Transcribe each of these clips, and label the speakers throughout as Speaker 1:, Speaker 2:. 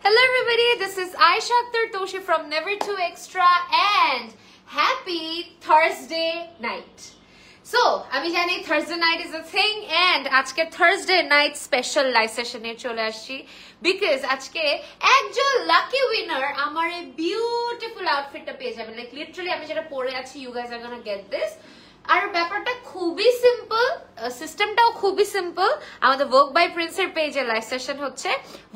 Speaker 1: Hello everybody, this is Aisha Akhtar Toshi from Never Too Extra and happy Thursday night. So, আমি জানি Thursday night is a thing and আজকে Thursday night special live session এ চলে আসছি because আজকে একজন lucky winner আমার এই beautiful outfitটা পেয়ে যাবেন, like literally আমি যেটা পরে আছি, you guys are gonna get this. আর ব্যাপারটা খুবই সিম্পল, সিস্টেমটাও খুবই সিম্পল। আমাদের ভোগ বাই প্রিন্সের পেজে লাইভ সেশন হচ্ছে,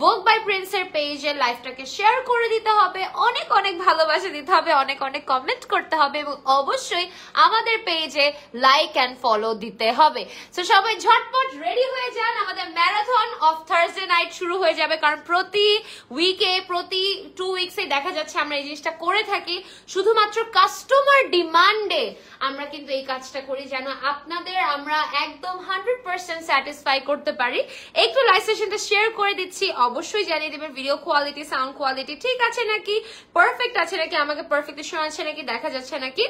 Speaker 1: ভোগ বাই প্রিন্সের পেজে লাইভটাকে শেয়ার করে দিতে হবে, অনেক অনেক ভালোবাসা দিতে হবে, অনেক অনেক কমেন্ট করতে হবে এবং অবশ্যই আমাদের পেজে লাইক এন্ড ফলো দিতে হবে। সো সবাই ঝটপট রেডি হয়ে যান, আমাদের ম্যারাথন অফ থার্সডে নাইট শুরু হয়ে যাবে, কারণ প্রতি উইকে প্রতি 2 উইকসে দেখা যাচ্ছে আমরা এই জিনিসটা করে থাকি শুধুমাত্র কাস্টমার ডিমান্ডে। আমরা কিন্তু এই কাজটা করি যেন আপনাদের আমরা একদম 100% স্যাটিসফাই করতে পারি। একটু লাইভ সেশনটা শেয়ার করে দিচ্ছি, অবশ্যই জানিয়ে দিবেন ভিডিও কোয়ালিটি, সাউন্ড কোয়ালিটি ঠিক আছে নাকি, পারফেক্ট আছে নাকি, আমাকে পারফেক্টলি শোনা যাচ্ছে নাকি, দেখা যাচ্ছে নাকি।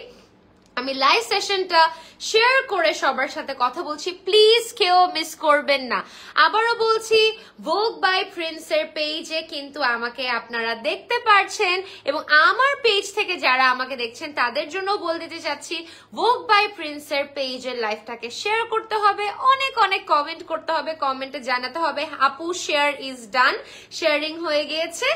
Speaker 1: আমি লাইভ সেশনটা শেয়ার করে সবার সাথে কথা বলছি, প্লিজ কেউ মিস করবেন না। আবারও বলছি, ভোগ বাই প্রিন্সের পেজে কিন্তু আমাকে আপনারা দেখতে পারছেন এবং আমার পেজ থেকে যারা আমাকে দেখছেন তাদের জন্য বলে দিতে চাচ্ছি, ভোগ বাই প্রিন্সের পেজের লাইভটাকে শেয়ার করতে হবে, অনেক অনেক কমেন্ট করতে হবে, কমেন্টে জানাতে হবে আপু শেয়ার ইজ ডান, শেয়ারিং হয়ে গিয়েছে,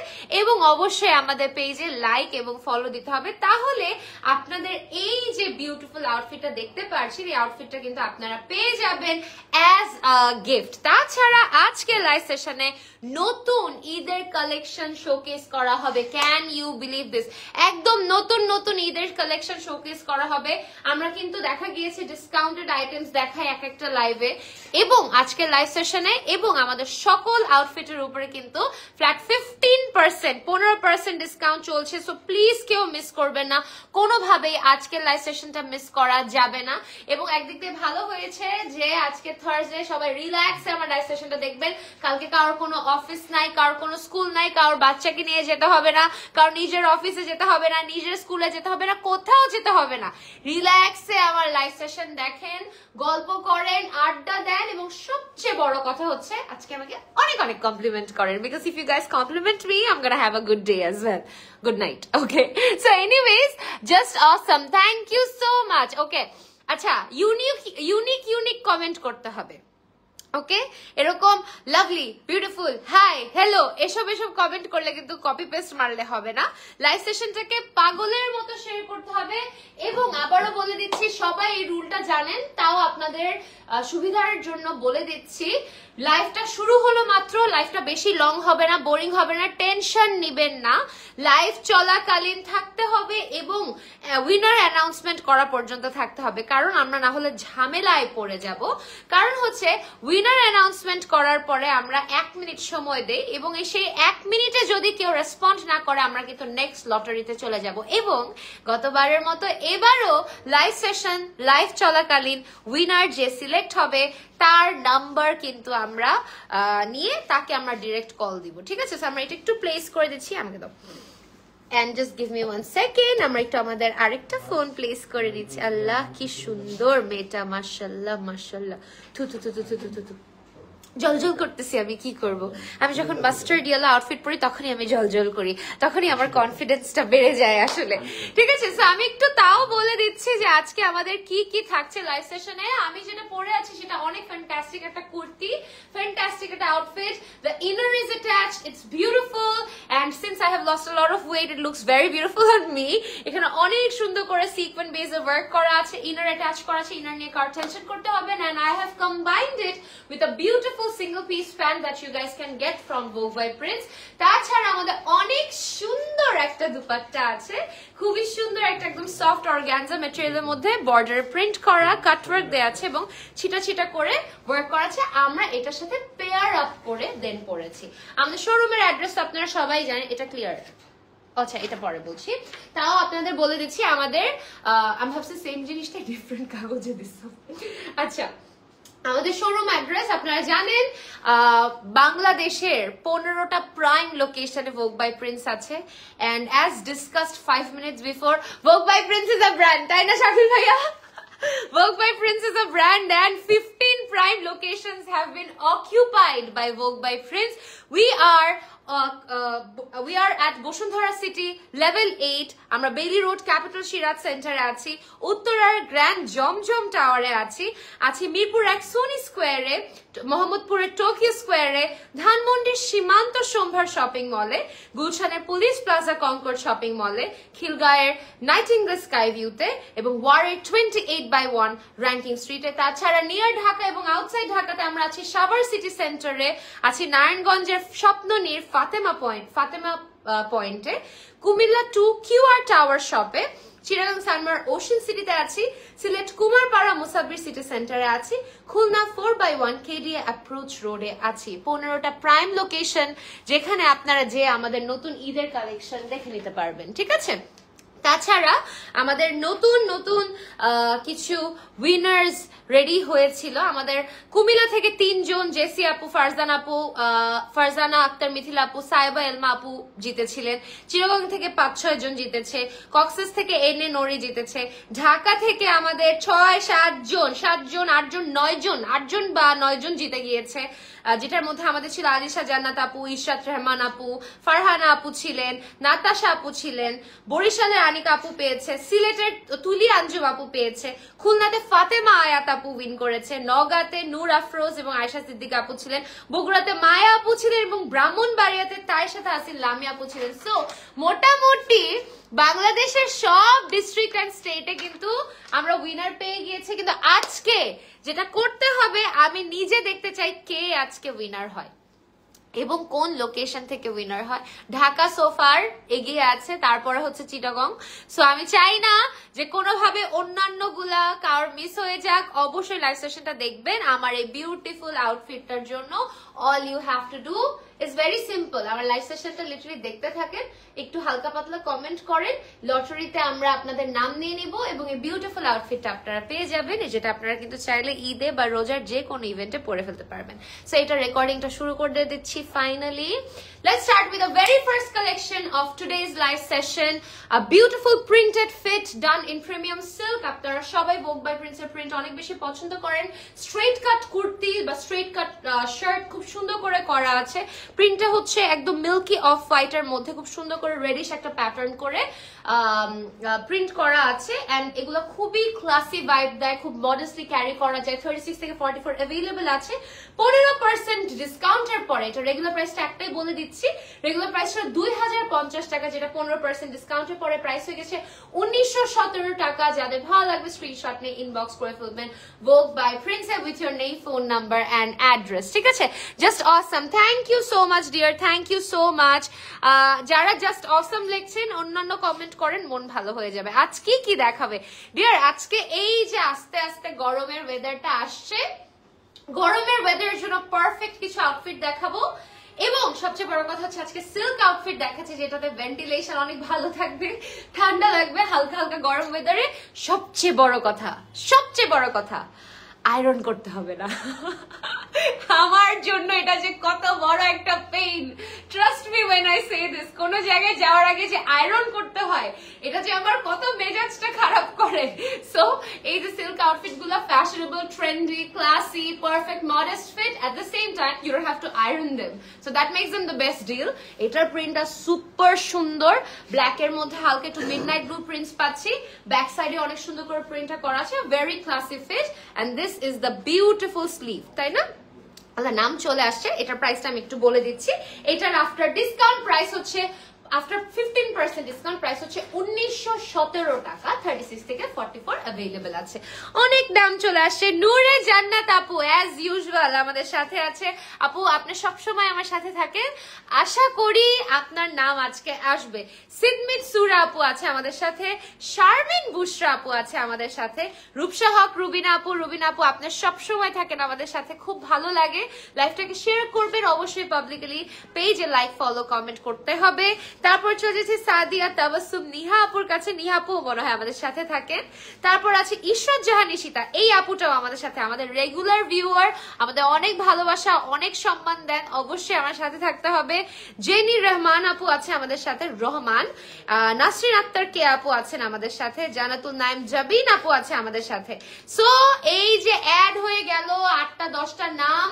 Speaker 1: এবং অবশ্যই আমাদের পেজে লাইক এবং ফলো দিতে হবে। তাহলে আপনাদের এই যে বিউটিফুল আউটফিটটা দেখতে পাচ্ছেন, এই আউটফিটটা কিন্তু আপনারা পেয়ে যাবেন অ্যাজ আ গিফট। তাছাড়া আজকে লাইভ সেশনে নতুন ঈদের কালেকশন শোকেস করা হবে, ক্যান ইউ বিলিভ দিস, একদম নতুন নতুন ঈদের কালেকশন শোকেস করা হবে। আমরা কিন্তু দেখা গিয়েছে ডিসকাউন্টেড আইটেমস দেখাই এক একটা লাইভে, এবং আজকে লাইভ সেশনে এবং আমাদের সকল আউটফিটের উপরে কিন্তু ফ্ল্যাট 15% ডিসকাউন্ট চলছে। সো প্লিজ কেউ মিস করবেন না, কোনোভাবেই আজকে লাইভ সেশনটা মিস করা যাবে না। এবং একদিক দিয়ে ভালো হয়েছে যে আজকে থার্সডে, সবাই রিল্যাক্সে আমার লাইভ সেশনটা দেখবেন। কালকে কারোর কোনো অফিস নাই, কারোর কোনো স্কুল নাই, কারোর বাচ্চাকে নিয়ে যেতে হবে না, কারোর নিজের অফিসে যেতে হবে না, নিজের স্কুলে যেতে হবে না, কোথাও যেতে হবে না, রিল্যাক্সে আমার লাইভ সেশন দেখেন, গল্প করেন, আড্ডা দেন, এবং সবচেয়ে বড় কথা হচ্ছে আজকে আমাকে অনেক অনেক কমপ্লিমেন্ট করেন, because if you guys compliment me I am gonna have a good day as well. Good night. Okay, so anyways just awesome, thank you so much. Okay, আচ্ছা, ইউনিক কমেন্ট করতে হবে। ওকে, এরকম lovely, beautiful, hi, hello, এসব comment করলে কিন্তু copy paste মারলে হবে না। লাইভ সেশনটাকে পাগলের মতো শেয়ার করতে হবে। এবং আবারও বলে দিচ্ছি, সবাই এই রুলটা জানেন, তাও আপনাদের সুবিধার জন্য বলে দিচ্ছি, লাইভটা শুরু হলো মাত্র, লাইভটা বেশি লং হবে না, বোরিং হবে না, টেনশন নিবেন না। লাইভ চলাকালীন থাকতে হবে এবং উইনার অ্যানাউন্সমেন্ট করা পর্যন্ত থাকতে হবে, কারণ আমরা না হলে ঝামেলায় পড়ে যাব। কারণ হচ্ছে উইনার অ্যানাউন্সমেন্ট করার পরে আমরা 1 মিনিট সময় দেই, এবং সেই 1 মিনিটে যদি কেউ রেসপন্ড না করে আমরা কিন্তু নেক্সট লটারিতে চলে যাব। এবং গতবারের মতো এবারও লাইভ সেশন, লাইভ চলাকালীন উইনার যে সিলেক্ট হবে তার নাম্বার কিন্তু আমরা নিয়ে তাকে আমরা ডিরেক্ট কল দিব, ঠিক আছে? আমরা এটা একটু প্লেস করে দিচ্ছি, আমাকে দাও, and just give me 1 second, আমরা একটু আমাদের আরেকটা ফোন প্লেস করে দিচ্ছি। আল্লাহ কি সুন্দর মেয়েটা, মাশাআল্লাহ মাশাআল্লাহ, থু থু থু থু থু থু থু, জলজল করতেছি। আমি কি করব, আমি যখন মাস্টার্ড ইয়েলো আউটফিট পরি তখনই আমি জলজল করি, তখনই আমার কনফিডেন্সটা বেড়ে যায় আসলে, ঠিক আছে? সো আমি একটু তাও বলে দিচ্ছি যে আজকে আমাদের কি কি থাকছে লাইভ সেশনে। আমি যেটা পরে আছি সেটা অনেক ফ্যান্টাস্টিক একটা কুর্তি, ফ্যান্টাস্টিক একটা outfit, the inner is attached, it's beautiful, and since I have lost a lot of weight it looks very beautiful on me. এখানে অনেক সুন্দর করে সিকোয়েন্স বেসে ওয়ার্ক করা আছে, ইনার অ্যাটাচ করা আছে, ইনার নিয়ে কার টেনশন করতে হবে না, and I have combined it with a beautiful single piece pant that you guys can get from Vogue by Prince. তাছাড়া আমাদের অনেক সুন্দর একটা দুপাট্টা আছে, খুবই সুন্দর একটা একদম সফট অর্গানজা ম্যাটেরিয়ালের মধ্যে বর্ডার প্রিন্ট করা, কাটওয়ার্ক দেয়া আছে এবং ছিটা ছিটা করে ওয়ার্ক করা আছে। আমরা এটার সাথে পেয়ার আপ করে দেন পরেছি। আমাদের শোরুমের অ্যাড্রেস আপনারা সবাই জানেন, এটা ক্লিয়ার? আচ্ছা, এটা পরে বলছি, তাও আপনাদের বলে দিচ্ছি। আমাদের আমি ভাবছি সেম জিনিসটা ডিফারেন্ট কাগজে দিচ্ছি। আচ্ছা, আমাদের শোরুম অ্যাড্রেস আপনারা জানেন, বাংলাদেশের 15টা প্রাইম লোকেশনে ভোগ বাই প্রিন্স আছে, and as discussed 5 minutes before, Vogue by Prince is a brand, তাই না শাকিল ভাইয়া? Vogue by Prince is a brand and 15% prime locations have been occupied by Vogue by Prince. We are at Bosundhara City, level 8. আমরা বেলি road capital Siraj সেন্টারে আছি, উত্তরার grand জমজম টাওয়ারে আছি মিরপুর 1 সোনি স্কোয়ারে, মোহাম্মদপুরের টোকিও স্কোয়ারে, ধানমন্ডির সীমান্ত সম্ভার শপিং মলে, গুলশানের পুলিশ প্লাজা কনকর্ড শপিং মলে, খিলগাঁয়ের নাইটিঙ্গেল স্কাই ভিউতে এবং ওয়ারের 28/1 র্যাঙ্কিং স্ট্রিটে। তাছাড়া নিয়ার ঢাকা এবং আউটসাইড ঢাকাতে আমরা আছি সাভার সিটি সেন্টারে, আছি নারায়ণগঞ্জের স্বপ্ননীর ফাতেমা পয়েন্টে, কুমিল্লা 2 QR টাওয়ার শপে, চিটাগাং সানমার ওশান সিটিতে আছি, সিলেট কুমারপাড়া মুসাব্বির সিটি সেন্টারে আছি, খুলনা 4/1 কেডিএ অ্যাপ্রোচ রোডে আছি। 15টা প্রাইম লোকেশন যেখানে আপনারা যে আমাদের নতুন ঈদের কালেকশন দেখে নিতে পারবেন, ঠিক আছে? তাছাড়া আমাদের নতুন কিছু উইনার্স রেডি হয়েছিল। আমাদের কুমিল্লা থেকে 3 জন, জেসি আপু, ফারজানা আক্তার, মিথিলা আপু, সাইবা এলমা আপু জিতেছিলেন। চিটাগং থেকে 5-6 জন জিতেছে, কক্সেস থেকে এনে নরি জিতেছে, ঢাকা থেকে আমাদের 6-7 জন, 7 জন 8 জন 9 জন 8 জন বা 9 জন জিতে গিয়েছে, যেটার মধ্যে আমাদের ছিল আলিশা জান্নাত আপু, ইশরাত রহমান আপু, ফারহানা আপু ছিলেন, নাতাশা আপু ছিলেন, বরিশালের আনিকা আপু পেয়েছে, সিলেটের তুলি আঞ্জুম আপু পেয়েছে, খুলনাতে ফাতেমা আয়াত আপু উইন করেছে, নওগাঁতে নূর আফরোজ এবং আয়েশা সিদ্দিকা আপু ছিলেন, বগুড়াতে মায়া আপু ছিলেন এবং ব্রাহ্মণবাড়িয়াতে তার সাথে আসিল লামি আপু ছিলেন। সো মোটামুটি বাংলাদেশের সব ডিস্ট্রিক্ট এন্ড স্টেটে কিন্তু আমরা উইনার পেয়ে গিয়েছি। কিন্তু আজকে যেটা করতে হবে, আমি নিজে দেখতে চাই কে আজকে উইনার হয় এবং কোন লোকেশন থেকে উইনার হয়। ঢাকা সোফার এগিয়ে আছে, তারপরে হচ্ছে চিটাগং। সো আমি চাই না যে কোনোভাবে অন্যান্য গুলা কার মিস হয়ে যাক। অবশ্যই লাইভ সেশনটা দেখবেন আমার এই বিউটিফুল আউটফিটটার জন্য। All you have to do is very simple, আমার লাইভ সেশনটা লিটারালি দেখতে থাকেন, একটু হালকা পাতলা কমেন্ট করেন, লটারিতে আমরা আপনাদের নাম নিয়ে নিব এবং এই বিউটিফুল আউটফিটটা আপনারা পেয়ে যাবেন, যেটা আপনারা কিন্তু চাইলে ঈদে বা রোজার যে কোনো ইভেন্টে পরে ফেলতে পারবেন। সো এটা রেকর্ডিংটা শুরু করে দিচ্ছি finally. Let's start with the very first collection of today's live session, a beautiful printed fit done in premium silk. আপনারা সবাই Vogue by Prince এর প্রিন্ট অনেক বেশি পছন্দ করেন। স্ট্রেট কাট কুর্তি বা স্ট্রেট কাট শার্ট খুব সুন্দর করে করা আছে। প্রিন্টটা হচ্ছে একদম মিল্কি অফ হোয়াইটের মধ্যে খুব সুন্দর করে রেডিশ একটা প্যাটার্ন করে প্রিন্ট করা আছে, এন্ড এগুলো খুবই ক্লাসি ভাইব দেয়, খুব মডেস্টলি ক্যারি করা যায়। 36 থেকে 44 अवेलेबल আছে 15% ডিসকাউন্টের পরে। এটা রেগুলার প্রাইসটা একটাই বলে দিচ্ছি, রেগুলার প্রাইসটা 2050 টাকা, যেটা 15% ডিসকাউন্টের পরে প্রাইস হয়ে গেছে 1917 টাকা। যাদের ভালো লাগবে স্ক্রিনশট নিয়ে ইনবক্স করে ফেলবেন Vogue by Prince with your name, phone number and address, ঠিক আছে? Just awesome, thank you so much dear, thank you so much. যারা জাস্ট অসম লিখছেন অন্যান্য কমেন্ট করেন, মন ভালো হয়ে যাবে। আজকে কি দেখাবে ডিয়ার? আজকে এই যে আস্তে আস্তে গরমের ওয়েদারটা আসছে, গরমের ওয়েদারের জন্য পারফেক্ট কিছু আউটফিট দেখাবো এবং সবচেয়ে বড় কথা হচ্ছে আজকে সিল্ক আউটফিট দেখাচ্ছে, যেটাতে ভেন্টিলেশন অনেক ভালো থাকবে, ঠান্ডা লাগবে হালকা হালকা গরম ওয়েদারে। সবচেয়ে বড় কথা আয়রন করতে হবে না। আমার জন্য এটা যে কত বড় একটা pain, trust me when I say this, কোন জায়গায় যাওয়ার আগে যে আয়রন করতে হয়, এটা যে আমার কত মেজাজটা খারাপ করে। সো এই যে সিল্ক আউটফিট গুলো fashionable, trendy, classy, perfect, modest fit, at the same time you don't have to iron them, so that makes them the best deal. এটার প্রিন্টটা সুপার সুন্দর, ব্ল্যাক এর মধ্যে হালকা একটু মিডনাইট ব্লু প্রিন্টস পাচ্ছি, ব্যাক সাইডে অনেক সুন্দর করে প্রিন্টটা করা আছে, very classy fit, and this is the beautiful sleeve, তাই না? নাম চলে আসছে। এটার প্রাইসটা আমি একটু বলে দিচ্ছি। এটার আফটার ডিসকাউন্ট প্রাইস হচ্ছে, আফটার 15% ডিসকাউন্ট প্রাইস হচ্ছে 1917 টাকা। 36 থেকে 44 अवेलेबल আছে। অনেক দাম চলে আসছে। নূরে জান্নাত আপু অ্যাজ ইউজুয়াল আমাদের সাথে আছে। আপু আপনি সব সময় আমার সাথে থাকেন, আশা করি আপনার নাম আজকে আসবে। সিদমিত সুরা আপু আছে আমাদের সাথে, শারমিন বুশরা আপু আছে আমাদের সাথে, রূপসা হক, রুবিনা আপু আপনি সব সময় থাকেন আমাদের সাথে, খুব ভালো লাগে। লাইভটাকে শেয়ার করবেন অবশ্যই, পাবলিকলি পেজে লাইক, ফলো, কমেন্ট করতে হবে। তারপর চলে যাচ্ছি সাদিয়া তাবাসসুম নিহা আপুর কাছে। নিহা আপু মনে হয় আমাদের সাথে থাকেন। তারপর আছে ইশরাত জাহান নিশিতা, এই আপুটাও আমাদের সাথে, আমাদের রেগুলার ভিউয়ার, আমাদের অনেক ভালোবাসা অনেক সম্মান দেন, অবশ্যই আমার সাথে থাকতে হবে। জেনি রহমান আপু আছে আমাদের সাথে, রহমান। নাসরিন আক্তার কে আপু আছেন আমাদের সাথে, জানাতুল নাইম জাবিন আপু আছে আমাদের সাথে। সো এই যে অ্যাড হয়ে গেল 8টা 10টা নাম,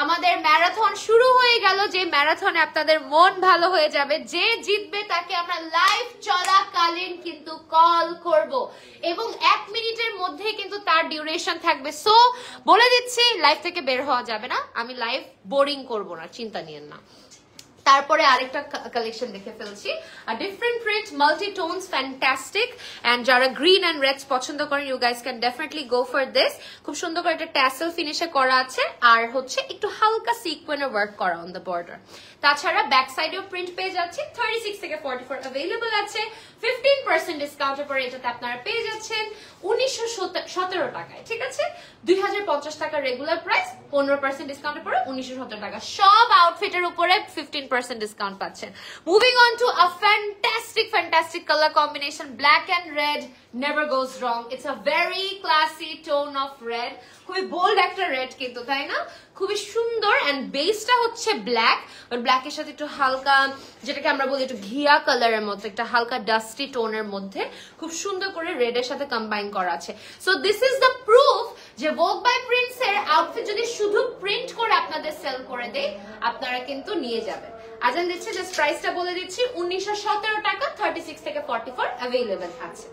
Speaker 1: আমাদের ম্যারাথন শুরু হয়ে গেল। যে ম্যারাথনে আপনাদের মন ভালো হয়ে যাবে, যে জিতবে তাকে আমরা লাইভ চলাকালীন কিন্তু কল করব এবং 1 মিনিটের মধ্যে কিন্তু তার ডিউরেশন থাকবে। সো বলে দিচ্ছি লাইভ থেকে বের হওয়া যাবে না, আমি লাইভ বোরিং করব না, চিন্তা নিয়েন না। তারপরে আরেকটা কালেকশন দেখে ফেলছি, different print multi tones, fantastic. And যারা গ্রিন এন্ড রেডস পছন্দ করেন, you guys can definitely go for this. খুব সুন্দর করে একটা ট্যাসেল ফিনিশে করা আছে, আর হচ্ছে একটু হালকা সিকোয়েন্সের ওয়ার্ক করা অন দ্য বর্ডার। তাছাড়া ব্যাক সাইডেও প্রিন্ট পেয়ে যাচ্ছে। 36 থেকে 44 अवेलेबल আছে। 15% ডিসকাউন্টের পরে এটাতে আপনারা পেয়ে যাচ্ছেন 1917 টাকায়, ঠিক আছে? 2050 টাকা রেগুলার প্রাইস, 15% ডিসকাউন্টের পরে 1917 টাকা। সব আউটফিটের উপরে 15% ডিসকাউন্ট পাচ্ছেন। Moving on to a fantastic colour combination, black and red never goes wrong. It's a very classy tone of red. খুবই বোল্ড একটা রেড কিন্তু, তাই না? খুবই সুন্দর। এন্ড বেসটা হচ্ছে ব্ল্যাক, আর ব্ল্যাকের সাথে একটু হালকা, যেটাকে আমরা বলি একটু ঘিয়া কালারের মতো, একটা হালকা ডাস্টি টোনের মধ্যে খুব সুন্দর করে রেডের সাথে কম্বাইন করা আছে। So this is the proof যে ভোগ বাই প্রিন্টস এর আউটফিট যদি শুধু প্রিন্ট করে আপনাদের সেল করে দেয়, আপনারা কিন্তু নিয়ে যাবেন। আজান দিচ্ছে, জাস্ট প্রাইসটা বলে দিচ্ছি, 1917 টাকা। 36 থেকে 44 अवेलेबल আছে।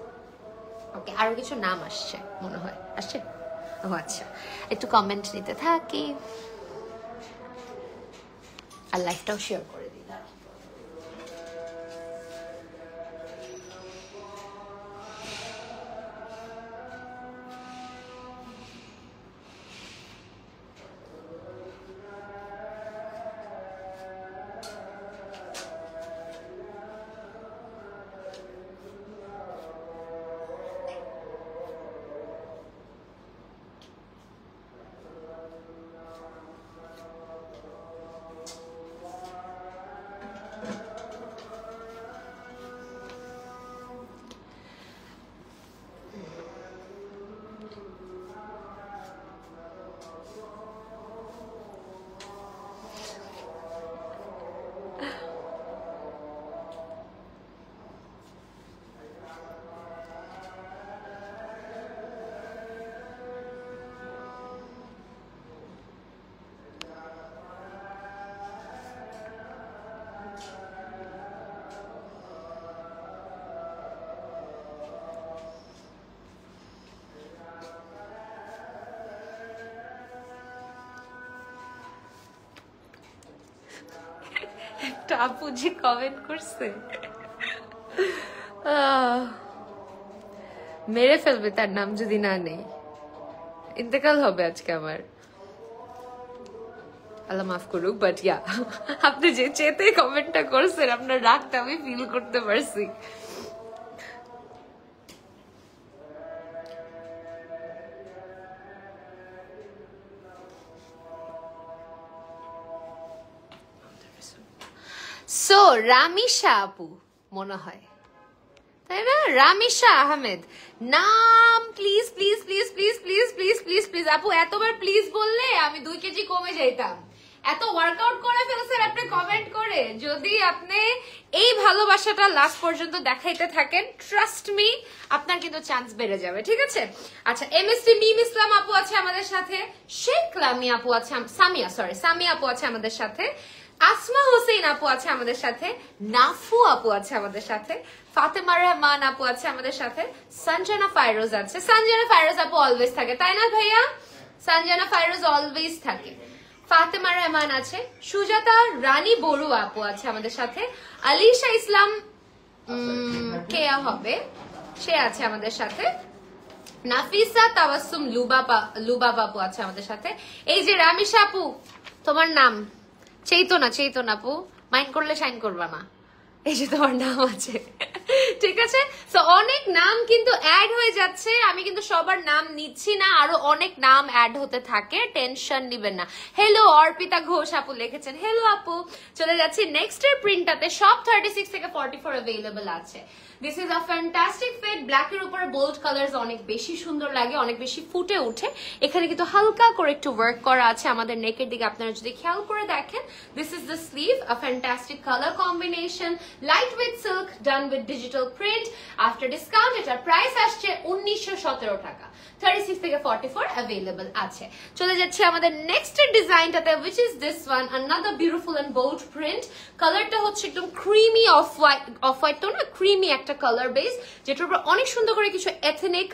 Speaker 1: ওকে, আরো কিছু নাম আসছে মনে হয়, আসছে? ও আচ্ছা, একটু কমেন্ট নিতে থাকি আর লাইভটাও শেয়ার করে দিই। একটা আপু যে কমেন্ট করছে, মেরে ফেলবে তার নাম যদি না নেই, ইন্তেকাল হবে আজকে আমার, আল্লাহ মাফ করুক। বাট ইয়া, আপনি যে চেতে কমেন্টটা করছেন, আপনার রাগটা আমি ফিল করতে পারছি। সো রামিশা আপু মনে হয়, তাই না? রামিশা আহমেদ নাম। Please please please please please please please please আপু, এতবার প্লিজ বললে আমি 2 কেজি কমে যাইতাম। এত ওয়ার্কআউট করে ফেলছেন আপনি কমেন্ট করে। যদি আপনি এই ভালোবাসাটা লাস্ট পর্যন্ত দেখাইতে থাকেন, ট্রাস্ট মি, আপনার কিন্তু চান্স বেড়ে যাবে, ঠিক আছে? আচ্ছা, এমএসটি মিম ইসলাম আপু আছে আমাদের সাথে, শেখ লামি আপু আছে, সামিয়া আপু আছে আমাদের সাথে, আসমা হোসেন আপু আছে আমাদের সাথে, নাফু আপু আছে আমাদের সাথে, ফাতেমা রহমান আপু আছে আমাদের সাথে, সঞ্জনা ফাইরোজ আছে। সঞ্জনা ফাইরোজ আপু অলওয়েজ থাকে, তাই না ভাইয়া? সঞ্জনা ফাইরোজ অলওয়েজ থাকে। ফাতেমা রহমান আছে, সুজাতা রানী বড়ু আপু আছে আমাদের সাথে, আলিশা ইসলাম কেয়া হবে, সে আছে আমাদের সাথে, নাফিসা তাবাসসুম লুবাব আপু আছে আমাদের সাথে। এই যে রামিশা আপু, তোমার নাম চেতনা আপু, মাইন্ড করলে সাইন করবা না, এই যে তোমার নাম আছে, ঠিক আছে? তো অনেক নাম কিন্তু অ্যাড হয়ে যাচ্ছে, আমি কিন্তু সবার নাম নিচ্ছি না, আরো অনেক নাম অ্যাড হতে থাকে, টেনশন নিবেন না। হ্যালো অর্পিতা ঘোষ আপু লিখেছেন, হ্যালো আপু। চলে যাচ্ছি নেক্সট এর প্রিন্টটাতে, সব 36 থেকে 44 अवेलेबल আছে। This is a fantastic fit, black এর উপরে বোল্ড কালারস অনেক বেশি সুন্দর লাগে, অনেক বেশি ফুটে ওঠে। এখানে কিন্তু হালকা করে একটু ওয়ার্ক করা আছে আমাদের নেকের দিকে, আপনারা যদি খেয়াল করে দেখেন। This is the sleeve, a fantastic colour combination, light weight silk done with digital print. After discount এটার প্রাইস আসছে 1917 টাকা। 36 থেকে 44 अवेलेबल আছে। চলে যাচ্ছে আমাদের next ডিজাইনটাতে, which is this one, another beautiful and bold print। কালারটা হচ্ছে একদম ক্রিমি অফ হোয়াইট তো না, ক্রিমি একটা কালার বেস, যেটার উপর অনেক সুন্দর করে কিছু এথনিক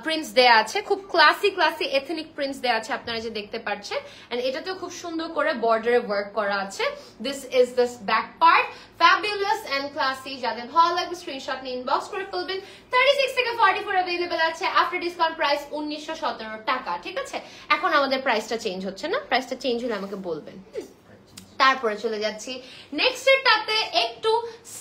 Speaker 1: প্রিন্টস দেয়া আছে, খুব ক্লাসি এথনিক প্রিন্টস দেয়া আছে, আপনারা যে দেখতে পাচ্ছেন। এন্ড এটাতেও খুব সুন্দর করে বর্ডারে ওয়ার্ক করা আছে। This is this back part, fabulous and classy. যাদের ভালো লাগবে স্ক্রিনশট নিয়ে ইনবক্স করে ফেলবেন। 36 থেকে 44 अवेलेबल আছে। আফটার ডিসকাউন্ট প্রাইস 1917 টাকা। ঠিক আছে, এখন আমাদের প্রাইসটা চেঞ্জ হচ্ছে না, প্রাইসটা চেঞ্জ হলে আমাকে বলবেন। তারপরে চলে যাচ্ছি নেক্সট এরটাতে, একটু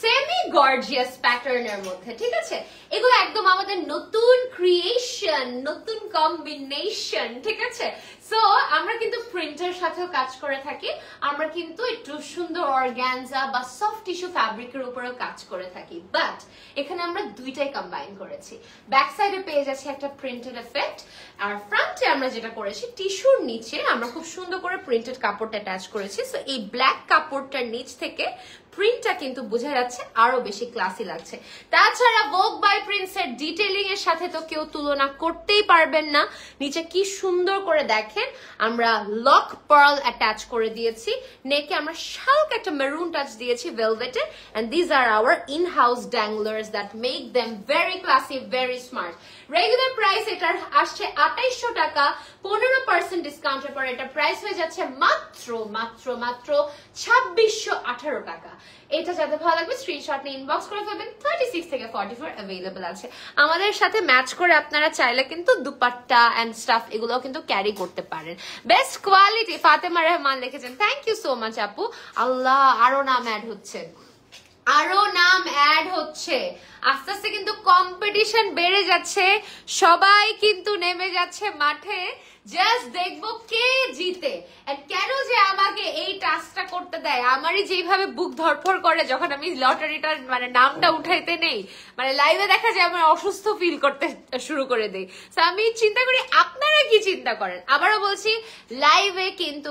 Speaker 1: সেমি গর্জিয়াস প্যাটার্নের মধ্যে। ঠিক আছে, এগুলো একদম আমাদের নতুন ক্রিয়েশন, নতুন কম্বিনেশন। ঠিক আছে, সো আমরা কিন্তু প্রিন্টের সাথেও কাজ করে থাকি, আমরা কিন্তু একটু সুন্দর অর্গানজা বা সফট টিস্যু ফ্যাব্রিকের উপরেও কাজ করে থাকি, বাট এখানে আমরা দুইটাই কম্বাইন করেছি। ব্যাক সাইডে পেয়ে যাচ্ছে একটা প্রিন্টেড এফেক্ট, আর ফ্রন্টে আমরা যেটা করেছি টিস্যুর নিচে আমরা খুব সুন্দর করে প্রিন্টেড কাপড়টা অ্যাটাচ করেছি। সো এই ব্ল্যাক কাপড়টার নিচ থেকে প্রিন্টটা কিন্তু বোঝা যাচ্ছে আরো বেশি ক্লাসি লাগছে। তাছাড়া ভোগ বাই প্রিন্টস এর ডিটেইলিং এর সাথে তো কেউ তুলনা করতেই পারবেন না। নিচে কি সুন্দর করে দেখেন, আমরা লক পার্ল অ্যাটাচ করে দিয়েছি, নেকে আমরা হালকা একটা মেরুন টাচ দিয়েছি ভেলভেটে, and this are our in house danglers that make them very classy, very smart. Regular price এটার আসছে 2800 টাকা, 15% ডিসকাউন্টের পর এটা প্রাইস হয়ে যাচ্ছে মাত্র 2618 টাকা। এটা যাতে ভালো লাগবে স্ক্রিনশট নিয়ে ইনবক্স করে ফেলবেন। 36 থেকে 44 अवेलेबल আছে। আমাদের সাথে ম্যাচ করে আপনারা চাইলে কিন্তু দুপাট্টা এন্ড স্টাফ এগুলোও কিন্তু ক্যারি করতে পারেন। বেস্ট কোয়ালিটি, ফাতেমা রহমান লিখেছেন, থ্যাংক ইউ সো মাচ আপু। আল্লাহ, আরো নাম অ্যাড হচ্ছে, আরো নাম অ্যাড হচ্ছে। আস্তে আস্তে কিন্তু কম্পিটিশন বেড়ে যাচ্ছে, সবাই কিন্তু নেমে যাচ্ছে মাঠে, জাস্ট দেখবো কে জিতে। কেন যে আমাকে এই টাস্কটা করতে দেয়, আমারই যেভাবে বুক ধরফর করে যখন আমি লটারিটার মানে নামটা উঠাইতে নেই, মানে লাইভে দেখা যায় আমার অসুস্থ ফিল করতে শুরু করে দেই। তো আমি চিন্তা করি আপনারা কি চিন্তা করেন। আবারও বলছি, লাইভে কিন্তু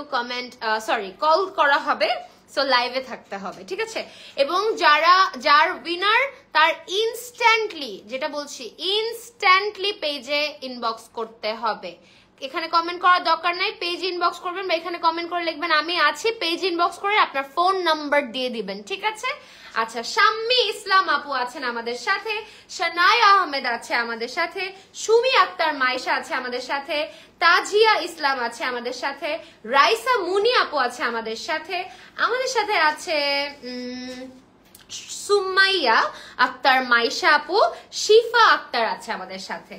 Speaker 1: কল করা হবে, সো লাইভে থাকতে হবে। ঠিক আছে, এবং যার উইনার তার ইনস্ট্যান্টলি, যেটা বলছি ইনস্ট্যান্টলি পেজে ইনবক্স করতে হবে। এখানে কমেন্ট করার দরকার নাই, পেজ ইনবক্স করবেন বা এখানে কমেন্ট করে লিখবেন আমি আছি, পেজ ইনবক্স করে আপনার ফোন নাম্বার দিয়ে দিবেন। ঠিক আছে, আচ্ছা, শাম্মী ইসলাম আপু আছেন আমাদের সাথে, শানায়া আহমেদ আছে আমাদের সাথে, সুমি আক্তার মাইশা আছে আমাদের সাথে, তাজিয়া ইসলাম আছে আমাদের সাথে, রাইসা মুনি আপু আছে আমাদের সাথে আছে সুমাইয়া আক্তার মাইশা আপু, শিফা আক্তার আছে আমাদের সাথে।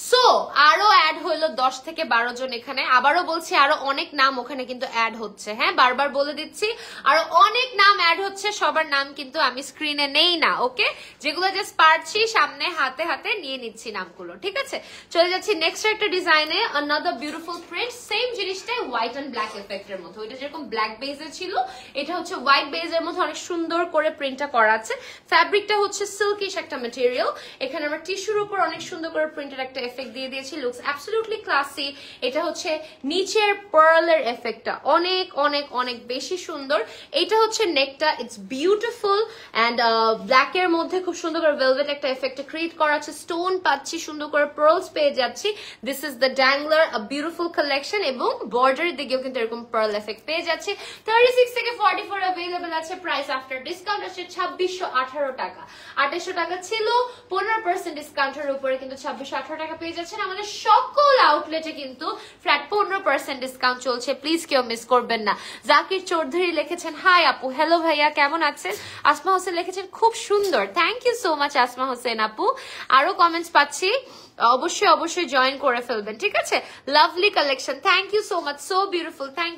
Speaker 1: সো আরো অ্যাড হলো 10 থেকে 12 জন এখানে। আবারও বলছি, আরো অনেক নাম ওখানে কিন্তু অ্যাড হচ্ছে। হ্যাঁ, বারবার বলে দিচ্ছি, আরো অনেক নাম অ্যাড হচ্ছে, সবার নাম কিন্তু আমি স্ক্রিনে নেই না। ওকে, যেগুলো জাস্ট পারছি সামনে হাতে হাতে নিয়ে নিচ্ছি নামগুলো। ঠিক আছে, চলে যাচ্ছি নেক্সট একটা ডিজাইনে, আনাদার বিউটিফুল প্রিন্ট, সেম জিনিসটাই হোয়াইট এন্ড ব্ল্যাক এফেক্টের মতো। ওইটা যেরকম ব্ল্যাক বেজে ছিল, এটা হচ্ছে হোয়াইট বেজের মধ্যে অনেক সুন্দর করে প্রিন্টটা করা আছে। ফ্যাব্রিকটা হচ্ছে সিল্কিশ একটা ম্যাটেরিয়াল, এখানে আমরা টিস্যুর উপর অনেক সুন্দর করে প্রিন্টের একটা এফেক্ট দিয়ে দিয়েছি, লুকস অ্যাবসলিউটলি ক্লাসি। এটা হচ্ছে নিচের পার্লের এফেক্টটা অনেক অনেক অনেক বেশি সুন্দর। এটা হচ্ছে নেকটা, ইটস বিউটিফুল এন্ড ব্ল্যাক এর মধ্যে খুব সুন্দর করে ভেলভেট একটা এফেক্ট ক্রিয়েট করা আছে, স্টোন পাচ্ছি, সুন্দর করে পার্লস পেয়ে যাচ্ছি। This is the dangler, a beautiful collection, এবং বর্ডারের দিকেও কিন্তু এরকম পার্ল এফেক্ট পেয়ে যাচ্ছে। 36 থেকে 44 अवेलेबल আছে। প্রাইস আফটার ডিসকাউন্ট আছে 2618 টাকা। 2800 টাকা ছিল, 15% ডিসকাউন্টের উপরে কিন্তু 2618 টাকা পেয়ে যাচ্ছেন। আমাদের সকল আউটলেটে কিন্তু ফ্ল্যাট 15% ডিসকাউন্ট চলছে, প্লিজ কেউ মিস করবেন না। জাকির চৌধুরী লিখেছেন, হাই আপু, হ্যালো ভাইয়া, কেমন আছেন? আসমা হোসেন লিখেছেন, খুব সুন্দর, thank you so much Asma Hossain আপু। আরো কমেন্টস পাচ্ছি, অবশ্যই জয়েন করে ফেলবেন। ঠিক আছে, lovely collection, thank you so much, so beautiful, thank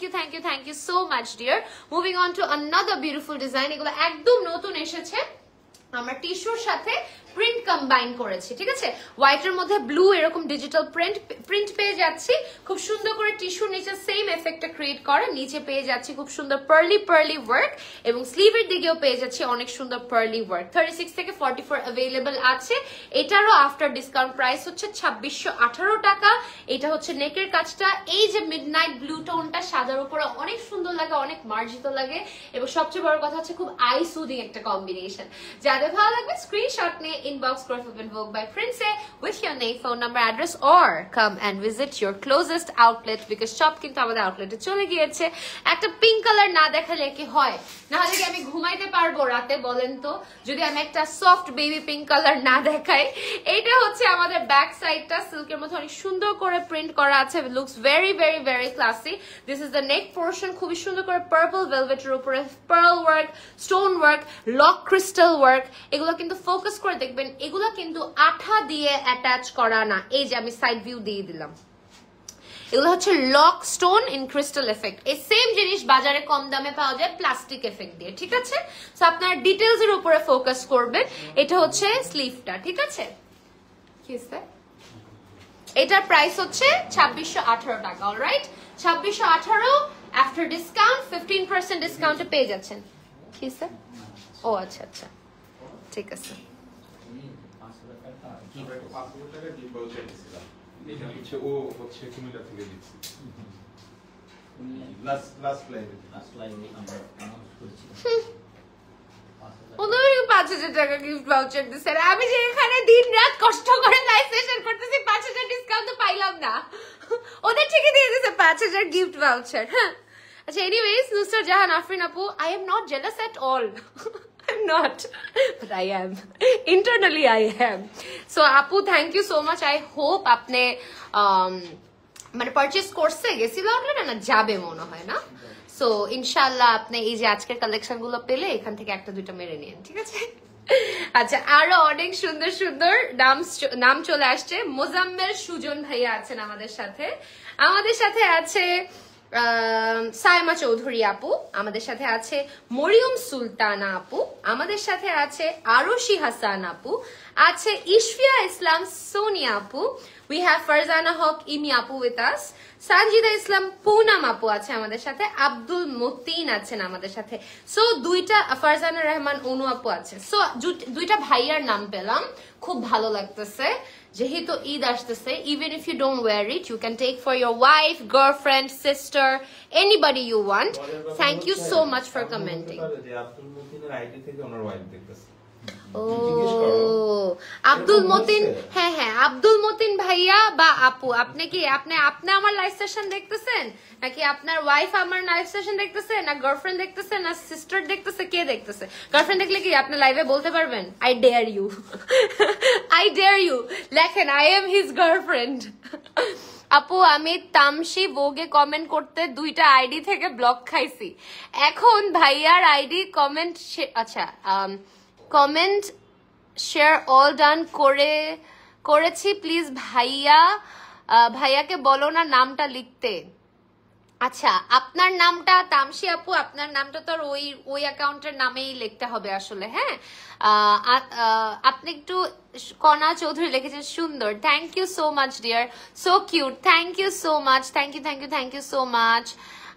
Speaker 1: you so much dear. Moving on to another beautiful design, এগুলো একদম নতুন এসেছে, আমরা টিস্যুর সাথে প্রিন্ট কম্বাইন করেছি, ঠিক আছে? হোয়াইটের মধ্যে ব্লু এরকম ডিজিটাল প্রিন্ট পেয়ে যাচ্ছি, খুব সুন্দর করে টিস্যুর নিচে সেম এফেক্টটা ক্রিয়েট করে, নিচে পেয়ে যাচ্ছি খুব সুন্দর পার্লি ওয়ার্ক, এবং স্লিভের দিকেও পেয়ে যাচ্ছি অনেক সুন্দর পার্লি ওয়ার্ক। 36 থেকে 44 অ্যাভেলেবল আছে। এটারও আফটার ডিসকাউন্ট প্রাইস হচ্ছে 2618 টাকা। এটা হচ্ছে নেকের কাজটা, এই যে মিডনাইট ব্লু টোনটা সাদার উপরে অনেক সুন্দর লাগে, অনেক মার্জিত লাগে, এবং সবচেয়ে বড় কথা হচ্ছে খুব আই সুদিং একটা কম্বিনেশন। যাদের ভালো লাগবে স্ক্রিনশট নিয়ে ইনবক্স করে ফেলবেন Vogue by Prince with your name, phone number, address, or come and visit your closest outlet, because shop কিন্তু আমাদের আউটলেটে চলে গিয়েছে। একটা পিঙ্ক কালার না দেখালে কি হয়? না হলে কি আমি ঘুমাইতে পারবো রাতে বলেন তো, যদি আমি একটা সফট বেবি পিঙ্ক কালার না দেখাই? এইটা হচ্ছে আমাদের ব্যাক সাইডটা, সিল্কের মধ্যে অনেক সুন্দর করে প্রিন্ট করা আছে, looks very very very classy. This is the neck portion, খুবই সুন্দর করে পার্পল ভেলভেটের উপরে pearl work, stone work, lock crystal work. এগুলো কিন্তু ফোকাস করে দেখবেন, এগুলো কিন্তু আঠা দিয়ে অ্যাটাচ করা না। এই যে আমি সাইড ভিউ দিয়ে দিলাম, এগুলো হচ্ছে lock stone in crystal effect. এই সেম জিনিস বাজারে কম দামে পাওয়া যায় প্লাস্টিক এফেক্ট দিয়ে, ঠিক আছে? সো আপনার ডিটেলস এর উপরে ফোকাস করবেন। এটা হচ্ছে স্লিভটা, ঠিক আছে? এটার প্রাইস হচ্ছে 2618 টাকা। অলরাইট, 2618 আফটার ডিসকাউন্ট 15% ডিসকাউন্টে পেয়ে যাচ্ছেন। কি স্যার? ও আচ্ছা আচ্ছা, ঠিক আছে। ওদের 5000 টাকা গিফট ভাউচার দিছে, আমি যে এখানে দিন রাত কষ্ট করে লাইভ সেশন করতেছি 5000 ডিসকাউন্ট তো পাইলাম না। ওদের ঠিকই দিয়ে দিছে 5000 গিফট ভাউচার। আচ্ছা, এনিওয়েজ, নুসরাত জাহান আফরিন আপু, I am not jealous at all. I'm not, but I am. Internally, I am. So, Apu, thank you so much. I hope আপনি মানে পারচেজ করছে, গেছিল আউটলেটে না, যাবে মনে হয় না? সো ইনশাআল্লাহ আপনি এই যে আজকের কালেকশন গুলো পেলে এখান থেকে একটা দুইটা মেরে নিন, ঠিক আছে? আচ্ছা, আরো অনেক সুন্দর সুন্দর নাম চলে আসছে। মোজাম্মেল সুজন ভাইয়া আছেন আমাদের সাথে। আমাদের সাথে আছে সায়মা চৌধুরী আপু, আমাদের সাথে আছে মরিয়ম সুলতানা আপু, আমাদের সাথে আছে আরশি হাসান আপু, আছে ইশফিয়া ইসলাম সোনিয়া আপু, we have ফারজানা হক ইমি আপু with us, সানজিদা ইসলাম পুনাম আপু আছে আমাদের সাথে, আব্দুল মতিন আছেন আমাদের সাথে। সো দুইটা ফারজানা রহমান অনু আপু আছে। সো দুইটা ভাইয়ার নাম পেলাম, খুব ভালো লাগতেছে। যেহেতু ঈদ আসতেছে, even if you don't wear it, you can take for your wife, girlfriend, sister, anybody you want. Thank you so much for commenting. ও আব্দুল মতিন, হ্যাঁ হ্যাঁ, আব্দুল মতিন ভাইয়া বা আপু, আপনি কি আপনি আমার লাইভ সেশন দেখতেছেন, নাকি আপনার ওয়াইফ আমার লাইভ সেশন দেখতেছে, না গার্লফ্রেন্ড দেখতেছে, না সিস্টার দেখতেছে, কে দেখতেছে? গার্লফ্রেন্ড দেখলে কি আপনি লাইভে বলতে পারবেন I dare you, I dare you, লেখেন আই এম হিজ গার্লফ্রেন্ড। আপু, আমি তামসি ভোগে কমেন্ট করতে দুইটা আইডি থেকে ব্লক খাইছি। এখন ভাইয়ার আইডি কমেন্ট, আচ্ছা কমেন্ট শেয়ার অল ডান করেছি, প্লিজ ভাইয়াকে বলো না নামটা লিখতে। আচ্ছা, আপনার নামটা তামসি আপু, আপনার নামটা তো ওই অ্যাকাউন্টের নামেই লিখতে হবে আসলে। হ্যাঁ, আপনি একটু কণা চৌধুরী লিখেছেন, সুন্দর, thank you so much dear, so cute, thank you so much, thank you so much.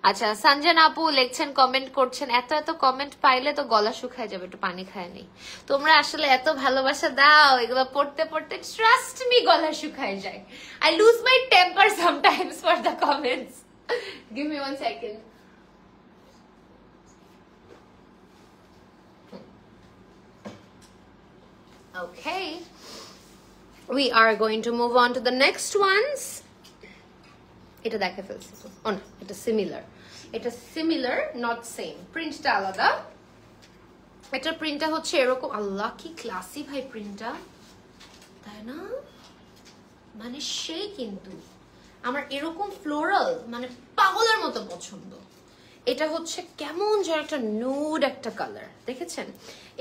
Speaker 1: আচ্ছা, সঞ্জন আপু লিখছেন, কমেন্ট করছেন। এত এত কমেন্ট পাইলে তো গলা শুকায় যাবে, একটু পানি খায় নেই। তোমরা আসলে এত ভালোবাসা দাও, এগুলো পড়তে পড়তে ট্রাস্ট মি গলা শুকায় যায়। I loose my temper sometimes for the comments. Give me 1 second. Okay. We are going to move on to the next ones. এটা দেখে ফেলছি তো। ও না, এটা সিমিলার। এটা সিমিলার, নট সেম। প্রিন্টটা আলাদা। এটার প্রিন্টটা হচ্ছে এরকম। আল্লাহ, কি ক্লাসি ভাই প্রিন্টটা, তাই না? মানে সেই, কিন্তু আমার এরকম ফ্লোরাল মানে পাগলের মতো পছন্দ। এটা হচ্ছে কেমন যেন একটা নিউড একটা কালার, দেখেছেন?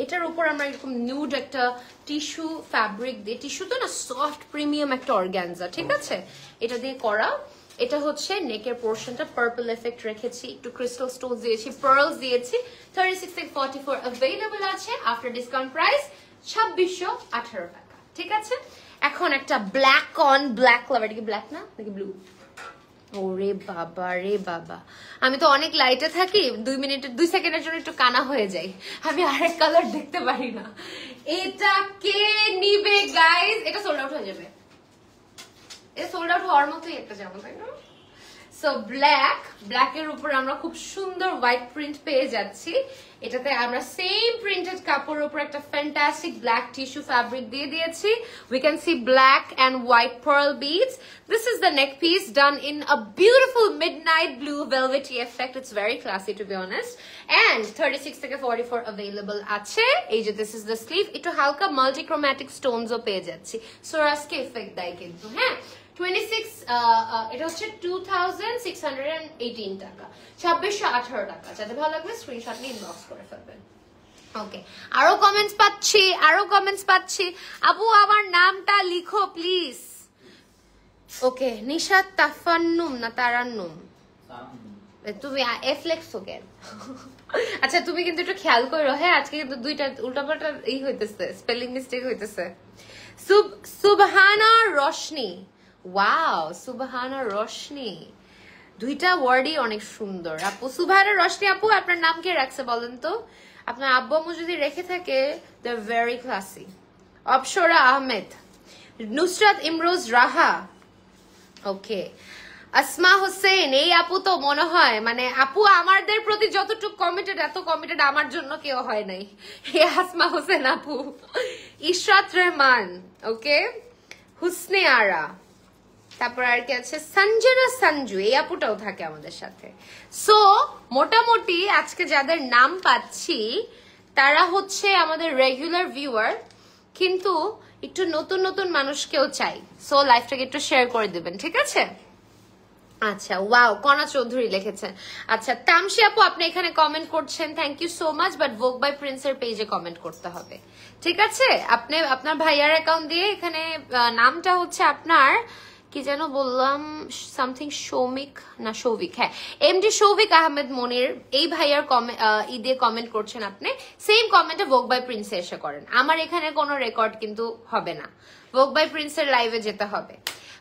Speaker 1: এটার উপর আমরা এরকম নিউড একটা টিস্যু ফ্যাব্রিক দিয়ে, টিস্যু তো না, সফট প্রিমিয়াম একটা অর্গানজা, ঠিক আছে, এটা দিয়ে করা। এটা হচ্ছে নেকের পোর্শনটা পার্পল এফেক্ট রেখেছি, একটু ক্রিস্টাল স্টোন দিয়েছি, পার্লস দিয়েছি। 36 থেকে 44 অ্যাভেলেবল আছে। আফটার ডিসকাউন্ট প্রাইস 2618 টাকা, ঠিক আছে? এখন একটা ব্ল্যাক অন ব্ল্যাক কালার, এটা কি ব্ল্যাক না নাকি ব্লু? ওরে বাবা রে বাবা, আমি তো অনেক লাইটে থাকি, 2 সেকেন্ডের জন্য একটু কানা হয়ে যাই, আমি আরেক কালার দেখতে পারি না। এটা কে নিবে গাইস? এটা সোল্ড আউট হয়ে যাবে, এটা সোল্ড আউট হওয়ার মতোই একটা জামা, তাই না? সো ব্ল্যাকের উপর আমরা খুব সুন্দর হোয়াইট প্রিন্ট পেয়ে যাচ্ছি। এটাতে আমরা সেম প্রিন্টেড কাপড়ের উপর একটা ফ্যান্টাস্টিক ব্ল্যাক টিস্যু ফ্যাব্রিক দিয়ে দিয়েছি। We can see black and white pearl beads. This is the neck piece done in a beautiful midnight blue velvety effect. It's very classy to be honest. And 36 থেকে 44 available আছে। এই যে this is the sleeve. একটু হালকা multichromatic stones ও পেয়ে যাচ্ছি। সোরাসকে effect দেয় কিন্তু, হ্যাঁ। 26 এটা হচ্ছে 2618 টাকা, 2618 টাকা। যাতে ভালো লাগবে স্ক্রিনশট নিয়ে ইনবক্স করে ফেলবেন। ওকে, আরো কমেন্টস পাচ্ছি। আপু আমার নামটা লিখো প্লিজ। ওকে, নিশাত তাফান্নুম না তারান্নুম, তুমি এফ লেখছো কেন? আচ্ছা তুমি কিন্তু একটু খেয়াল করো, হ্যাঁ আজকে কিন্তু দুইটা উল্টাপাল্টা হইতেছে, স্পেলিং মিস্টেক হইতেছে। সুবহানা রোশনি, ওয়াও সুবহানা রোশনি, দুইটা ওয়ার্ডই অনেক সুন্দর আপু। সুবহানা রোশনি আপু, আপনার নাম কে রাখছে বলেন তো? আপনার আব্বু আম্মু যদি রেখে থাকে, they are very classy. Apsara Ahmed, Nusrat Imroz Raha, okay. Asma Hossain, এই আপু তো মনে হয় মানে আপু আমাদের প্রতি যতটুকু কমিটেড, এত কমিটেড আমার জন্য কেউ হয় নাই। হে আসমা হোসেন আপু। ইশরাত রহমান, ওকে। হুসনে আরা, তারপর আর কি আছে সঞ্জনা সঞ্জু, এই আপুটাও থাকে আমাদের সাথে। সো মোটামুটি আজকে যাদের নাম পাচ্ছি তারা হচ্ছে আমাদের রেগুলার ভিউয়ার, কিন্তু একটু নতুন নতুন মানুষকেও চাই। সো লাইফটাকে একটু শেয়ার করে দিবেন, ঠিক আছে? আচ্ছা, ওয়াও, কণা চৌধুরী লিখেছেন। আচ্ছা তামসি আপু, আপনি এখানে কমেন্ট করছেন, thank you so much, but Vogue by প্রিন্সের পেজে কমেন্ট করতে হবে, ঠিক আছে? আপনি আপনার ভাইয়ার অ্যাকাউন্ট দিয়ে এখানে নামটা হচ্ছে আপনার কি যেন বললাম, সামথিং সৌমিক না সৌভিক, হ্যাঁ এমডি সৌভিক আহমেদ মনির, এই ভাইয়ার দিয়ে কমেন্ট করছেন আপনি, সেম কমেন্টে ভোগ বাই প্রিন্সে এসে করেন। আমার এখানে কোনো রেকর্ড কিন্তু হবে না, ভোগ বাই প্রিন্সের লাইভে যেতে হবে।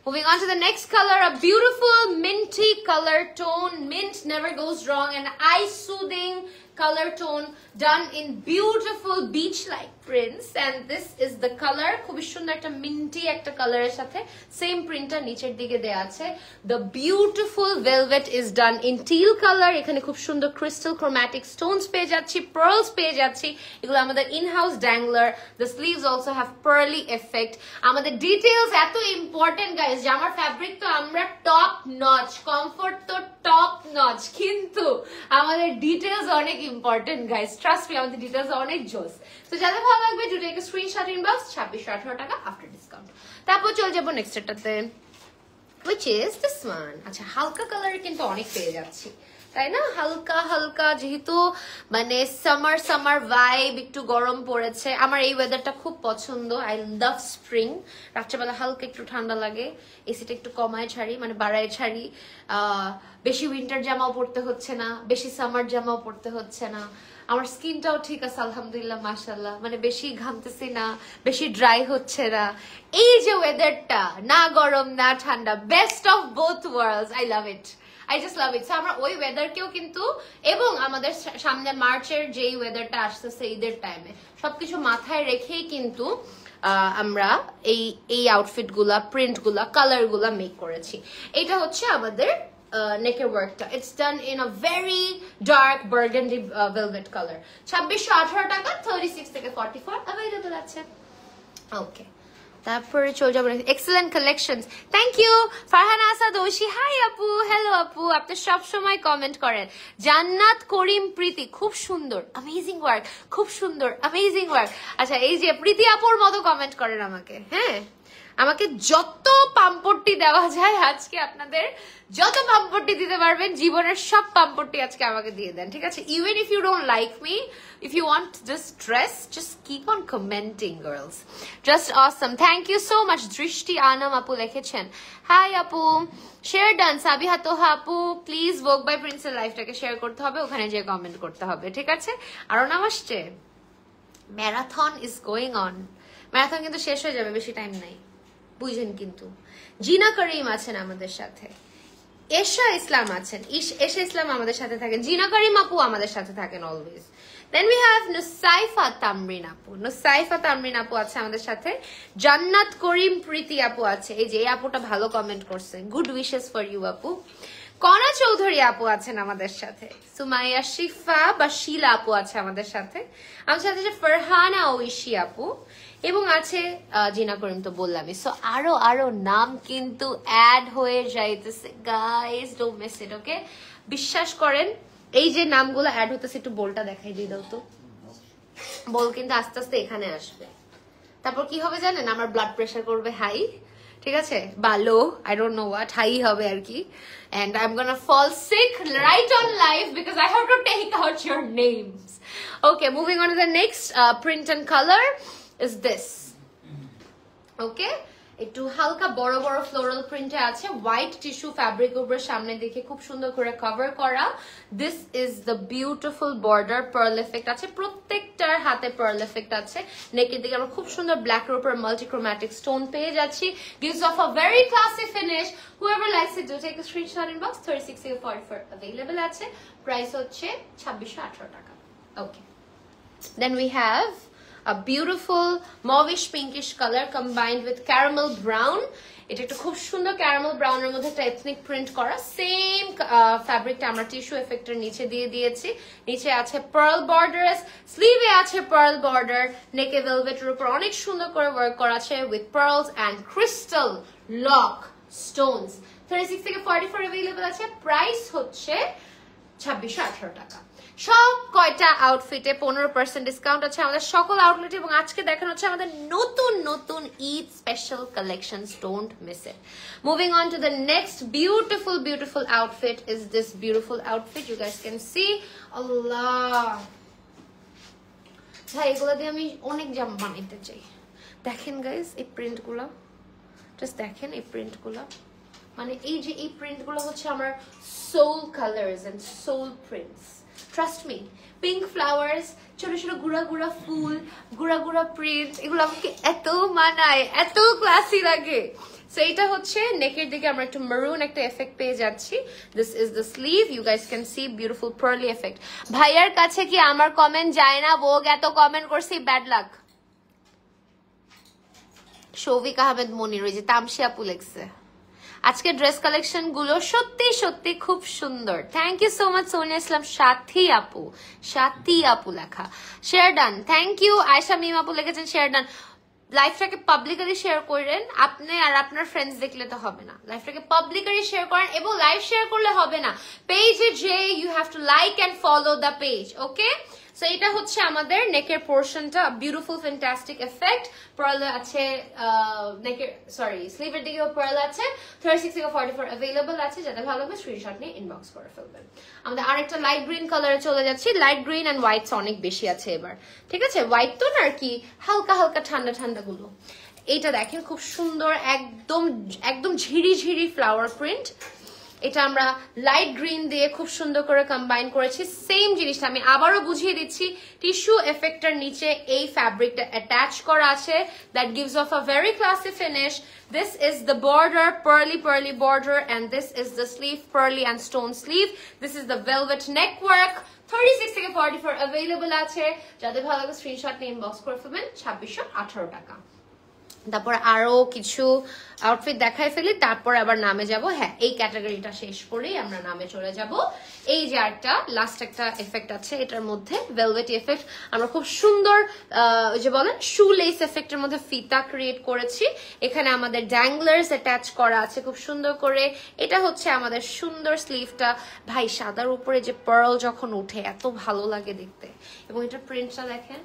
Speaker 1: Moving on to the next color, a beautiful minty color tone. Mint never goes wrong. An eye-soothing color tone done in beautiful beach-like prints. And this is the color. খুবই সুন্দর একটা minty একটা কালারের সাথে same প্রিন্টটা নিচের দিকে দেয়া আছে। The beautiful velvet is done in teal color. এখানে খুব সুন্দর crystal chromatic stones পেয়ে যাচ্ছি, pearls পেয়ে যাচ্ছি। এগুলো আমাদের in-house dangler. The sleeves also have pearly effect. আমাদের details এত important guys, যে আমার ফ্যাব্রিক তো আমরা টপ নচ, কমফোর্ট তো টপ নচ, কিন্তু আমাদের ডিটেলস অনেক ইম্পর্টেন্ট গাইস, ট্রাস্ট মি, আমাদের ডিটেলস অনেক জোস। তো যাদের ভালো লাগবে যদি একটা স্ক্রিনশট ইনবক্স, 2618 টাকা আফটার ডিসকাউন্ট। তারপর চলে যাবো নেক্সট এটাতে, which is this one. আচ্ছা হালকা কালার কিন্তু অনেক পেয়ে যাচ্ছি, তাই না? হালকা হালকা, যেহেতু মানে সামার ভাইব, একটু গরম পড়েছে, আমার এই ওয়েদারটা খুব পছন্দ। I love spring. রাত্রেবেলা হালকা একটু ঠান্ডা লাগে, এসিটা একটু কমায় ছাড়ি, মানে বাড়ায় ছাড়ি। বেশি উইন্টার জামাও পরতে হচ্ছে না, বেশি সামার জামাও পরতে হচ্ছে না। আমার স্কিনটাও ঠিক আছে আলহামদুলিল্লাহ মাশাআল্লাহ, মানে বেশি ঘামতেছি না, বেশি ড্রাই হচ্ছে না। এই যে ওয়েদারটা, না গরম না ঠান্ডা, best of both worlds, I love it, I just love it. So আমরা ওই ওয়েদারকেও কিন্তু, এবং আমাদের সামনে মার্চের যেই ওয়েদারটা আসতেছে ঈদের টাইমে, সবকিছু মাথায় রেখেই কিন্তু আমরা এই আউটফিট গুলা, প্রিন্ট গুলা, কালার গুলা মেক করেছি। এটা হচ্ছে আমাদের নেকের ওয়ার্কটা, it's done in a very dark burgundy velvet colour. 2618 টাকা, 36 থেকে 44 অ্যাভেলেবল আছে। ওকে, তারপরে চলে যাবো excellent collections. Thank you Farhana Asad Oishi, hi আপু, হ্যালো আপু, আপনি সব সময় কমেন্ট করেন। জান্নাত করিম প্রীতি, খুব সুন্দর, অ্যামেজিং ওয়ার্ক, খুব সুন্দর, অ্যামেজিং ওয়ার্ক। আচ্ছা এই যে প্রীতি আপুর মতো কমেন্ট করেন আমাকে, হ্যাঁ আমাকে যত পাম্পট্টি দেওয়া যায় আজকে, আপনাদের যত পাম্পট্টি দিতে পারবেন জীবনের সব পাম্পট্টি আজকে আমাকে দিয়ে দেন, ঠিক আছে? Even if you don't like me, if you want this dress, just keep on commenting girls, just awesome. Thank you so much. Drishti Anam apu লিখেছেন, hi apu, share done. Sabiha Toha আপু, প্লিজ ভোগ বাই প্রিন্সের লাইফটাকে share করতে হবে, ওখানে যে comment করতে হবে, ঠিক আছে? আরো নাম আসছে, marathon is going on. Marathon কিন্তু শেষ হয়ে যাবে, বেশি টাইম নাই, বুঝেন। কিন্তু জিনা করিম আছেন আমাদের সাথে, এশা ইসলাম আছেন, এশা ইসলাম আমাদের সাথে থাকেন, জিনা করিম আপু আমাদের সাথে থাকেন always. Then we have Nusaifa Tamrin আপু, নুসাইফা তামরিন আপু আছে আমাদের সাথে, জান্নাত করিম প্রীতি আপু আছে, এই যে এই আপুটা ভালো কমেন্ট করছে, গুড উইশেস ফর ইউ আপু। কণা চৌধুরী আপু আছেন আমাদের সাথে, সুমাইয়া শিফা বা শিলা আপু আছে আমাদের সাথে, আমাদের সাথে ফারহানা ঐশী আপু, এবং আছে জিনা করিম তো বললামই। সো আরো আরো নাম কিন্তু অ্যাড হয়ে যাইতেছে গাইস, ডোন্ট মিস ইট, ওকে? বিশ্বাস করেন এই যে নামগুলো অ্যাড হতেছে, একটু বলটা দেখাই দিয়ে দাও তো। বল কিন্তু আস্তে আস্তে এখানে আসবে, তারপর কি হবে জানেন, আমার ব্লাড প্রেশার করবে হাই, ঠিক আছে, বা লো, I don't know what, hi হবে আর কি, and I'm gonna fall sick right on live because I have to take out your names. Okay, moving on to the next print and color is this. Okay, একটু হালকা বড় বড় floral প্রিন্টে আছে, white tissue fabric উপরে সামনে দেখে খুব সুন্দর করে কভার করা। This is the beautiful border, pearl effect আছে, প্রত্যেকটার হাতে পার্ল এফেক্ট আছে। নেকের দিকে আমরা খুব সুন্দর ব্ল্যাক এর উপর মাল্টিক্রোম্যাটিক স্টোন পেয়ে যাচ্ছি, gives off a very classy finish. Whoever likes it, do take a screenshot inbox. 3644 available আছে, প্রাইস হচ্ছে 2618 টাকা। ওকে, then we have a beautiful mauvish pinkish color combined with caramel brown. এটা একটা খুব সুন্দর ক্যারামেল ব্রাউনের মধ্যে একটা এথনিক প্রিন্ট করা, সেম ফ্যাব্রিকটা আমরা টিস্যু এফেক্টের নিচে দিয়ে দিয়েছি। নিচে আছে পার্ল বর্ডার, স্লিভে আছে পার্ল বর্ডার, নেকে ভেলভেটের উপর অনেক সুন্দর করে ওয়ার্ক করা আছে with pearls and crystal lock Stones. 36 থেকে 44 अवेलेबल আছে, প্রাইস হচ্ছে 2618 টাকা। সব কয়টা আউটফিটে 15% ডিসকাউন্ট আছে আমাদের সকল আউটলেটে, এবং আজকে দেখানো হচ্ছে আমাদের নতুন নতুন Eid special collections, don't miss it. Moving on to the next beautiful beautiful outfit is this beautiful outfit, you guys can see. Allah ভাই, এগুলো দিয়ে আমি অনেক জামা বানাইতে চাই। দেখেন গাইস এই প্রিন্টগুলো, জাস্ট দেখেন এই প্রিন্টগুলো, মানে এই যে এই প্রিন্টগুলো হচ্ছে আমার soul colours and soul prints. Trust me, pink flowers, ছোট ছোট গুড়া গুড়া ফুল, গুড়া গুড়া প্রিন্ট, এগুলো আমাকে এত মানায়, এত ক্লাসি লাগে। সো এটা হচ্ছে নেকের দিকে আমরা একটু মেরুন একটা এফেক্ট পেয়ে যাচ্ছি। This is the sleeve, you guys can see beautiful pearly effect. ভাইয়ার কাছে কি আমার কমেন্ট যায় না? বোগ এত কমেন্ট করছি, ব্যাড লাক। শৌভিক আহমেদ মনির, ওই যে তামসি আপু লেখছে। আজকে ড্রেস কালেকশন গুলো সত্যি সত্যি খুব সুন্দর। Thank you so much Sonia Islam, Sathi আপু, সাথী আপু লেখা, share done, thank you. Ayesha Mim আপু লিখেছেন শেয়ার ডান। লাইফটাকে পাবলিকলি শেয়ার করেন, আপনি আর আপনার ফ্রেন্ডস দেখলে তো হবে না, লাইফটাকে পাবলিকলি শেয়ার করেন, এবং লাইভ শেয়ার করলে হবে না, পেজে যে you have to like and follow the page, okay? So এটা হচ্ছে আমাদের নেকের পোর্শনটা, বিউটিফুল ফ্যান্টাস্টিক এফেক্ট, পার্ল আছে নেকের, সরি স্লিভের দিকেও পার্ল আছে। 36 থেকে 44 अवेलेबल আছে, যাদের ভালো লাগবে স্ক্রিনশট নিয়ে ইনবক্স করে ফেলবেন। আমাদের আরেকটা লাইট গ্রিন কালারে চলে যাচ্ছি, লাইট গ্রিন এন্ড হোয়াইটস অনেক বেশি আছে এবার, ঠিক আছে? হোয়াইট তো না আর কি, হালকা হালকা ঠান্ডা ঠান্ডা গুলো। এইটা দেখেন খুব সুন্দর, একদম একদম ঝিরি ঝিরি ফ্লাওয়ার প্রিন্ট। এটা আমরা লাইট গ্রিন দিয়ে খুব সুন্দর করে কম্বাইন করেছি। সেম জিনিসটা আমি আবারও বুঝিয়ে দিচ্ছি, টিস্যু এফেক্টের নিচে এই ফ্যাব্রিকটা অ্যাটাচ করা আছে, that gives of a very classy finish. This is the border, pearly border, and this is the sleeve, pearly and stone sleeve. This is the velvet neck work. 36 থেকে 44 available আছে, যাদের ভালো লাগে screenshot নিয়ে inbox করে ফেলবেন। 2618 টাকা। তারপর আরো কিছু আউটফিট দেখাই ফেলি, তারপর আবার নামে যাব। হ্যাঁ, এই ক্যাটাগরিটা শেষ করেই আমরা নামে চলে যাব। এই যে একটা লাস্ট একটা এফেক্ট আছে এটার মধ্যে, ভেলভেট এফেক্ট, আমরা খুব সুন্দর ওই যে বলেন শু লেস এফেক্টের মধ্যে ফিতা ক্রিয়েট করেছি। এখানে আমাদের ড্যাংলার্স অ্যাটাচ করা আছে খুব সুন্দর করে। এটা হচ্ছে আমাদের সুন্দর স্লিভটা। ভাই, সাদার উপরে যে পার্ল যখন উঠে এত ভালো লাগে দেখতে, এবং এটা প্রিন্টটা দেখেন,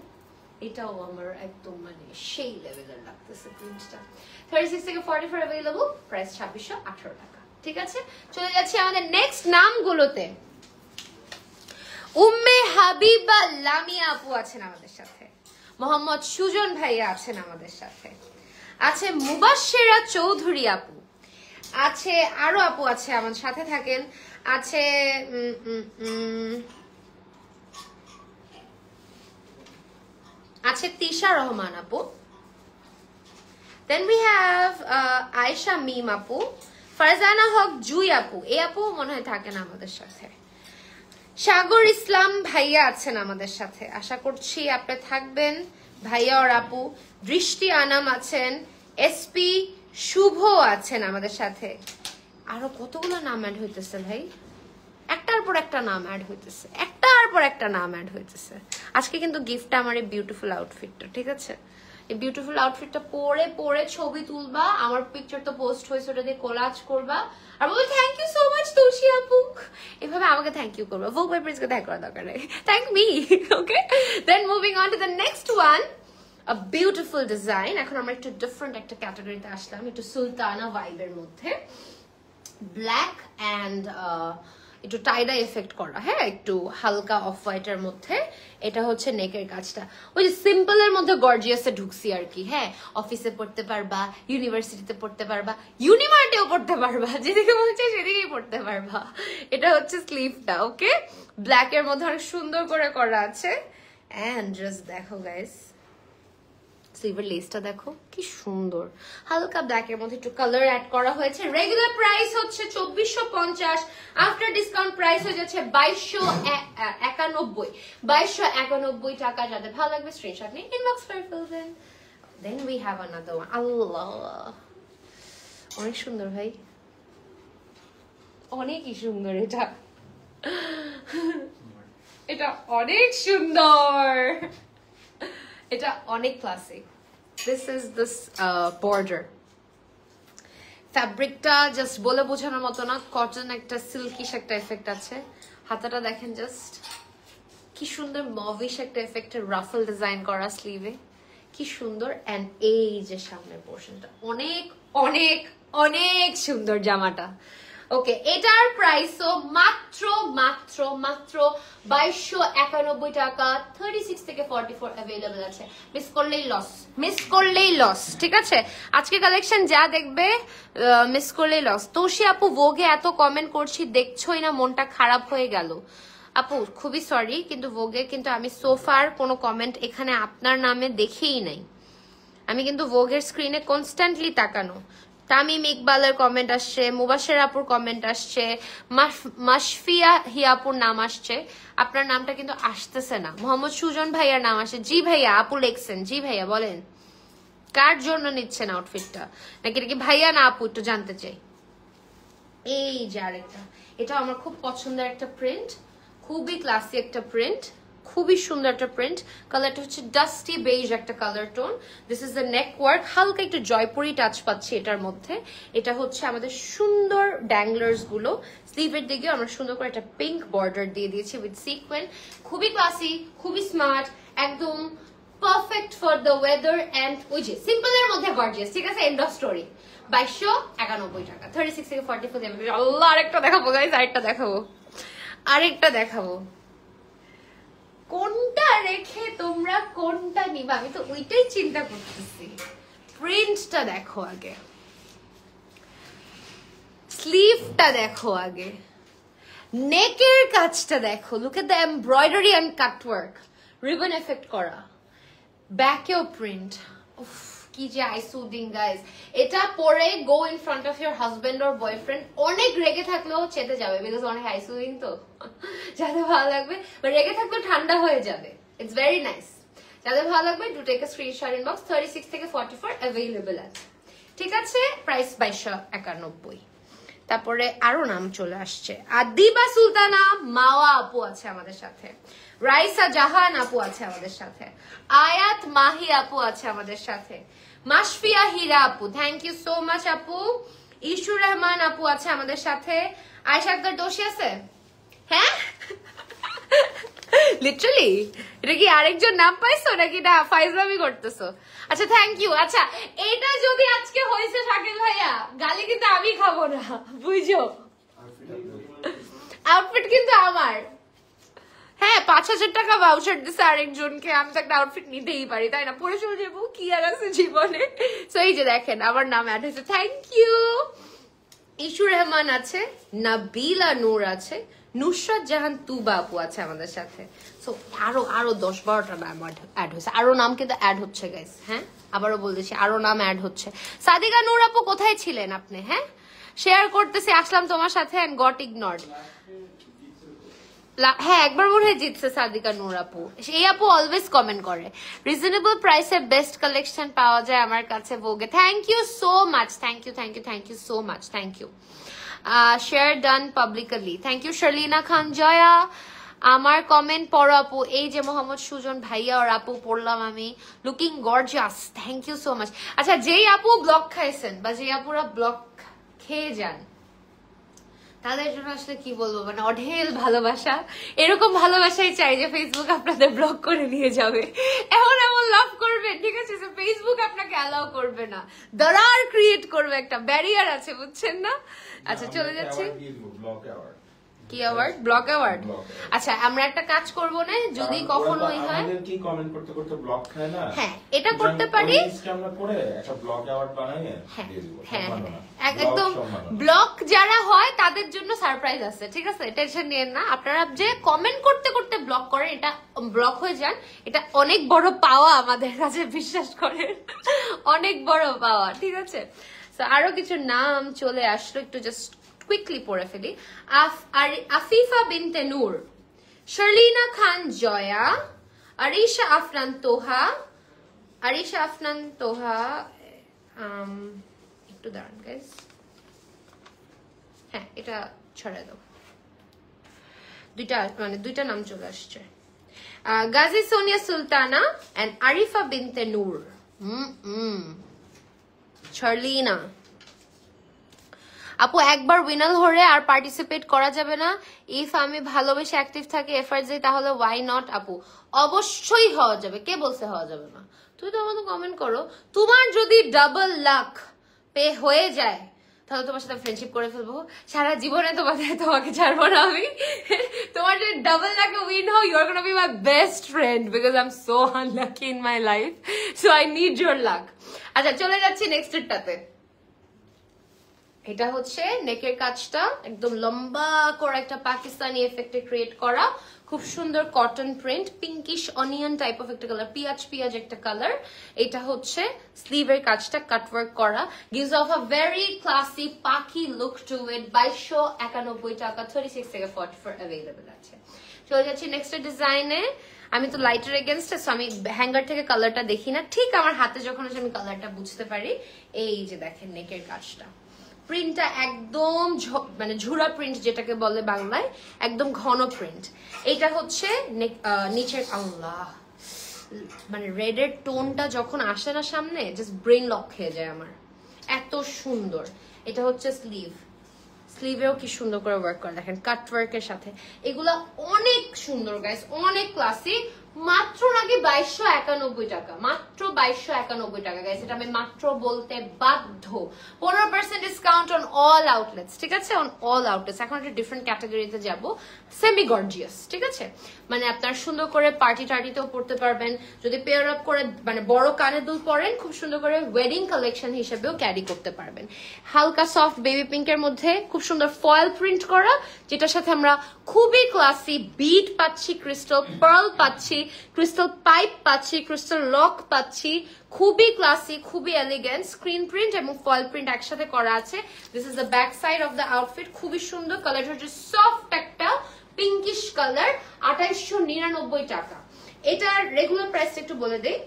Speaker 1: এটাও আমার একদম মানে সেই লেভেলের লাগতেছে প্রিন্টটা। 36 থেকে 44 अवेलेबल, প্রাইস 2618 টাকা। ঠিক আছে, চলে যাচ্ছি আমাদের নেক্সট নামগুলোতে। উম্মে হাবিবা লামিয়া আপু আছেন আমাদের সাথে, মোহাম্মদ সুজন ভাইয়া আছেন আমাদের সাথে, আছে মুবাশশিরা চৌধুরী আপু আছে, আরো আপু আছে আমাদের সাথে থাকেন, আছে আছে তিশা রহমান আপু, দেন উই হ্যাভ আয়েশা মিম আপু, ফারজানা হক জুই আপু, এই আপু মনে হয় থাকেন আমাদের সাথে, সাগর ইসলাম ভাইয়া আছেন আমাদের সাথে, আশা করছি আপনি থাকবেন ভাইয়া আর আপু, দৃষ্টি আনাম আছেন, এসপি শুভ আছেন আমাদের সাথে, আরো কতগুলো নাম অ্যাড হইতেছে ভাই, একটার পর একটা নাম অ্যাড হইতেছে, একটার পর একটা নাম অ্যাড হইতেছে। আজকে কিন্তু গিফটটা আমার এই বিউটিফুল আউটফিটটা, ঠিক আছে, এই বিউটিফুল আউটফিটটা পরে পরে ছবি তুলবা, আমার পিকচার তো পোস্ট হয়েছে, ওটা দিয়ে কোলাজ করবা আর বলবে থ্যাংক ইউ সো মাচ তুলসী আপু, এভাবে আমাকে থ্যাংক ইউ করবা, ভোগ বাই প্রিন্সকে থ্যাংক করার দরকার নেই, thank me. Okay, then moving on to the next one, a beautiful design. এখন আমরা একটু ডিফারেন্ট একটা ক্যাটাগরিতে আসলাম, একটু সুলতানা ভাইবের মধ্যে, ব্ল্যাক অ্যান্ড একটু টাইডা এফেক্ট করা, হ্যাঁ, একটু হালকা অফ হোয়াইটের মধ্যে, এটা হচ্ছে নেকের কাজটা, ওই যে সিম্পলের মধ্যে গর্জিয়াসে ঢুকছি আর কি, হ্যাঁ, অফিসে পড়তে পারবা, ইউনিভার্সিটিতে পড়তে পারবা, ইউনিমার্টেও পড়তে পারবা, যেদিকে মনে হচ্ছে সেদিকেই পড়তে পারবা। এটা হচ্ছে স্লিভটা, ওকে, ব্ল্যাক এর মধ্যে অনেক সুন্দর করে করা আছে, এন্ড জাস্ট দেখো গাইস, স্লিভের লেসটা দেখো কি সুন্দর, হালকা ব্ল্যাক এর মধ্যে একটু কালার অ্যাড করা হয়েছে। রেগুলার প্রাইস হচ্ছে 2450, আফটার ডিসকাউন্ট প্রাইস হয়ে যাচ্ছে 2291 টাকা। যাদের ভালো লাগবে স্ক্রিনশট নিয়ে ইনবক্স করে ফেলবেন। Then we have another one, Allah অনেক সুন্দর ভাই, অনেকই সুন্দর, এটা এটা অনেক সুন্দর, এটা অনেক classic. This is this border ফ্যাব্রিকটা জাস্ট বলে বোঝানোর মতো না, কটন একটা সিল্কিশ একটা এফেক্ট আছে, হাতাটা দেখেন জাস্ট কি সুন্দর মভিশ একটা এফেক্টের রাফল ডিজাইন করা স্লিভে, কি সুন্দর। এন্ড এই যে সামনের পোর্শনটা অনেক অনেক অনেক সুন্দর জামাটা। ওকে, এটার প্রাইসও মাত্র মাত্র মাত্র 2291 টাকা, 36 থেকে 44 অ্যাভেলেবল আছে, মিস করলেই লস, মিস করলেই লস, ঠিক আছে। আজকে কালেকশন যা দেখবে মিস করলেই লস। তোষি আপু ভোগে এত কমেন্ট করছি দেখছোই না, মনটা খারাপ হয়ে গেল আপু, খুবই সরি, কিন্তু ভোগে কিন্তু আমি সোফার কোনো কমেন্ট এখানে আপনার নামে দেখেই নাই, আমি কিন্তু ভোগের স্ক্রিনে কনস্ট্যান্টলি তাকানো। তামিম ইকবালের কমেন্ট আসছে, মুবাশের আপুর কমেন্ট আসছে, মাশফিয়া হিয়াপুর নাম আসছে, আপনার নামটা কিন্তু আসতেছে না। মোহাম্মদ সুজন ভাইয়ার নাম আসছে, জি ভাইয়া, আপু লেখছেন, জি ভাইয়া বলেন কার জন্য নিচ্ছেন আউটফিটটা, নাকি এটা কি ভাইয়া না আপু, একটু জানতে চাই। এই যে আরেকটা, এটা আমার খুব পছন্দের একটা প্রিন্ট, খুবই ক্লাসি একটা প্রিন্ট, খুবই সুন্দর একটা প্রিন্ট, কালারটা হচ্ছে ডাস্টি বেজ একটা colour tone. This is the neck work, হালকা একটু জয়পুরি টাচ পাচ্ছি এটার মধ্যে। এটা হচ্ছে আমাদের সুন্দর ড্যাংলার্স গুলো, স্লিভের দিকে আমরা সুন্দর করে একটা পিঙ্ক বর্ডার দিয়ে দিয়েছি উইথ সিকোয়েন্স, খুবই ক্লাসি, খুবই স্মার্ট, একদম perfect for the weather and ওই যে সিম্পলের মধ্যে গর্জিয়াস, ঠিক আছে, এন্ড অফ স্টোরি। 2291 টাকা, 36 থেকে 44। আল্লাহ, আরেকটা দেখাবো গাইস, আরেকটা দেখাবো, আরেকটা দেখাবো। কোনটা রেখে তোমরা কোনটা নিবা, আমি তো ওইটাই চিন্তা করতেছি। প্রিন্টটা দেখো আগে, স্লিভটা দেখো আগে, নেকের কাজটা দেখো, look at the embroidery and cutwork, ribbon effect করা, ব্যাকেও প্রিন্ট, কি যে আই সুদিং গাইস। এটা পরে go in front of your husband or boyfriend, অনেক রেগে থাকলেও চেতে যাবে, বিকজ অনেক আই সুদিং তো, যাদের ভালো লাগবে, রেগে থাকলেও ঠান্ডা হয়ে যাবে, ইটস ভেরি নাইস। যাদের ভালো লাগবে do take a screenshot inbox, 36 থেকে 44 অ্যাভেলেবল আছে, ঠিক আছে। প্রাইস 2291। তারপরে আরো নাম চলে আসছে, আদিবা সুলতানা মাওয়া আপু আছে আমাদের সাথে, রাইসা জাহান আপু আছে আমাদের সাথে, আয়াত মাহি আপু আছে আমাদের সাথে, মাশফিয়া হীরা আপু, থ্যাংক ইউ সো মাচ আপু, ইশু রহমান আপু আছে আমাদের সাথে, আয়েশা আক্তার দোষী আছে, হ্যাঁ লিটারালি এটা কি আরেকজন নাম পাইছো নাকি না ফাইজলামি করতেছো? আচ্ছা থ্যাংক ইউ। আচ্ছা এটা যদি আজকে হয়েছে শাকিল ভাইয়া, গালি কিন্তু আমি খাবো না, বুঝছো, আউটফিট কিন্তু আমার, হ্যাঁ 5000 টাকা ভাউচার দিছে আরেকজনকে, আমি তো একটা আউটফিট নিতেই পারি, তাই না, পরে চলে যাবো, কি আর আছে জীবনে। সো এই যে দেখেন আমার নাম অ্যাড হয়েছে, থ্যাংক ইউ। ইশু রহমান আছে, নাবিলা নূর আছে, নুসরাত জাহান তুবা আপু আছে আমাদের সাথে। সো আরো 10-12টা নাম অ্যাড হয়েছে, আরো নাম কিন্তু অ্যাড হচ্ছে গাইস। হ্যাঁ আবারও বলতেছি আরো নাম অ্যাড হচ্ছে। সাদিকা নূর আপু কোথায় ছিলেন আপনি? হ্যাঁ শেয়ার করতেছি, আসলাম তোমার সাথে এন্ড গট ইগনোরড। হ্যাঁ একবার মনে হয় জিতছে সাদিকা নূর আপু। এই আপু অলওয়েজ কমেন্ট করে রিজনেবল প্রাইসে বেস্ট কালেকশন পাওয়া যায় আমার কাছে ভোগে। Thank you so much, thank you so much, thank you. Share done publicly, thank you Sharlina Khan Joya. আমার কমেন্ট পড়ো আপু, এই যে মোহাম্মদ সুজন ভাইয়া আর আপু পড়লাম আমি, looking gorgeous, thank you so much. আচ্ছা যেই আপু ব্লক খাইছেন বা যেই আপুরা ব্লক খেয়ে যান তাদের জন্য আসলে কি বলবো, মানে অঢেল ভালোবাসা। এরকম ভালোবাসাই চাই যে ফেসবুক আপনাদের ব্লক করে নিয়ে যাবে, এমন লাভ করবে, ঠিক আছে? ফেসবুক আপনাকে অ্যালাউ করবে না, দরার ক্রিয়েট করবে, একটা ব্যারিয়ার আছে, বুঝছেন না? আচ্ছা চলে যাচ্ছি। কি অ্যাওয়ার্ড? Block award. আচ্ছা আমরা একটা কাজ করব না, যদি কখনো হয়
Speaker 2: আমাদের কি কমেন্ট করতে করতে ব্লক খায় না,
Speaker 1: হ্যাঁ এটা করতে পারি,
Speaker 2: আমরা করে একটা ব্লক অ্যাওয়ার্ড বানাইয়ে দিয়ে দিব।
Speaker 1: হ্যাঁ একদম ব্লক যারা হয় তাদের জন্য সারপ্রাইজ আছে, ঠিক আছে? টেনশন নিয়েন না। আপনারা যে কমেন্ট করতে করতে ব্লক করেন, এটা ব্লক হয়ে যান, এটা অনেক বড় পাওয়া আমাদের কাছে, বিশ্বাস করেন অনেক বড় পাওয়া, ঠিক আছে? তো আরো কিছু নাম চলে আসলো, একটু জাস্ট কুইকলি পড়ে ফেলি। আফিফা বিনতে নূর, শার্লিনা খান জয়া, আরিশা আফনান তোহা, একটু দাঁড়ান গাইস, হ্যাঁ এটা ছড়াই দাও, দুইটা নাম চলে আসছে। গাজী সোনিয়া সুলতানা এন্ড আরিফা বিনতে নূর। শার্লিনা আপু একবার উইনার হরে আর পার্টিসিপেট করা যাবে না? ইফ আমি ভালোবেসে অ্যাক্টিভ থাকি এফআরজি তাহলে ওয়াই নট আপু? অবশ্যই হওয়া যাবে, কে বলছে হওয়া যাবে না? তুই তো আমাকে কমেন্ট করো, তোমার যদি ডাবল লাক পে হয়ে যায় তাহলে তোমার সাথে ফ্রেন্ডশিপ করে ফেলবো, সারা জীবনে তোমাকে ছাড়বো না আমি। তোমার যদি ডাবল লাকে উইন হও, you are gonna be my best friend because I am so unlucky in my life, so I need your luck. আচ্ছা চলে যাচ্ছি নেক্সটটাতে। এটা হচ্ছে নেকের কাজটা একদম লম্বা করে একটা পাকিস্তানি এফেক্টে ক্রিয়েট করা, খুব সুন্দর cotton print, pinkish onion type of একটা কালার, পিয়াজ একটা কালার। এটা হচ্ছে স্লিভের কাজটা কাটওয়ার্ক করা, gives of a very classy পাখি লুক টু ইট। 2291 টাকা, 36 থেকে 44 অ্যাভেলেবল আছে। চলে যাচ্ছি নেক্সট ডিজাইনে। আমি তো লাইটের এগেনস্ট, সো আমি হ্যাঙ্গার থেকে কালারটা দেখি না, ঠিক আমার হাতে যখন আসে আমি কালারটা বুঝতে পারি। এই যে দেখেন নেকের কাজটা, প্রিন্টটা একদম মানে ঝুরা প্রিন্ট যেটাকে বলে বাংলায়, একদম ঘন প্রিন্ট। এটা হচ্ছে নিচের, আল্লাহ মানে রেডের টোনটা যখন আসে না সামনে, জাস্ট ব্রেন লক হয়ে যায় আমার, এত সুন্দর। এটা হচ্ছে স্লিভেও কি সুন্দর করে ওয়ার্ক করা, দেখেন কাট ওয়ার্কের সাথে। এগুলা অনেক সুন্দর গাইস, অনেক ক্লাসিক। মাত্র নাকি 2291 টাকা, মাত্র 2291 টাকা গাইস। এটা আমি মাত্র বলতে বাধ্য। 15% ডিসকাউন্ট অন অল আউটলেটস, ঠিক আছে? On all outlets. এখন একটা ডিফারেন্ট ক্যাটাগরিতে যাব, সেমি গর্জিয়াস, ঠিক আছে? মানে আপনার সুন্দর করে পার্টি টার্টিতেও পড়তে পারবেন, যদি পেয়ার আপ করে মানে বড় কানে দুল পরেন, খুব সুন্দর করে ওয়েডিং কালেকশন হিসেবেও ক্যারি করতে পারবেন। হালকা সফট বেবি পিঙ্কের মধ্যে খুব সুন্দর ফয়েল প্রিন্ট করা, যেটার সাথে আমরা খুবই ক্লাসি বিড পাচ্ছি, ক্রিস্টাল পার্ল পাচ্ছি, ক্রিস্টাল পাইপ পাচ্ছি, ক্রিস্টাল লক পাচ্ছি, খুবই ক্লাসি, খুবই এলিগেন্ট। স্ক্রিন প্রিন্ট এবং ফয়েল প্রিন্ট একসাথে করা আছে। This is the back side of the outfit, খুবই সুন্দর। কালারটা হচ্ছে সফট একটা পিঙ্কিশ কালার, 2899 টাকা। এটার রেগুলার প্রাইস একটু বলে দেই,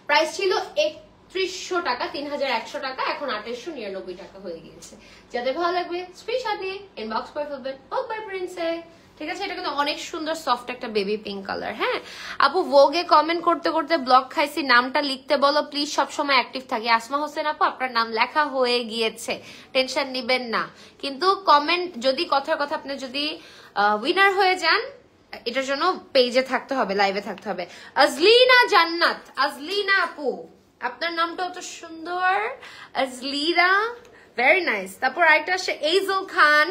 Speaker 1: প্রাইস ছিল 3100 টাকা, 3100 টাকা, এখন 2899 টাকা হয়ে গিয়েছে। যাদের ভালো লাগবে স্ক্রিনশট দিয়ে ইনবক্স করে ফেলবেন ভোগ বাই প্রিন্সে, ঠিক আছে? এটা কিন্তু অনেক সুন্দর সফট একটা বেবি পিঙ্ক কালার। হ্যাঁ আপু ভোগে কমেন্ট করতে করতে ব্লক খাইছি, নামটা লিখতে বলো প্লিজ, সবসময় অ্যাক্টিভ থাকি। আসমা হোসেন আপু আপনার নাম লেখা হয়ে গিয়েছে, টেনশন নিবেন না। কিন্তু কমেন্ট যদি কথার কথা আপনি যদি উইনার হয়ে যান, এটার জন্য পেজে থাকতে হবে, লাইভে থাকতে হবে। আজলিনা জান্নাত, আজলিনা আপু আপনার নামটাও তো সুন্দর, আজলিনা, ভেরি নাইস। তারপর আরেকটা আসছে Aizal Khan,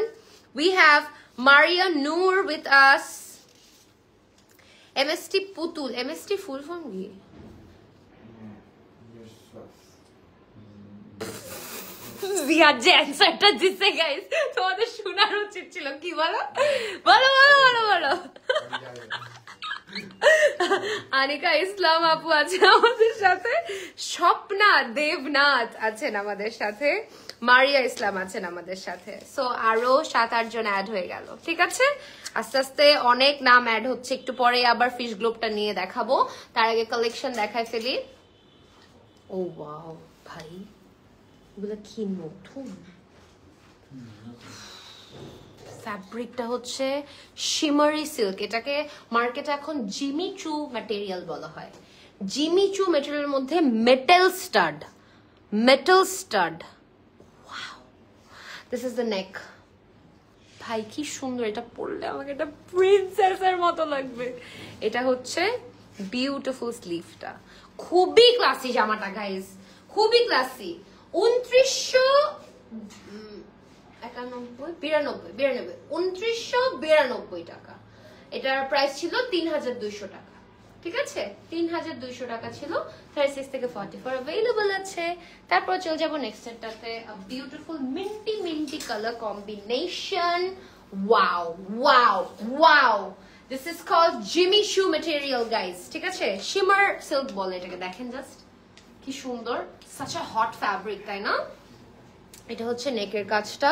Speaker 1: we have Maria Noor with us. MST Putul. MST full form কি? জিয়া যে অ্যান্সারটা দিছে গাইস তোমাদের শোনার উচিত ছিল কি বলো বলো বলো বলো আনিকা ইসলাম আপু আছে আমাদের সাথে, স্বপ্না দেবনাথ আছেন আমাদের সাথে, মারিয়া ইসলাম আছেন আমাদের সাথে। সো আরো 7-8 জন অ্যাড হয়ে গেল। ঠিক আছে, আস্তে আস্তে অনেক নাম অ্যাড হচ্ছে, একটু পরে আবার ফিশ গ্লোবটা নিয়ে দেখাবো, তার আগে কালেকশন দেখায় ফেলি। ও ওয়াও ভাই, এগুলো কি নতুন ফ্যাব্রিকটা হচ্ছে শিমারি সিল্ক, এটাকে মার্কেটে এখন জিমি চু ম্যাটেরিয়াল বলা হয়। জিমি চু ম্যাটেরিয়ালের মধ্যে metal stud, wow, this is the নেক। ভাই কি সুন্দর, এটা পরলে আমাকে একটা প্রিন্সেসের মতো লাগবে। এটা হচ্ছে বিউটিফুল স্লিভটা, খুবই ক্লাসি জামাটা গাইস, খুবই ক্লাসি। 2992 টাকা, এটার প্রাইস ছিল 3200 টাকা। ঠিক আছে, 3200 টাকা ছিল। 36 থেকে 44 अवेलेबल আছে। তারপর চলে যাব নেক্সট সেটটাতে, beautiful minty colour combination. Wow wow wow, this is called Jimmy Choo material guys. ঠিক আছে, শিমার সিল্ক বলে এটাকে, দেখেন জাস্ট কি সুন্দর, such a hot fabric, তাই না? এটা হচ্ছে নেকের কাজটা,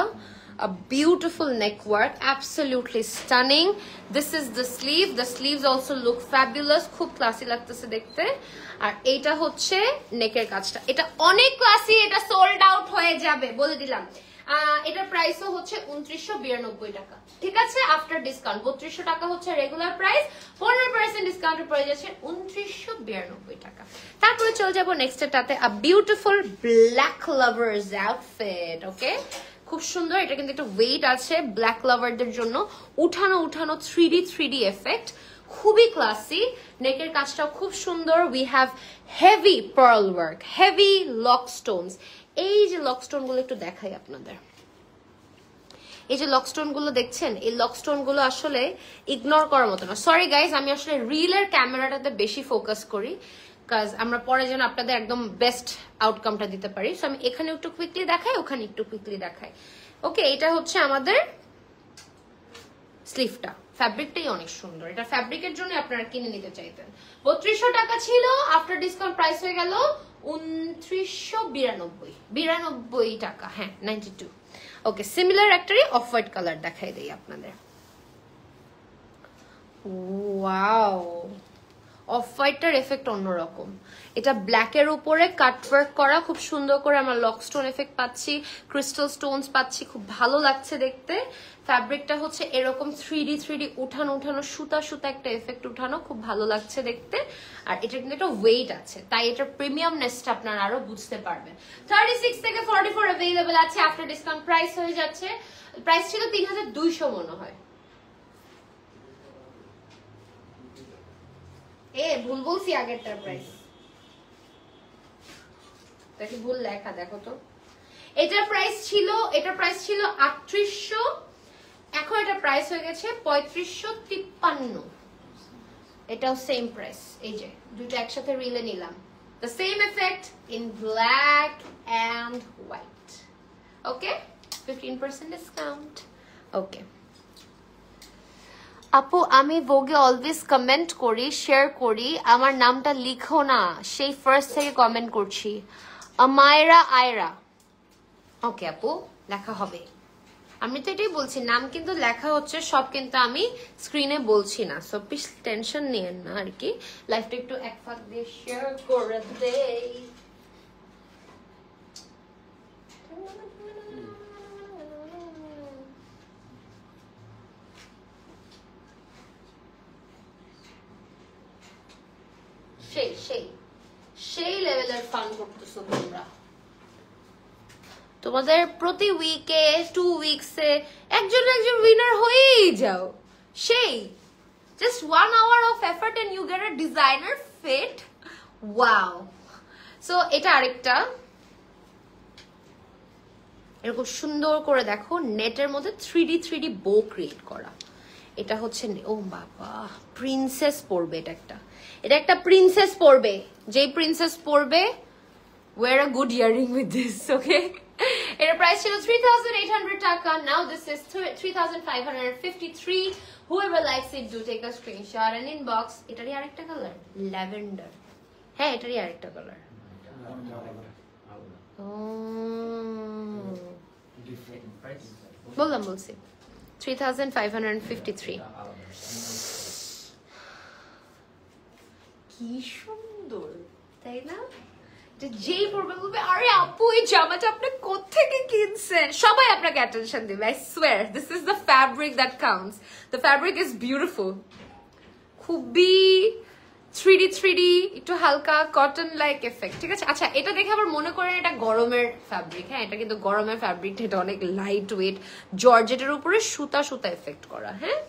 Speaker 1: a beautiful neck work, absolutely stunning. This is the sleeve, the sleeves also look fabulous, খুব ক্লাসি লাগতেছে দেখতে। আর এটা হচ্ছে নেকের কাজটা, এটা অনেক ক্লাসি, এটা সোল্ড আউট হয়ে যাবে বলে দিলাম। এটার প্রাইসও হচ্ছে 2992 টাকা। ঠিক আছে, আফটার ডিসকাউন্ট 3200 টাকা হচ্ছে রেগুলার প্রাইস, 15% ডিসকাউন্টে পড়ে যাচ্ছে 2992 টাকা। তারপরে চলে যাবো নেক্সট এটাতে, a beautiful black lovers outfit. Okay, খুব সুন্দর, এটা কিন্তু একটা ওয়েট আছে ব্ল্যাক লাভারদের জন্য, উঠানো 3D এফেক্ট, খুবই ক্লাসি। নেকের কাজটাও খুব সুন্দর। We have heavy pearl work, heavy lock stones. এই যে লক স্টোন গুলো একটু দেখাই আপনাদের, এই যে লক স্টোন গুলো দেখছেন, এই লক স্টোন গুলো আসলে ইগনোর করার মতো না। সরি গাইজ, আমি আসলে রিলের ক্যামেরাটাতে বেশি ফোকাস করি, কাজ আমরা পরে যেন আপনাদের একদম বেস্ট আউটকামটা দিতে পারি। সো আমি এখানে একটু কুইকলি দেখাই, ওখানে একটু কুইকলি দেখাই। ওকে, এটা হচ্ছে আমাদের স্লিভটা, ফ্যাব্রিকটাই অনেক সুন্দর, এটা ফ্যাব্রিকের জন্য আপনারা কিনে নিতে চাইতেন। 3200 টাকা ছিল, আফটার ডিসকাউন্ট প্রাইস হয়ে গেল 2992 টাকা। হ্যাঁ, 92। ওকে, সিমিলার একটারই অফ হোয়াইট কালার দেখাই দেই আপনাদের। ওয়াও, অফ হোয়াইটটার এফেক্ট অন্যরকম, এটা ব্ল্যাকের উপরে কাটওয়ার্ক করা, খুব সুন্দর করে আমরা লক স্টোন এফেক্ট পাচ্ছি, ক্রিস্টাল স্টোনস পাচ্ছি, খুব ভালো লাগছে দেখতে। ফ্যাব্রিকটা হচ্ছে এরকম 3D উঠানো সুতা একটা এফেক্ট উঠানো, খুব ভালো লাগছে দেখতে। আর এটা কিন্তু একটা ওয়েট আছে, তাই এটার প্রিমিয়ামনেসটা আপনারা আরো বুঝতে পারবেন। 36 থেকে 44 अवेलेबल আছে, আফটার ডিসকাউন্ট প্রাইস হয়ে যাচ্ছে, প্রাইস ছিল 3200 মনে হয়। ভুল বলছি, আগেরটার প্রাইস দেখি ভুল লেখা, দেখো তো। এটার প্রাইস ছিল 3800, এখন এটা প্রাইস হয়ে গেছে 3553। এটাও সেম প্রাইস, এই যে দুটো একসাথে রিলে নিলাম, the same effect in black and white. Okay, 15% discount. Okay আপু, আমি ভোগে অলওয়েজ কমেন্ট করি, শেয়ার করি, আমার নামটা লিখো না, সেই ফার্স্ট থেকে কমেন্ট করছি। আমায়রা আয়রা। ওকে আপু, লেখা হবে, আমি তো এটাই বলছি, নাম কিন্তু লেখা হচ্ছে সব, কিন্তু আমি স্ক্রিনে বলছি না, সো প্লিজ টেনশন নিয়েন না আর কি। লাইফটা একটু এক ফাঁক দিয়ে শেয়ার করে দেই। সেই লেভেলের ফান করতেছো তোমরা, তোমাদের প্রতি উইকে 2 উইকসে একজন উইনার হয়েই যাও। সেই just 1 hour of effort and you get a designer fit. Wow. So এটা আরেকটা এরকম সুন্দর করে দেখো, নেটের মধ্যে 3D বো ক্রিয়েট করা। এটা হচ্ছে, ও বাবা, প্রিন্সেস পরবে, এটা একটা প্রিন্সেস পরবে, যেই প্রিন্সেস পরবে wear a good earring with this, okay? এর প্রাইস ছিল 3800 টাকা। Now this is 3553. Whoever likes it, do take a screenshot and inbox. এটারই আরেকটা কালার ল্যাভেন্ডার। হ্যাঁ, এটারই আরেকটা কালার। বলছি 3553। কি সুন্দর, তাই না? যেই পড়বে বলবে আরে আপু এই জামাটা আপনি কোত্থেকে কিনছেন, সবাই আপনাকে অ্যাটেনশন দিবে। I swear this is the fabric that counts. The fabric is beautiful. খুবই 3D একটু হালকা কটন লাইক এফেক্ট, ঠিক আছে? আচ্ছা, এটা দেখে আবার মনে করেন এটা গরমের ফ্যাব্রিক। হ্যাঁ, এটা কিন্তু গরমের ফ্যাব্রিক, এটা অনেক লাইট ওয়েট, জর্জেটের উপরে সুতা এফেক্ট করা। হ্যাঁ,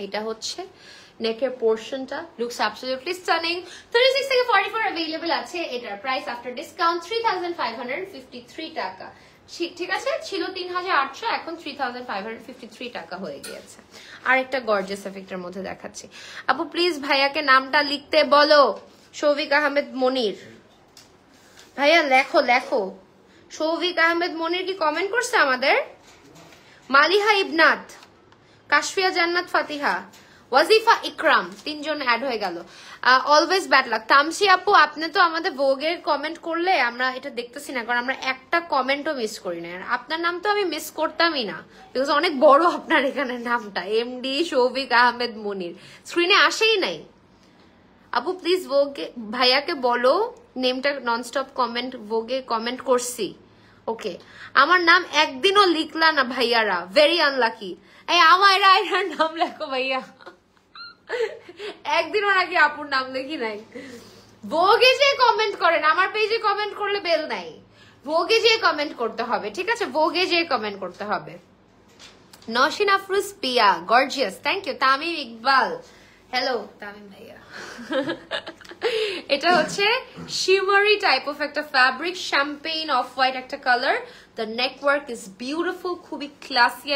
Speaker 1: এটা হচ্ছে নেকের পোর্শনটা, লুকস অ্যাবসলিউটলি স্টানিং। 36 থেকে 44 अवेलेबल আছে। এটার প্রাইস আফটার ডিসকাউন্ট 3553 টাকা। ঠিক আছে, ছিল 3800, এখন 3553 টাকা হয়ে গিয়েছে। আরেকটা গর্জিয়াস এফেক্টের মধ্যে দেখাচ্ছি। আপু প্লিজ ভাইয়াকে নামটা লিখতে বলো। শৌভিক আহমেদ মনির। ভাইয়া লেখো। শৌভিক আহমেদ মনির কি কমেন্ট করছে আমাদের? মালিহা ইবনাত, কাশফিয়া জান্নাত ফাতিহা, ওয়াজিফা ইকরাম, 3 জন অ্যাড হয়ে গেল। Always bad luck. তামসি আপু, আপনি তো আমাদের ভোগের কমেন্ট করলে আমরা এটা দেখতেছি না, কারণ আমরা একটা কমেন্টও মিস করি না। আপনার নাম তো আমি মিস করতামই না, বিকজ অনেক বড় আপনার এখানে নামটা, এমডি শৌভিক আহমেদ মনির, স্ক্রিনে আসেই নাই। আপু প্লিজ ভোগে ভাইয়াকে বলো নেমটা ননস্টপ কমেন্ট, ভোগে কমেন্ট করছি। ওকে, আমার নাম একদিনও লিখলা না ভাইয়ারা, ভেরি আনলাকি। এই আমার নাম লেখো ভাইয়া, একদিনও নাকি আপুর নাম দেখি নাই। ভোগে যে কমেন্ট করেন, আমার পেজে কমেন্ট করলে বেল নাই, ভোগে যে কমেন্ট করতে হবে, ঠিক আছে? ভোগে যে কমেন্ট করতে হবে। Nowshin Afroz Piya, gorgeous, thank you. Tamim Iqbal, hello Tamim ভাইয়া। এটা হচ্ছে শিমারি টাইপ অফ একটা ফ্যাব্রিক, শ্যাম্পেইন অফ হোয়াইট একটা colour. The neck work is beautiful, খুবই ক্লাসি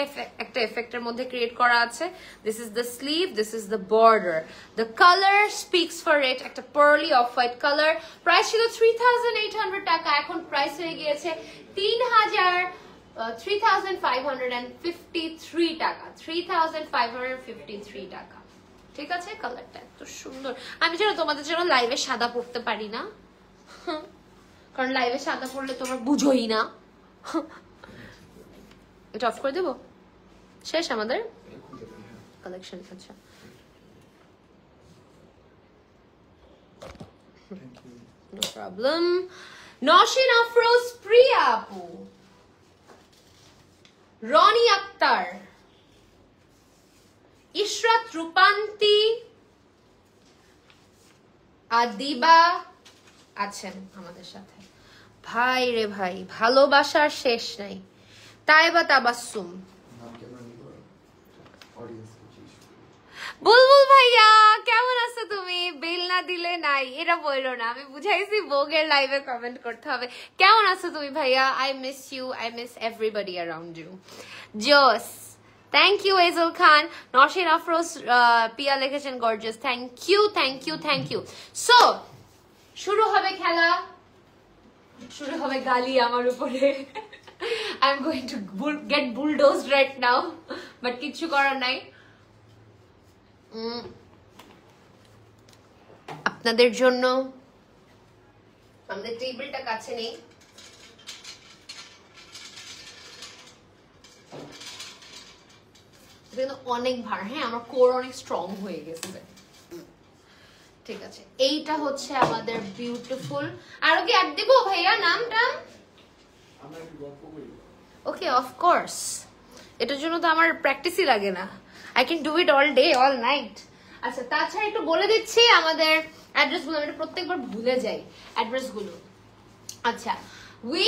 Speaker 1: একটা এফেক্টের মধ্যে ক্রিয়েট করা আছে। This is the sleeve, this is the border, the colour speaks for it, একটা pearly off white colour. Price ছিল 3800 টাকা, এখন প্রাইস হয়ে গিয়েছে 3553 টাকা, 3553 টাকা। ঠিক আছে, কালারটা এত সুন্দর। আমি যেন তোমাদের জন্য লাইভে সাদা পড়তে পারি না, কারণ লাইভে সাদা পড়লে তোমরা বুঝোই না। এটা অফ করে দেবো, শেষ আমাদের কালেকশন। আচ্ছা, নো প্রবলেম। নওশিন আফরোজ প্রিয়া আপু, রনি আক্তার, ইশরাত রূপান্তি, আদিবা আছেন আমাদের সাথে। ভাই রে ভাই, ভালোবাসার শেষ নাই। তাইবা তাবাসসুম, বুলবুল ভাইয়া কেমন আছো তুমি? বেল না দিলে নাই, এটা বললো না, আমি বুঝাইছি ভোগের লাইভে কমেন্ট করতে হবে। কেমন আছো তুমি ভাইয়া? I miss you, I miss everybody around you. জোস, থ্যাংক ইউ এজল খান। নওশিন আফরোজ পিয়া লিখেছেন gorgeous, thank you thank you thank you. So শুরু হবে খেলা, শুরু হবে গালি আমার উপরে। I am going to get bulldozed right now, but কিচ্ছু করার নাই। আপনাদের জন্য আমাদের টেবিলটা কাছে নেই, কিন্তু অনেক ভার। হ্যাঁ, আমার কোর অনেক স্ট্রং হয়ে গেছে, ঠিক আছে? এইটা হচ্ছে আমাদের বিউটিফুল। আরো কি অ্যাড দিব ভাইয়া নামটা? ওকে, অফ কোর্স, এটার জন্য তো আমার প্র্যাকটিসই লাগে না, I can do it all day all night. আচ্ছা, তাছাড়া একটু বলে দিচ্ছি আমাদের অ্যাড্রেস গুলো, আমি প্রত্যেকবার ভুলে যাই অ্যাড্রেস গুলো। আচ্ছা, we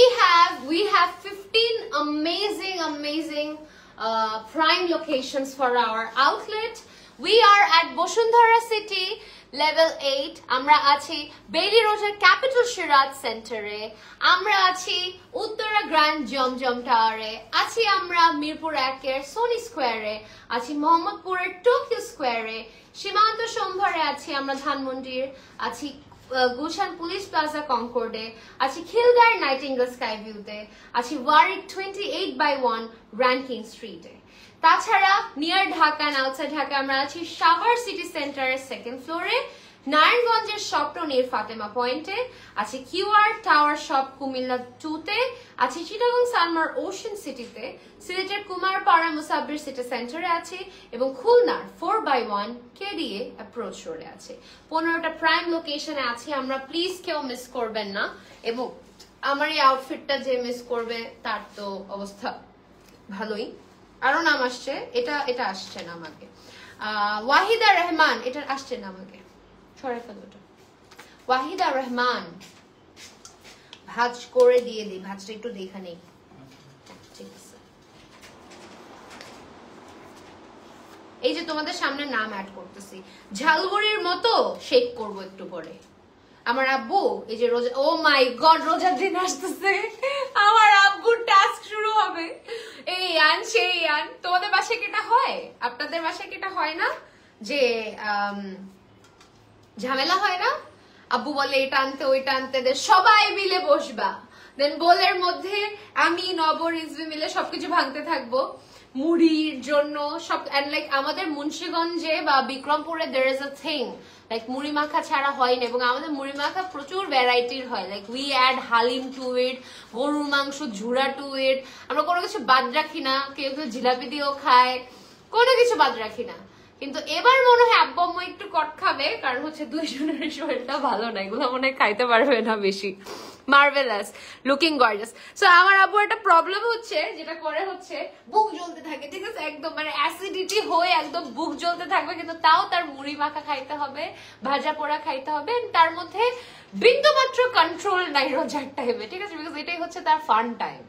Speaker 1: have 15 amazing prime locations for our outlet. We are at Bosundhara City, level 8. আমরা আছি বেইলি রোডের ক্যাপিটাল সিরাজ সেন্টারে, আমরা আছি উত্তরা গ্র্যান্ড জমজম টাওয়ারে, আছি আমরা মিরপুর 1-এর সোনি স্কোয়ারে, আছি মোহাম্মদপুরের টোকিও স্কোয়ারে, সীমান্ত সম্ভারে আছি আমরা ধানমন্ডির, আছি গুলশান পুলিশ প্লাজা কনকর্ডে, আছি খিলগাঁও নাইটিঙ্গেল স্কাই ভিউতে, আছি ওয়ারিক 28/1 র্যাঙ্কিং স্ট্রিটে। তাছাড়া near Dhaka and outside Dhaka আমরা আছি সাভার সিটি সেন্টারের 2nd ফ্লোরে, নারায়ণগঞ্জের স্বপ্ননীর ফাতেমা পয়েন্টে, আছে কিউআর টাওয়ার শপ কুমিল্লা 2তে, আছে চিটাগং সানমার ওশান সিটিতে, সিলেটের কুমারপাড়া মুসাব্বির সিটি সেন্টারে আছে এবং খুলনার 4/1 কেডিএ অ্যাপ্রোচ রোডে আছে। 15টা প্রাইম লোকেশনে আছে আমরা, প্লিজ কেউ মিস করবেন না। এবং আমার এই আউটফিটটা যে মিস করবে তার তো অবস্থা ভালোই। আরো নাম আসছে, এটা আসছে না আমাকে, ওয়াহিদা রহমান, এটা আসছে না আমাকে, সরাই ফেলো ওটা। ওয়াহিদা রহমান, ভাজ করে দিয়ে দিই, ভাজটা একটু দেখা নেই। ঠিক আছে, এই যে তোমাদের সামনে নাম অ্যাড করতেছি, ঝালমুড়ির মতো শেক করবো একটু পরে। আমার আব্বু এই যে রোজা, ও মাই গড রোজার দিন আসতেছে, আমার আব্বুর টাস্ক শুরু হবে, এই আন সেই আন। তোমাদের বাসায় কেটা হয়, আপনাদের বাসায় কেটা হয় না যে ঝামেলা হয় না? আব্বু বলে এটা আনতে ওইটা আনতে, সবাই মিলে বসবা, দেন বোলের মধ্যে আমি নব রিজভি মিলে সবকিছু ভাঙতে থাকবো মুড়ির জন্য সব। এন্ড লাইক আমাদের মুন্সিগঞ্জে বা বিক্রমপুরে there is a thing like মুড়ি মাখা ছাড়া হয় না, এবং আমাদের মুড়ি মাখা প্রচুর ভ্যারাইটির হয়, like we add haleem to it, গরুর মাংস ঝুড়া টু ইট, আমরা কোনো কিছু বাদ রাখি না, কেউ কেউ জিলাপি দিয়েও খায়, কোনো কিছু বাদ রাখি না। কিন্তু এবার মনে হয় আব্বু আম্মু একটু কট খাবে, কারণ হচ্ছে দুইজনের শরীরটা ভালো না, এগুলো মনে হয় খাইতে পারবে না বেশি। Marvellous, looking gorgeous. সো আমার আব্বুর একটা প্রবলেম হচ্ছে, যেটা করে হচ্ছে বুক জ্বলতে থাকে, ঠিক আছে, একদম মানে অ্যাসিডিটি হয়ে একদম বুক জ্বলতে থাকবে, কিন্তু তাও তার মুড়ি মাখা খাইতে হবে, ভাজা পোড়া খাইতে হবে, তার মধ্যে বিন্দু মাত্র কন্ট্রোল নাই রোজার টাইমে, ঠিক আছে, বিকজ এটাই হচ্ছে তার ফান টাইম।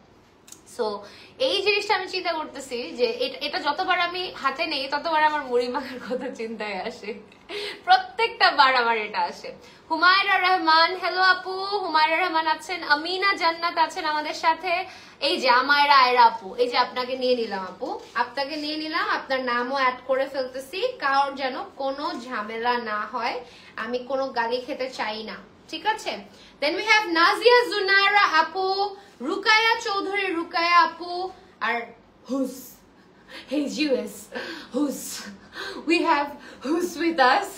Speaker 1: সো এই জিনিসটা আমি চিন্তা করতেছি যে এটা যতবার আমি হাতে নেই ততবার আমার মুড়ি মাখার কথা চিন্তায় আসে, প্রত্যেকটা বার আমার এটা আসে। হুমায়রা রহমান, হ্যালো আপু, হুমায়রা রহমান আছেন, আমিনা জান্নাত আছেন আমাদের সাথে, এই যে আমায়রা আয়রা আপু, এই যে আপনাকে নিয়ে নিলাম আপু, আপনাকে নিয়ে নিলাম, আপনার নামও অ্যাড করে ফেলতেছি, কারোর যেন কোনো ঝামেলা না হয়, আমি কোনো গালি খেতে চাই না, ঠিক আছে। দেন উই হ্যাভ নাজিয়া জুনায়রা আপু, রুকায়া চৌধুরী রুকায়া আপু, আর হুস, হেজ ইউএস হুস, উই হ্যাভ হুস উইথ আস।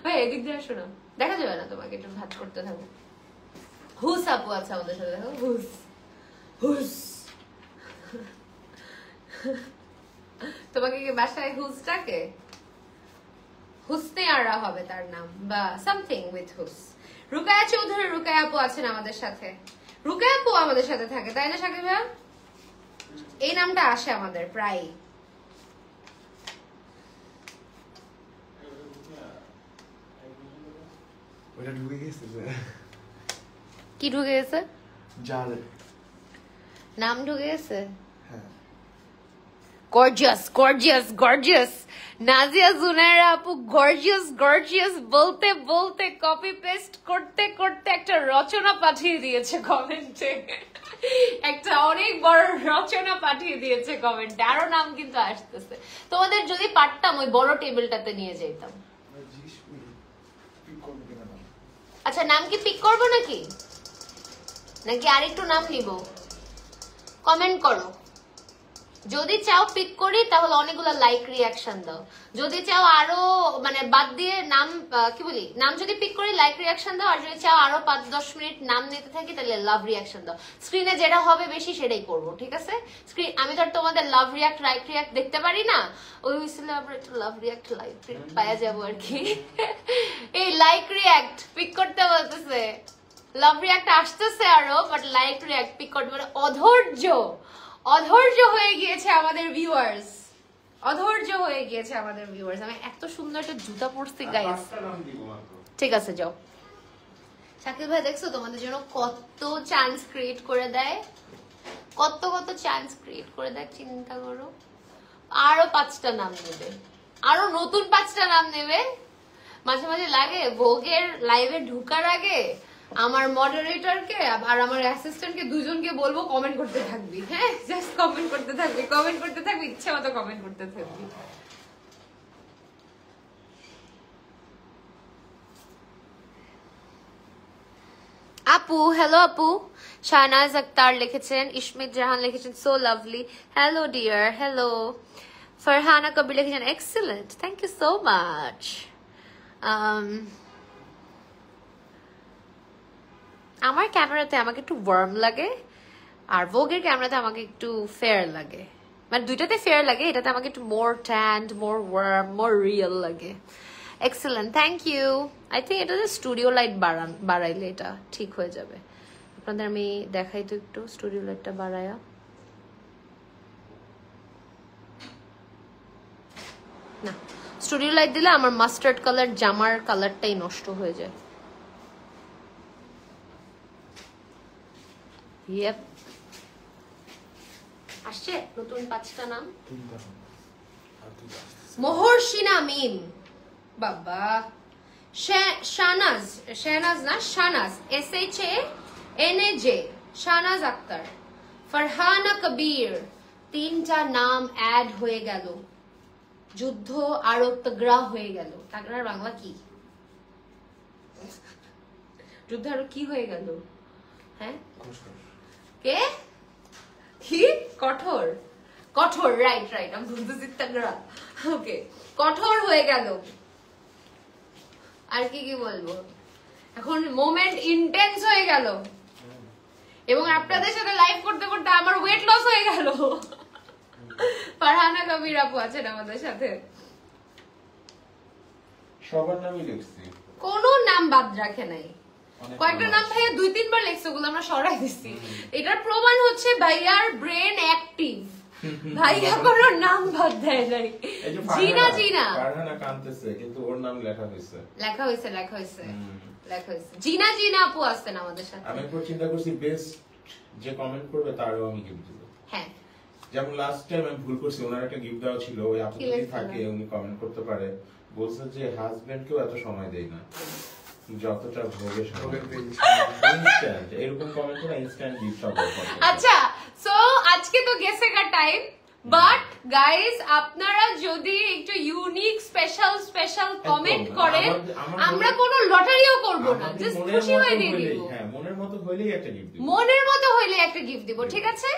Speaker 1: ভাই এদিক দিয়ে আসো না, দেখা যাবে না তোমাকে, একটু ভাত করতে থাকো। হুস আপু আছে আমাদের সাথে, দেখো হুস হুস। তোমাকে কি বাসায় হুসটাকে হুসনে আরা হবে তার নাম, বা সামথিং উইথ হুস। রুকায়া চৌধুরী রুকায়া আপু আছেন আমাদের সাথে, রুকায়া আপু আমাদের সাথে থাকে, তাই না সাকিব ভাইয়া? এই নামটা আসে আমাদের প্রায়। কি ঢুকে গেছে? নাম ঢুকে গেছে। গর্জিয়াস গর্জিয়াস গর্জিয়াস, নাজিয়া জুনায়রা আপু গর্জিয়াস গর্জিয়াস বলতে বলতে কপি পেস্ট করতে করতে একটা রচনা পাঠিয়ে দিয়েছে কমেন্টে, একটা অনেক বড় রচনা পাঠিয়ে দিয়েছে কমেন্টে, আরো নাম কিন্তু আসতেছে। তোমাদের যদি পারতাম ওই বড় টেবিলটাতে নিয়ে যেতাম। আচ্ছা নাম কি পিক করবো নাকি নাকি আরেকটু নাম নিব? কমেন্ট করো, যদি চাও পিক করি তাহলে অনেকগুলো লাইক রিয়াকশন দাও, যদি চাও আরো মানে বাদ দিয়ে নাম কি বলি, নাম যদি পিক করি লাইক রিয়াকশন দাও, আর যদি চাও আরো 5-10 মিনিট নাম নিতে থাকি তাহলে লাভ রিয়াকশন দাও। স্ক্রিনে যেটা হবে বেশি সেটাই করবো, ঠিক আছে। স্ক্রিন আমি তো তোমাদের লাভ রিয়াক্ট লাইক রিয়াক্ট দেখতে পারি না, ওই হয়েছিল আমরা একটু লাভ রিয়াক্ট লাইক পাওয়া যাবো আর কি। এই লাইক রিয়াক্ট পিক করতে বলতেছে, লাভ রিয়াক্ট আসতেছে আরো, বাট লাইক রিয়াক্ট পিক করতে পারে। অধৈর্য হয়ে গিয়েছে আমাদের ভিউয়ার্স, অধৈর্য হয়ে গিয়েছে আমাদের ভিউয়ার্স। আমি এত সুন্দর একটা জুতা পরছি গাইস, ঠিক আছে যাও। শাকিল ভাই দেখছো তোমাদের জন্য কত চান্স ক্রিয়েট করে দেয়, কত কত চান্স ক্রিয়েট করে দেয়, চিন্তা করো। আরো 5টা নাম নেবে, আরো নতুন 5টা নাম নেবে। মাঝে মাঝে লাগে ভোগের লাইভে ঢুকার আগে আমার মডারেটরকে আর আমার অ্যাসিস্ট্যান্টকে দুজনকে বলবো কমেন্ট করতে থাকবি, হ্যাঁ জাস্ট কমেন্ট করতে থাকবি, কমেন্ট করতে থাকবি, ইচ্ছে মতো কমেন্ট করতে থাকবি। আপু হ্যালো আপু, শাহনাজ আক্তার লিখেছেন, ইসমিত জাহান লিখেছেন so lovely, hello dear, hello. Farhana Kabir লিখেছেন excellent, thank you so much. আমার ক্যামেরাতে আমাকে একটু ওয়ার্ম লাগে, আর ভোগের ক্যামেরাতে আমাকে একটু ফেয়ার লাগে, মানে দুইটাতে ফেয়ার লাগে, এটাতে আমাকে একটু more tanned, more warm, more real লাগে। Excellent, thank you. I think এটাতে স্টুডিও লাইট বাড়াইলে এটা ঠিক হয়ে যাবে। আপনাদের আমি দেখাই তো একটু স্টুডিও লাইটটা বাড়ায়া। না, স্টুডিও লাইট দিলে আমার মাস্টার্ড কালার জামার কালারটাই নষ্ট হয়ে যায়। ইয়েপ, আসছে নতুন 5টা নাম। মহর্ষিনা মিম, বাবা। শাহনাজ, শাহনাজ না শাহনাজ, SHANAJ, শাহনাজ আক্তার, ফারহানা কবির, 3টা নাম অ্যাড হয়ে গেল। যুদ্ধ আরো তগড়া হয়ে গেল। তগড়ার বাংলা কি? যুদ্ধ আরো কি হয়ে গেল? হ্যাঁ, কে কি? কঠোর, কঠোর, রাইট রাইট, আমি বুঝতেছি তগড়া। ওকে, কঠোর হয়ে গেল। আর কি কি বলবো, এখন মোমেন্ট ইন্টেন্স হয়ে গেল, এবং আপনাদের সাথে লাইভ করতে করতে আমার ওয়েট লস হয়ে গেল। ফারহানা কবির আপু আছেন আমাদের সাথে।
Speaker 2: সবার নামই লিখছি,
Speaker 1: কোনো নাম বাদ রাখে নাই। কয়েকটা নাম ভাইয়া 2-3 বার লিখছে, ওগুলো আমরা সরাই দিচ্ছি। এটার প্রমাণ হচ্ছে ভাইয়ার ব্রেন অ্যাক্টিভ, ভাইয়া কোনো নাম বাদ দেয় নাই। জিনা জিনা
Speaker 2: ফারহানা কানতেছে, কিন্তু ওর নাম লেখা হয়েছে,
Speaker 1: লেখা হয়েছে, লেখা হয়েছে, লেখা হয়েছে। জিনা জিনা আপু আসছেন আমাদের সাথে।
Speaker 2: আমি একবার চিন্তা করছি বেস্ট যে কমেন্ট করবে তারও আমি গিফট দিব।
Speaker 1: হ্যাঁ,
Speaker 2: যেমন লাস্ট টাইম আমি ভুল করছি, ওনার একটা গিফট দেওয়া ছিল, ওই আপু যদি থাকে উনি কমেন্ট করতে পারে, বলছে যে হাজবেন্ডকেও এত সময় দেয় না যতটা ভোগে সময়। ইনস্ট্যান্ট এরকম কমেন্ট করে ইনস্ট্যান্ট গিফট সব।
Speaker 1: আচ্ছা, সো আজকে তো গেছে কা টাইম, বাট গাইস আপনারা যদি একটু ইউনিক স্পেশাল স্পেশাল কমেন্ট করেন, আমরা কোনো লটারিও করব না, জাস্ট খুশি হয়ে দিয়ে দিব।
Speaker 2: হ্যাঁ, মনের মতো হইলেই একটা গিফট দিব,
Speaker 1: মনের মতো হইলে একটা গিফট দিব, ঠিক আছে?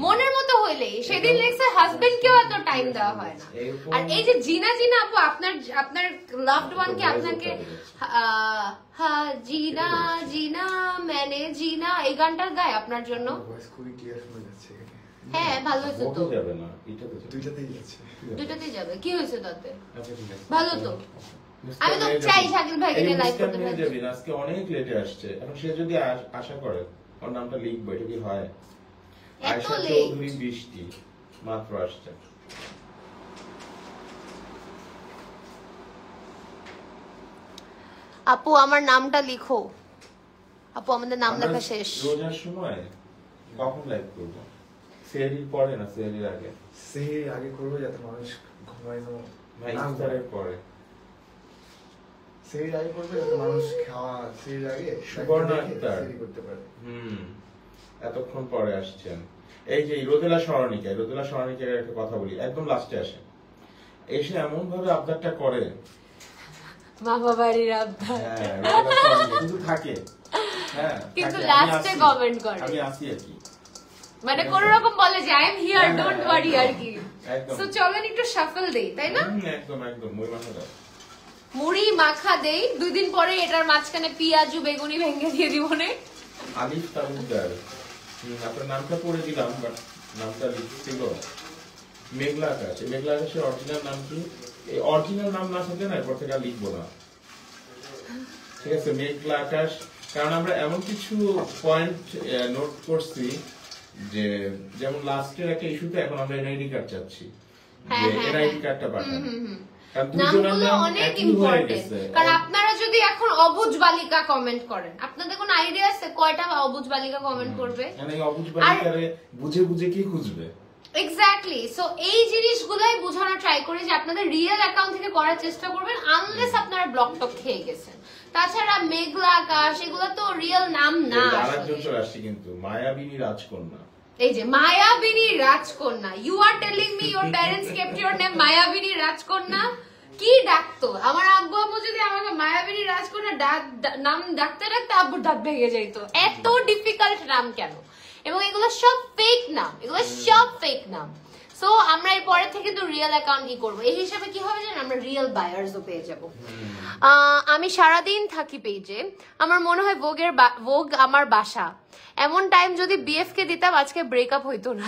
Speaker 1: মনের মতো হইলেই। সেদিন লেখছে হাজবেন্ডকেও এত টাইম দেওয়া হয় না। আর এই যে জিনা জিনা আপু, আপনার আপনার লাভড ওয়ানকে আপনাকে জিনা জিনা মানে জিনা এই গানটা গায় আপনার জন্য।
Speaker 3: খুবই ক্লিয়ার শোনা যাচ্ছে।
Speaker 1: হ্যাঁ, ভালো হয়েছে তো।
Speaker 2: যাবে না, এটাতে
Speaker 3: দুইটাতেই যাচ্ছে,
Speaker 1: দুইটাতেই যাবে, কি হয়েছে তাতে?
Speaker 2: আচ্ছা ঠিক আছে,
Speaker 1: ভালো তো। আমি তো চাই শাকিল ভাইকে নিয়ে লাইভ করতে পারি।
Speaker 2: যাবেন, আজকে অনেক লেটে আসছে, এখন সে যদি আশা করে ওর নামটা লিখবো, এটা কি হয়? আয়েশা চৌধুরী বৃষ্টি মাত্র আসছে।
Speaker 1: আপু আমার নামটা লিখো। আপু আমাদের নাম লেখা শেষ।
Speaker 2: রোজার সময় কখন লাইভ করবো? সেহরির পরে না সেহরির আগে?
Speaker 3: সেহরির আগে করবো, যাতে মানুষ ঘুমাইনো
Speaker 2: ভাই ইফতারের পরে।
Speaker 3: সেহরির আগে করবে যাতে মানুষ খাওয়া সেহরির আগে
Speaker 2: সুবর্ণ ইফতার
Speaker 3: করতে পারে।
Speaker 2: এতক্ষণ পরে আসছেন। এই যে রোদেলা সরণিকা, রোদেলা সরণিকার একটা কথা বলি, একদম লাস্টে আসে, এসে এমন ভাবে আবদারটা করে,
Speaker 1: মামা বাড়ির আবদার।
Speaker 2: হ্যাঁ, কিন্তু থাকে, হ্যাঁ
Speaker 1: কিন্তু লাস্টে কমেন্ট করে
Speaker 2: আমি আসি আর কি,
Speaker 1: মানে কোন রকম বলে যে I am here, don't worry আর কি। সো চলেন একটু শাফল দেই, তাই না?
Speaker 2: একদম একদম মুড়ি মাখা দাও,
Speaker 1: মুড়ি মাখা দেই। 2 দিন পরে এটার মাঝখানে পেঁয়াজু বেগুনি ভেঙে দিয়ে দিব নে।
Speaker 2: আলিফ তালুকদার, আপনার নামটা পড়ে দিলাম, বাট নামটা লিখছিল মেঘলা আকাশ। মেঘলা আকাশের অরিজিনাল নাম কি? এই অরিজিনাল নাম না থাকলে না এরপর থেকে আর লিখবো না, ঠিক আছে? মেঘলা আকাশ, কারণ আমরা এমন কিছু পয়েন্ট নোট করছি যে, যেমন লাস্টের একটা ইস্যুতে এখন আমরা এনআইডি কার্ড চাচ্ছি, যে এনআইডি কার্ডটা পাঠান।
Speaker 1: নামগুলো অনেক ইম্পর্টেন্ট, কারণ আপনারা যদি এখন অবুজ বালিকা কমেন্ট করেন, আপনাদের কোনো আইডিয়া আছে কয়টা অবুজ বালিকা কমেন্ট করবে?
Speaker 2: মানে অবুজ বালিকারে বুঝে বুঝে কি খুঁজবে?
Speaker 1: এক্স্যাক্টলি। সো এই জিনিসগুলাই বোঝানো ট্রাই করি যে আপনাদের রিয়েল অ্যাকাউন্ট থেকে করার চেষ্টা করবেন, আনলেস আপনারা ব্লক টক খেয়ে গেছেন। তাছাড়া মেঘলা আকাশ এগুলো তো রিয়েল নাম না।
Speaker 2: আরেকজন চলে আসছে কিন্তু, মায়াবিনী রাজকন্যা।
Speaker 1: এই যে Mayabini Rajkanya, you are telling me your parents kept your name Mayabini Rajkanya? কি ডাকতো আমার আব্বু আম্মু যদি আমাকে মায়াবিনী রাজকন্যা নাম ডাকতে ডাকতে আব্বুর দাঁত ভেঙে যেত। এত ডিফিকাল্ট নাম কেন? এবং এগুলো সব ফেক নাম, এগুলো সব ফেক নাম। সো আমরা এর পরে থেকে কিন্তু রিয়েল অ্যাকাউন্ট কি করবো, এই হিসাবে কি হবে জানেন, আমরা রিয়েল বায়ার্সও পেয়ে যাব। আমি সারাদিন থাকি পেজে, আমার মনে হয় ভোগ আমার বাসা। এমন টাইম যদি বিএফ কে দিতাম আজকে ব্রেকআপ হইতো না।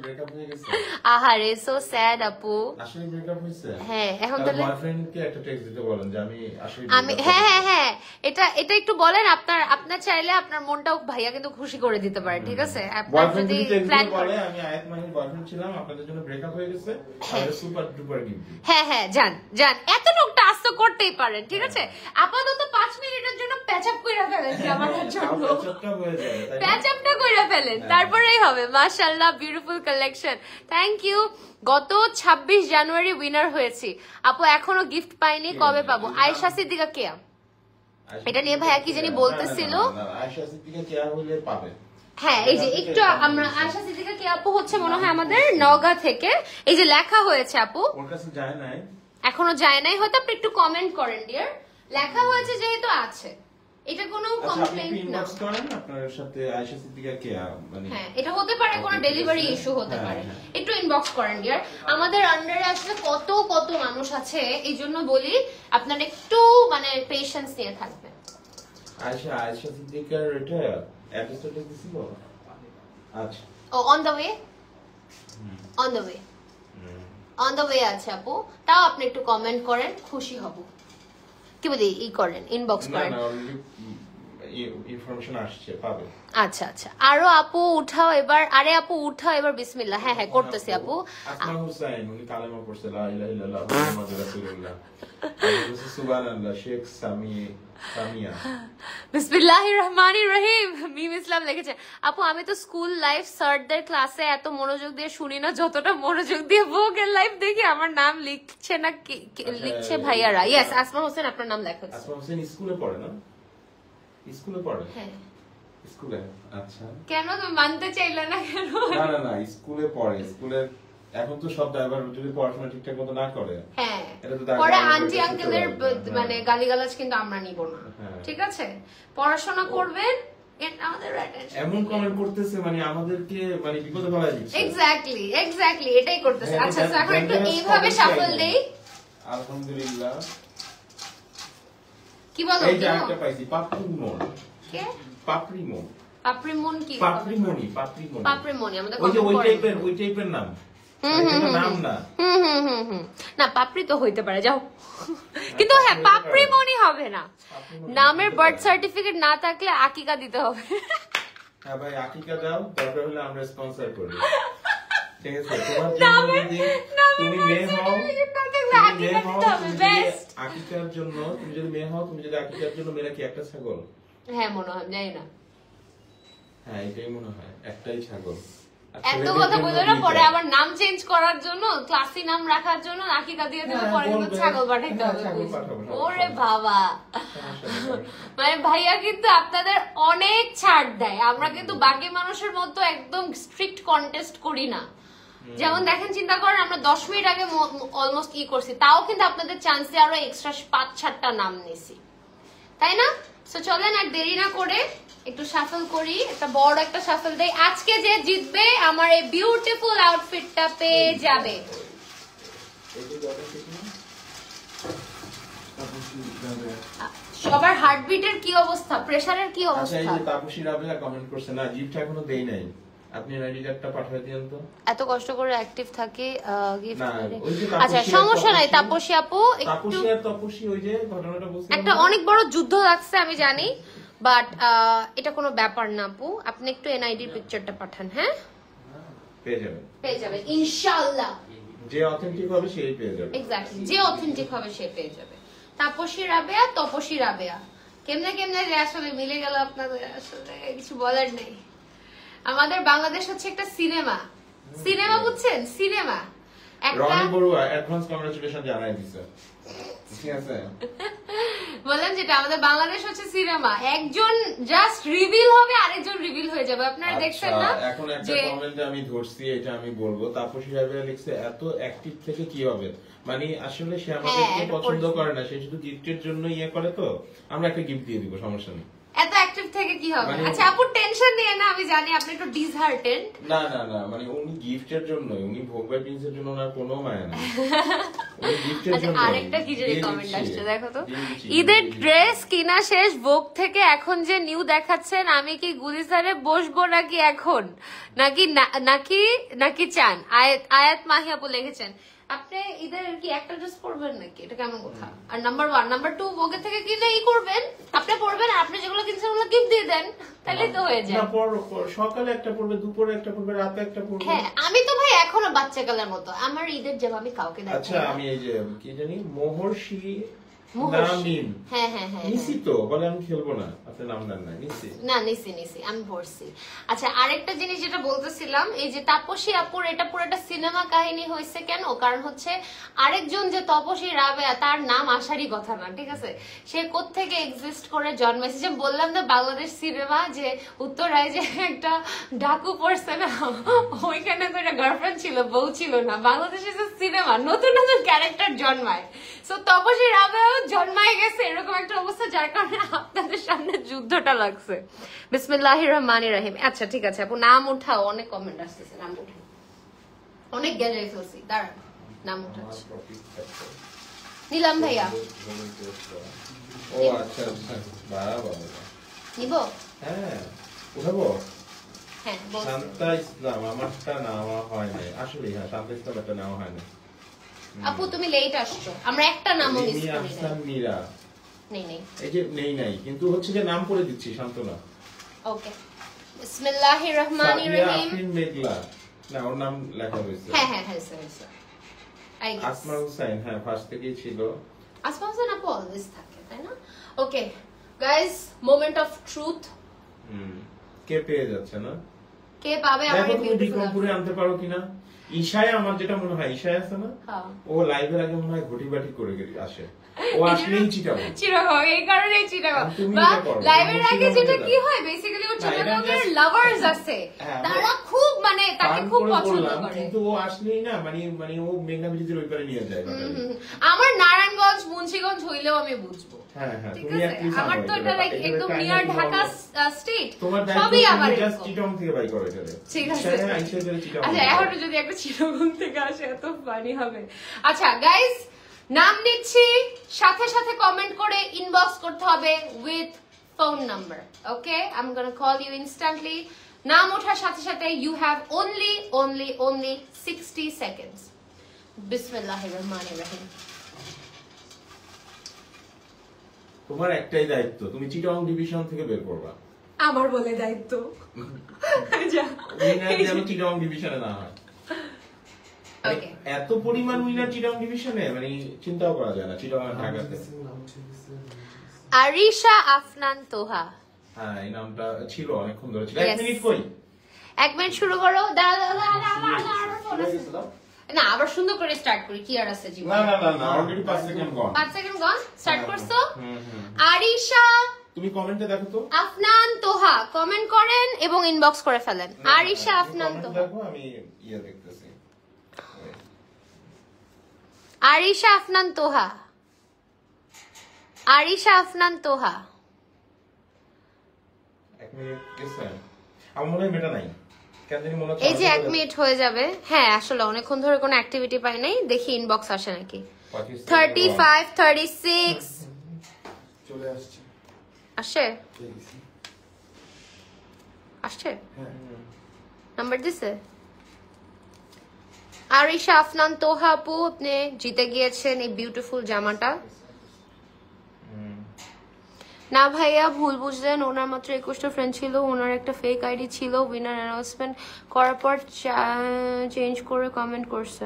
Speaker 2: ব্রেকআপ হয়ে গেছে?
Speaker 1: আহারে সো স্যাড আপু।
Speaker 2: আসলে ব্রেকআপ হইছে?
Speaker 1: হ্যাঁ এখন তাহলে
Speaker 2: বয়ফ্রেন্ডকে একটা টেক্সট দিতে বলেন যে আমি আসলে
Speaker 1: হ্যাঁ এটা একটু বলেন। আপনার চাইলে আপনার মনটাও ভাইয়া কিন্তু খুশি করে দিতে পারে, ঠিক আছে? আপনার যদি প্ল্যান
Speaker 2: করে আমি আয়াত মাহির বয়ফ্রেন্ড ছিলাম, আপনাদের জন্য ব্রেকআপ হয়ে গেছে, তাহলে সুপার ডুপার গিফট।
Speaker 1: হ্যাঁ যান এতটুকটা আস্ত করতেই পারেন, ঠিক আছে? আপাতত 5 মিনিটের জন্য প্যাচআপ কইরা ফেলেন আমার জন্য, প্যাচআপটা কইরা ফেলেন, তারপরেই হবে। মাশাআল্লাহ, বিউটিফুল কালেকশন, থ্যাংক ইউ। গত 26 জানুয়ারি উইনার হয়েছি আপু, এখনো গিফট পাইনি, কবে পাবো? আয়েশা সিদ্দিকা কেয়া, এটা নিয়ে ভাইয়া কি জানি বলতেছিল।
Speaker 2: আয়েশা সিদ্দিকা কেয়া হইলে পাবে।
Speaker 1: হ্যাঁ এই যে একটু আমরা আয়েশা সিদ্দিকা কেয়া আপু হচ্ছে মনে হয় আমাদের নওগাঁ থেকে, এই যে লেখা হয়েছে আপু,
Speaker 2: ওর কাছে যায় নাই,
Speaker 1: এখনো যায় নাই, হয়তো আপনি একটু কমেন্ট করেন ডিয়ার। লেখা হয়েছে যেহেতু আছে, এটা কোনো কমপ্লেইন্ট না।
Speaker 2: ইনবক্স করেন আপনার সাথে আয়েশা সিদ্দিকা কেয়া, মানে
Speaker 1: হ্যাঁ এটা হতে পারে কোনো ডেলিভারি ইস্যু হতে পারে, একটু ইনবক্স করেন ডিয়ার। আমাদের আন্ডারে আসলে কত মানুষ আছে, এই জন্য বলি আপনারা একটু মানে পেশেন্স নিয়ে থাকবেন।
Speaker 2: আয়েশা সিদ্দিকার এটা এপিসোডে দিছিল। আচ্ছা
Speaker 1: ও অন দ্য ওয়ে আছে আপু, তাও আপনি একটু কমেন্ট করেন, খুশি হব। কি বলি ই করেন, ইনবক্স করেন।
Speaker 2: ইনফরমেশন আসছে, পাবে।
Speaker 1: আচ্ছা আরো আপু উঠাও এবার, আরে আপু উঠাও এবার, বিসমিল্লাহ। হ্যাঁ করতেছি আপু।
Speaker 2: আসমা হুসাইন উনি কালেমা পড়ছে, লা ইলাহা ইল্লাল্লাহ মুহাম্মাদুর রাসূলুল্লাহ। সুবহানাল্লাহ। শেখ সামিয়া
Speaker 1: বিসমিল্লাহির রহমানির রহিম, মিম ইসলাম লিখেছে আপু, আমি তো স্কুল লাইফ স্যারদের ক্লাসে এত মনোযোগ দিয়ে শুনি না যতটা মনোযোগ দিয়ে ভোগের লাইফ দেখি। আমার নাম লিখছে না, লিখছে ভাইয়ারা। ইয়েস, আসমা হোসেন আপনার নাম লেখা।
Speaker 2: আসমা হোসেন স্কুলে পড়ে না? স্কুলে পড়ে?
Speaker 1: হ্যাঁ
Speaker 2: স্কুলে। আচ্ছা
Speaker 1: কেন তুমি মানতে চাইলে না কেন?
Speaker 2: না স্কুলে পড়ে। স্কুলে এখন তো সব ড্রাইভার যদি পড়াশোনা ঠিকঠাক মতো না করে,
Speaker 1: হ্যাঁ পরে আন্টি আঙ্কেলের মানে গালিগালাজ কিন্তু আমরা নিব না, ঠিক আছে? পড়াশোনা করবেন,
Speaker 2: এমন কমেন্ট করতেছে মানে আমাদেরকে মানে বিপদে ফেলাই দিচ্ছে।
Speaker 1: এক্স্যাক্টলি এটাই করতেছে। আচ্ছা এখন একটু এইভাবে শাফল দেই।
Speaker 2: আলহামদুলিল্লাহ।
Speaker 1: কি বলো?
Speaker 2: এই যে একটা পাইছি, পাপড়িমন।
Speaker 1: কে?
Speaker 2: পাপড়িমন।
Speaker 1: পাপড়িমন কি? পাপড়িমনি আমাদের
Speaker 2: ওই টাইপের নাম। নাম না
Speaker 1: না, পাপড়ি তো হইতে পারে, যাও। কিন্তু হ্যাঁ পাপড়িমনি হবে না। নামের বার্থ সার্টিফিকেট না থাকলে আকিকা দিতে হবে।
Speaker 2: হ্যাঁ ভাই, আকিকা দাও, দরকার হলে আমরা স্পন্সর করি, ঠিক আছে? তুমি মেয়ে হও, আকিকার জন্য তুমি যদি মেয়ে হও, তুমি যদি আকিকার জন্য মেয়েরা কি একটা ছাগল?
Speaker 1: হ্যাঁ মনে হয়, জানি না।
Speaker 2: হ্যাঁ এটাই মনে হয়, একটাই ছাগল।
Speaker 1: এত কথা বলে না, পরে আবার নাম চেঞ্জ করার জন্য, ক্লাসি নাম রাখার জন্য আকিকা দিয়ে দেবে, পরে কিন্তু ছাগল পাঠাইতে হবে। ওরে বাবা, মানে ভাইয়া কিন্তু আপনাদের অনেক ছাড় দেয়। আমরা কিন্তু বাকি মানুষের মতো একদম স্ট্রিক্ট কন্টেস্ট করি না। যেমন দেখেন, চিন্তা করেন আমরা 10 মিনিট আগে অলমোস্ট করছি, তাও কিন্তু আপনাদের চান্সে আরো এক্সট্রা 5-6টা নাম নিছি, তাই না? সো চলেন আর দেরি না করে একটু শাফল করি, একটা বড় একটা শাফল দেই। আজকে যে জিতবে আমার এই বিউটিফুল আউটফিটটা পেয়ে যাবে। সবার হার্টবিটের কি অবস্থা, প্রেসারের কি অবস্থা?
Speaker 2: আচ্ছা এই যে তাপসী রাবেয়া কমেন্ট করছে, না গিফট এখনো দেই নাই, আপনি আইডি কার্ডটা পাঠিয়ে দিন তো।
Speaker 1: এত কষ্ট করে অ্যাক্টিভ থাকে গিফট করে। আচ্ছা সমস্যা নাই তাপসী আপু, একটু
Speaker 2: তাপসী ওই যে ঘটনাটা বলছি,
Speaker 1: একটা অনেক বড় যুদ্ধ লাগছে আমি জানি, বাট এটা কোনো ব্যাপার না আপু। আপনি একটু এনআইডি পিকচারটা পাঠান। হ্যাঁ পেয়ে যাবেন ইনশাআল্লাহ।
Speaker 2: যে অথেন্টিক হবে সেই পেয়ে যাবে।
Speaker 1: এক্স্যাক্টলি, যে অথেন্টিক হবে সে পেয়ে যাবে। তাপসী রাবেয়া, তপসী রাবেয়া, কেমনে যে আসলে মিলে গেল আপনাদের, আসলে কিছু বলার নেই। আমাদের বাংলাদেশ হচ্ছে একটা সিনেমা, বুঝছেন? Cinema
Speaker 2: Roni Barua advance congratulation জানাই দিছে, ঠিক আছে?
Speaker 1: বললাম যেটা আমাদের বাংলাদেশ হচ্ছে সিনেমা, একজন জাস্ট রিভিল হবে আরেকজন রিভিল হয়ে যাবে, আপনারা দেখছেন না?
Speaker 2: এখন একটা কমেন্টে আমি ধরছি, এটা আমি বলবো। তাপসী রাবেয়া লিখছে এত অ্যাক্টিভ থেকে কি হবে, মানে আসলে সে আমাদেরকে পছন্দ করে না, সে শুধু গিফটের জন্য ইয়ে করে, তো আমরা একটা গিফট দিয়ে দিব, সমস্যা নেই।
Speaker 1: এত অ্যাক্টিভ থেকে কি হবে? আচ্ছা আপু টেনশন নিয়ে না, আমি জানি আপনি একটু ডিসহার্টেন্ড।
Speaker 2: না না না, মানে উনি গিফটের জন্য, উনি ভোগ বাই প্রিন্সের জন্য ওনার কোনো মায়া নাই, উনি গিফটের জন্য।
Speaker 1: আরেকটা কি যে কমেন্ট আসছে দেখো তো, ঈদের ড্রেস কিনা শেষ, ভোগ থেকে এখন যে নিউ দেখাচ্ছেন, আমি কি গুলিস্তানে বসবো নাকি এখন, নাকি নাকি নাকি চান? আয়াত মাহি আপু লিখেছেন আপনি ঈদের কি একটা ড্রেস পরবেন নাকি, এটা কেমন কথা? আর নাম্বার 1 নাম্বার 2 ভোগের থেকে কিনে ই করবেন, আপনি পরবেন, আর আপনি যেগুলো কিনছেন ওগুলো গিফট দিয়ে দেন, তাহলে তো হয়ে যায়।
Speaker 2: সকালে একটা পড়বে, দুপুরে একটা পড়বে, রাতে একটা পড়বে।
Speaker 1: হ্যাঁ আমি তো ভাই এখনো বাচ্চা কালের মতো, আমার ঈদের জামা আমি কাউকে দেখাই না।
Speaker 2: আচ্ছা আমি এই যে কি জানি মহর্ষি
Speaker 1: মহর্ষি। হ্যাঁ হ্যাঁ হ্যাঁ
Speaker 2: নিছি তো বলে আমি খেলবো না, আপনার নাম দেন না, নিছি
Speaker 1: না, নিছি আমি পড়ছি। আচ্ছা আরেকটা জিনিস যেটা বলতেছিলাম, এই যে তাপসী আপুর এটা পুরো একটা সিনেমা কাহিনী হয়েছে কেন, কারণ হচ্ছে আরেকজন যে তপসী রাবেয়া, তার নাম আসারই কথা না, ঠিক আছে? সে কোত্থেকে এক্সিস্ট করে জন্মেছে, যে বললাম না বাংলাদেশ সিনেমা, যে উত্তরায় যে একটা ডাকু পড়ছে না, ওইখানে তো একটা গার্লফ্রেন্ড ছিল, বউ ছিল না। বাংলাদেশের যে সিনেমা নতুন নতুন ক্যারেক্টার জন্মায়, সো তপসী রাবেয়াও জন্মায় গেছে এরকম একটা অবস্থা, যার কারণে আপনাদের সামনে যুদ্ধটা লাগছে। বিসমিল্লাহির রহমানির রহিম। আচ্ছা ঠিক আছে আপু, নাম উঠাও, অনেক কমেন্ট আসতেছে, নাম উঠাও, অনেক গেলে ফেলছি, দাঁড়ান নাম উঠাচ্ছি। নিলাম ভাইয়া,
Speaker 2: ও আচ্ছা আচ্ছা, বাবা
Speaker 1: নিব?
Speaker 2: হ্যাঁ উঠাবো।
Speaker 1: হ্যাঁ বলছি।
Speaker 2: শান্তা ইসলাম আমারটা নেওয়া হয় নাই আসলে, হ্যাঁ শান্তা ইসলাম একটা নেওয়া হয় না।
Speaker 1: আপু তুমি লেট আসছো, আমরা একটা নামও মিস করি
Speaker 2: আহসান মীরা
Speaker 1: নেই
Speaker 2: এই যে নেই কিন্তু হচ্ছে যে নাম পড়ে দিচ্ছি শান্তনা।
Speaker 1: ওকে বিসমিল্লাহির রহমানির রহিম।
Speaker 2: আফরিন মেঘলা, না ওর নাম লেখা হয়েছে।
Speaker 1: হ্যাঁ হ্যাঁ হ্যাঁ স্যার
Speaker 2: আসমা হুসাইন, হ্যাঁ ফার্স্ট থেকেই ছিল।
Speaker 1: আসমা হুসাইন আপু অলওয়েজ থাকে, তাই না? Okay guys, moment of truth.
Speaker 2: কে পেয়ে যাচ্ছে না,
Speaker 1: কে পাবে আমার
Speaker 2: দেখো
Speaker 1: এই
Speaker 2: তুমি
Speaker 1: বিউটিফুল
Speaker 2: বিক্রমপুরে আনতে পারো কিনা। ঈশায় আমার যেটা মনে হয়, ঈশায় আছে না,
Speaker 1: হ্যাঁ
Speaker 2: ও লাইভের আগে মনে হয় ঘটি বাটি করে আসে, ও আসলেই চিটাবো
Speaker 1: এই কারণেই চিটাবো।
Speaker 2: তুমি
Speaker 1: বা
Speaker 2: এটা করো,
Speaker 1: লাইভের
Speaker 2: তুমি
Speaker 1: আগে
Speaker 2: চিটাবো
Speaker 1: যেটা
Speaker 2: এটা।
Speaker 1: কি হয় বেসিক্যালি, ও
Speaker 2: না, এটা
Speaker 1: চিটাগংয়ের
Speaker 2: just-
Speaker 1: লাভার্স আছে,
Speaker 2: হ্যাঁ,
Speaker 1: তারা খুব মানে তাকে
Speaker 2: ফান
Speaker 1: খুব
Speaker 2: করে
Speaker 1: পছন্দ
Speaker 2: বললাম,
Speaker 1: করে।
Speaker 2: কিন্তু ও আসলেই না, মানে ও মেঘনা ব্রিজের ওই পারে নিয়ে যায় ব্যাপারে।
Speaker 1: আমার নারায়ণগঞ্জ মুন্সিগঞ্জ হইলেও আমি বুঝবো,
Speaker 2: হ্যাঁ হ্যাঁ
Speaker 1: ঠিক
Speaker 2: তুমি
Speaker 1: আছে?
Speaker 2: অ্যাটলিস্ট
Speaker 1: আমার তো এটা লাইক একদম নিয়ার ঢাকা স্টেট,
Speaker 2: তোমার দায়িত্ব
Speaker 1: সবই আমার
Speaker 2: তুমি জাস্ট
Speaker 1: এরকম।
Speaker 2: চিটং থেকে বাই করো এটা।
Speaker 1: ঠিক আছে।
Speaker 2: হ্যাঁ আইসা করে চিটং।
Speaker 1: আচ্ছা এখনো যদি একটা চিরগুণ থেকে আসে এত ফানি হবে। আচ্ছা গাইস, নাম নিচ্ছি, সাথে সাথে কমেন্ট করে ইনবক্স করতে হবে with phone number. Okay, I am gonna call you instantly. নাম ওঠার সাথে সাথে ইউ হ্যাভ only 60 seconds. বিসমিল্লাহির রহমানির রহিম।
Speaker 2: তোমার একটাই দায়িত্ব, তুমি চিটং ডিভিশন থেকে বের করবা।
Speaker 1: আমার বলে দায়িত্ব। যা।
Speaker 2: উইনার যেন চিটং ডিভিশনে না হয়।
Speaker 1: ওকে,
Speaker 2: এত পরিমাণ উইনার চিটং ডিভিশনে, মানে চিন্তাও করা যায় না চিটং আর ঢাকাতে।
Speaker 1: আরিশা আফনান তোহা।
Speaker 2: হ্যাঁ এই নামটা ছিল অনেকক্ষণ ধরে ছিল।
Speaker 1: Yes.
Speaker 2: 1 মিনিট কই?
Speaker 1: 1 মিনিট শুরু করো। না আবার সুন্দর করে স্টার্ট করি, কি আর আছে জীবন।
Speaker 2: না অলরেডি 5 সেকেন্ড গন।
Speaker 1: 5 সেকেন্ড গন, স্টার্ট করছো?
Speaker 2: হুম।
Speaker 1: আরিশা
Speaker 2: তুমি কমেন্টে দেখো তো।
Speaker 1: আফনান তোহা কমেন্ট করেন এবং ইনবক্স করে ফেলেন। আরিশা আফনান
Speaker 2: কমেন্ট
Speaker 1: তোহা।
Speaker 2: দেখো, আমি ইয়া দেখতেছি।
Speaker 1: আরিশা আফনান তোহা। আরিশা আফনান তোহা।
Speaker 2: 1 মিনিট গেছে। আমার মনে হয় মেটা নাই। কেন জানি মনে হচ্ছে
Speaker 1: এই যে 1 মিনিট হয়ে যাবে। হ্যাঁ আসলে অনেকক্ষণ ধরে কোনো অ্যাক্টিভিটি পাই নাই, দেখি ইনবক্স আসে নাকি। 35 36
Speaker 3: চলে আসছে।
Speaker 1: আসছে
Speaker 3: ঠিক আছে।
Speaker 1: আসছে
Speaker 3: হ্যাঁ
Speaker 1: নাম্বার দিছে। আরিশা আফনান তোহা আপু, আপনি জিতে গিয়েছেন এই বিউটিফুল জামাটা। না ভাইয়া ভুল বুঝলেন, ওনার মাত্র 21টা ফ্রেন্ড ছিল, ওনার একটা ফেক আইডি ছিল, উইনার অ্যানাউন্সমেন্ট করার পর চেঞ্জ করে কমেন্ট করছে।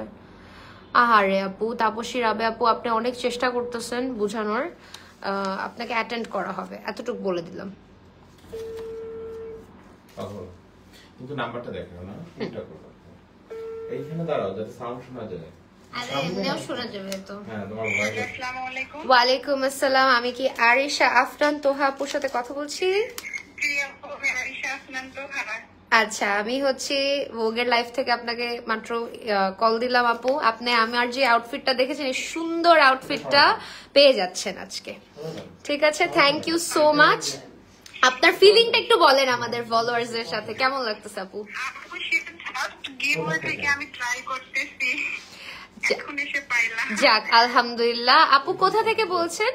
Speaker 1: আহারে আপু, তাপসী রাবেয়া আপু আপনি অনেক চেষ্টা করতেছেন বুঝানোর, আপনাকে অ্যাটেন্ড করা হবে এতটুকু বলে দিলাম।
Speaker 2: কিন্তু নাম্বারটা দেখো না, কোনটা করো। এইখানে দাঁড়াও যাতে সাউন্ড শোনা যায়।
Speaker 1: আরে এমনিও শোনা যাবে তো।
Speaker 2: হ্যাঁ তোমার ভয়েস
Speaker 4: আসসালামু আলাইকুম।
Speaker 1: ওয়ালাইকুম আসসালাম, আমি কি আরিশা আফরান তোহা আপুর সাথে কথা বলছি?
Speaker 4: জি আপু, আমি আরিশা আফনান তোহা।
Speaker 1: আচ্ছা, আমি হচ্ছে ভোগের লাইফ থেকে আপনাকে মাত্র কল দিলাম আপু। আপনি আমার যে আউটফিটটা দেখেছেন, এই সুন্দর আউটফিটটা পেয়ে যাচ্ছেন আজকে। ঠিক আছে, থ্যাংক ইউ সো মাচ। আপনার ফিলিংটা একটু বলেন আমাদের ফলোয়ার্স এর সাথে, কেমন লাগতেছে আপু?
Speaker 4: আপু সেটা ফার্স্ট গিভওয়ে থেকে আমি ট্রাই করতেছি, এখন এসে পাইলাম।
Speaker 1: যাক আলহামদুলিল্লাহ। আপু কোথা থেকে বলছেন?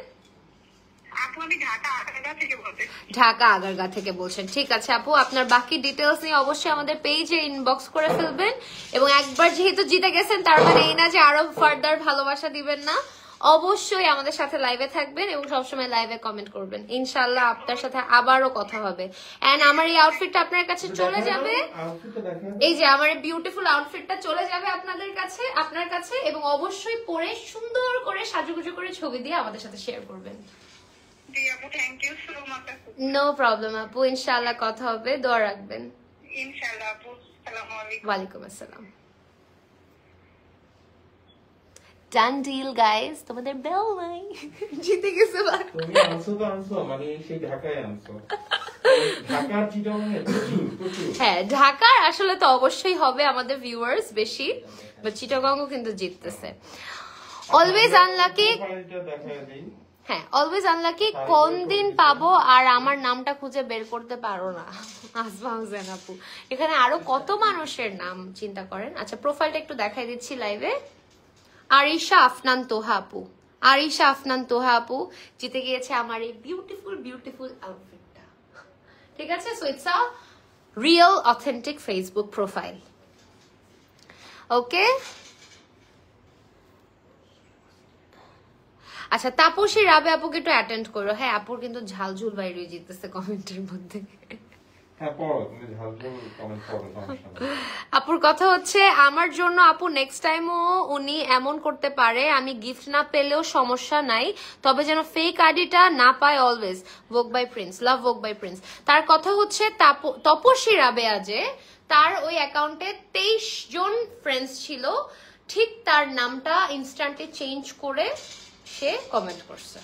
Speaker 4: আপু আমি ঢাকা আগারগাঁও থেকে বলতেছি।
Speaker 1: ঢাকা আগারগাঁ থেকে বলছেন। ঠিক আছে আপু, আপনার বাকি ডিটেলস নিয়ে অবশ্যই আমাদের পেজে ইনবক্স করে ফেলবেন। এবং একবার যেহেতু জিতে গেছেন, তার মানে এই না যে আরো ফার্দার ভালোবাসা দিবেন না। অবশ্যই আমাদের সাথে লাইভে থাকবেন এবং সবসময় লাইভে কমেন্ট করবেন। ইনশাল্লাহ আপনার সাথে আবারও কথা হবে। এন্ড আমার এই আউটফিটটা আপনার কাছে চলে যাবে, এই যে আমার বিউটিফুল আউটফিটটা চলে যাবে আপনার কাছে এবং অবশ্যই পরে সুন্দর করে সাজুগুজু করে ছবি দিয়ে আমাদের সাথে শেয়ার করবেন।
Speaker 4: জি আপু, থ্যাংক ইউ সো মাচ আপু।
Speaker 1: নো প্রবলেম আপু, ইনশাআল্লাহ কথা হবে, দোয়া রাখবেন।
Speaker 4: ইনশাআল্লাহ আপু। আসসালামু আলাইকুম।
Speaker 1: ওয়ালাইকুম আসসালাম। ডান ডিল গাইস, তোমাদের বেল নাই, জিতে গেছে।
Speaker 2: তুমি আনছো মানে সেই ঢাকায় আনছো। ঢাকার চিটাগাঙে প্রচুর।
Speaker 1: হ্যাঁ, ঢাকার আসলে তো অবশ্যই হবে আমাদের ভিউয়ার্স বেশি, বাট চিটাগাংও কিন্তু জিততেছে। অলওয়েজ আনলাকি, হ্যাঁ অলওয়েজ আনলাকি। কোন দিন পাবো আর আমার নামটা খুঁজে বের করতে পারো না? আসমা হোসেন আপু, এখানে আরো কত মানুষের নাম চিন্তা করেন। আচ্ছা, প্রোফাইলটা একটু দেখাই দিচ্ছি লাইভে। আরিশা আফনান তোহা আপু, আরিশা আফনান তোহা আপু জিতে গিয়েছে আমার এই বিউটিফুল বিউটিফুল আউটফিটটা। ঠিক আছে, so it's a real authentic Facebook profile. Okay, আচ্ছা তাপসী রাবে আপুকে একটু অ্যাটেন্ড করো। হ্যাঁ, আপুর কিন্তু ঝালঝুল বাইরে জিতেছে কমেন্টের মধ্যে। আপুর কথা হচ্ছে, আমার জন্য আপু নেক্সট টাইমও উনি এমন করতে পারে, আমি গিফট না পেলেও সমস্যা নাই, তবে যেন ফেক আইডিটা না পায়। অলওয়েজ ভোগ বাই প্রিন্স, লাভ ভোগ বাই প্রিন্স। তার কথা হচ্ছে তপস্বী রাবেয়া যে তার ওই অ্যাকাউন্টে 23 জন ফ্রেন্ডস ছিল, ঠিক তার নামটা ইনস্ট্যান্টলি চেঞ্জ করে সে কমেন্ট করছে।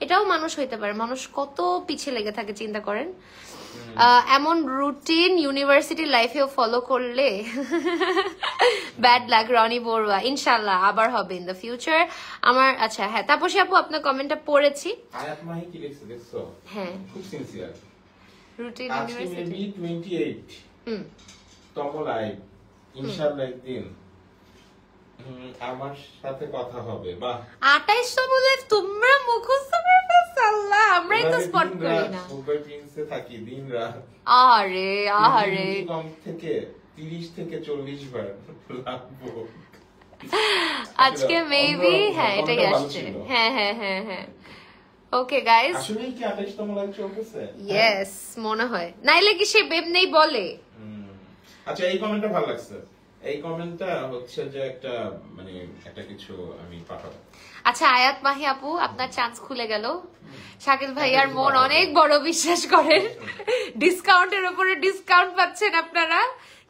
Speaker 1: এটাও মানুষ হইতে পারে, মানুষ কত পিছিয়ে লেগে থাকে চিন্তা করেন। এমন রুটিন ইউনিভার্সিটি লাইফেও ফলো করলে ব্যাড লাক। রনি বড়ুয়া, ইনশাল্লাহ আবার হবে ইন দ্য ফিউচার আমার। আচ্ছা হ্যাঁ, তাপসী আপু আপনার কমেন্টটা পড়েছি।
Speaker 2: আয়াত মাহি কি লিখছে দেখছো?
Speaker 1: হ্যাঁ,
Speaker 2: খুব সিনসিয়ার।
Speaker 1: রুটিন
Speaker 2: আজকে
Speaker 1: ইউনিভার্সিটি
Speaker 2: মেবি 28 তম লাইভ, ইনশাআল্লাহ একদিন আমার সাথে কথা হবে। বাহ,
Speaker 1: 28 বলে তোমরা মুখস্থ করে ফেলছো। আল্লাহ, আমরাই তো স্পট করি না।
Speaker 2: মুম্বাই প্রিন্সে থাকি দিন রাত।
Speaker 1: আরে আরে,
Speaker 2: কম থেকে 30 থেকে 40 বার লাগবো
Speaker 1: আজকে মেবি হ্যাঁ এটাই আসছে। হ্যাঁ হ্যাঁ হ্যাঁ হ্যাঁ, ওকে গাইস।
Speaker 2: আসলে কি 28 তম লাইভ চলতেছে?
Speaker 1: ইয়েস, মনে হয়, নাইলে কি সে বেব নেই বলে।
Speaker 2: আচ্ছা, এই কমেন্টটা ভালো লাগছে। এই কমেন্টটা হচ্ছে যে একটা মানে একটা কিছু আমি পাঠাবো।
Speaker 1: আচ্ছা আয়াত মাহি আপু, আপনার চান্স খুলে গেল। শাকিল ভাইয়ার মন অনেক বড়, বিশ্বাস করেন। ডিসকাউন্টের উপরে ডিসকাউন্ট পাচ্ছেন আপনারা,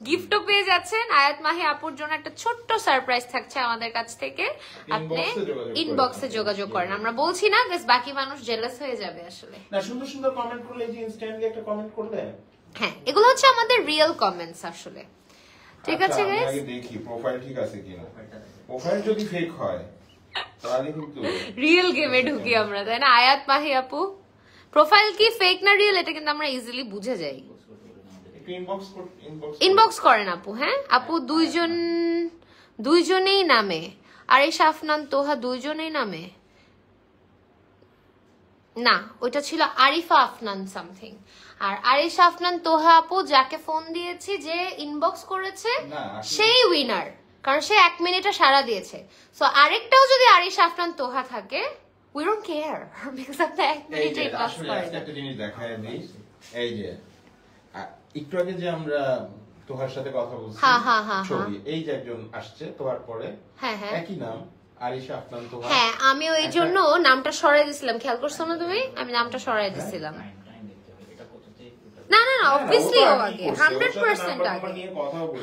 Speaker 1: গিফটও পেয়ে যাচ্ছেন। আয়াত মাহি আপুর জন্য একটা ছোট্ট সারপ্রাইজ থাকছে আমাদের কাছ থেকে। আপনি ইনবক্সে যোগাযোগ করেন, আমরা বলছি না, বাকি মানুষ জেলাস হয়ে যাবে আসলে।
Speaker 2: না, সুন্দর সুন্দর কমেন্ট করলে, যে ইনস্ট্যান্টলি একটা কমেন্ট করলে,
Speaker 1: হ্যাঁ এগুলো হচ্ছে আমাদের রিয়েল কমেন্টস আসলে। ঠিক আছে গাইস,
Speaker 2: আগে দেখি প্রোফাইল ঠিক আছে কিনা। প্রোফাইল যদি ফেক হয় তাহলে কিন্তু
Speaker 1: রিয়েল গেমে ঢুকি আমরা, তাই না? আয়াত মাহি আপু, প্রোফাইল কি ফেক না রিয়েল এটা কিন্তু আমরা ইজিলি বুঝে যাই। ইনবক্স করেন আপু। হ্যাঁ আপু, দুইজনেই নামে। আর এই আফনান তোহা দুইজনেই নামে না, ওইটা ছিল আরিফা আফনান সামথিং। আর আরিফা আফনান তোহা আপু যাকে ফোন দিয়েছি, যে ইনবক্স করেছে, সেই উইনার, কারণ সে 1 মিনিটে সাড়া দিয়েছে। সো আরেকটাও যদি আরিফা আফনান তোহা থাকে, উই ডোন্ট কেয়ার, বিকজ আপনি 1 মিনিটে পাস করেন।
Speaker 2: একটা জিনিস দেখায় নেই, এই যে একটু আগে যে আমরা তোহার সাথে কথা বলছি, ছবি, এই যে একজন আসছে তোহার পরে, হ্যাঁ হ্যাঁ একই নাম আরিশা আফনান তোহা।
Speaker 1: হ্যাঁ, আমি ওই জন্য নামটা সরাই দিছিলাম, খেয়াল করছো না তুমি? আমি নামটা সরাই দিছিলাম। না না না, অবভিয়াসলি ও আগে 100% আগে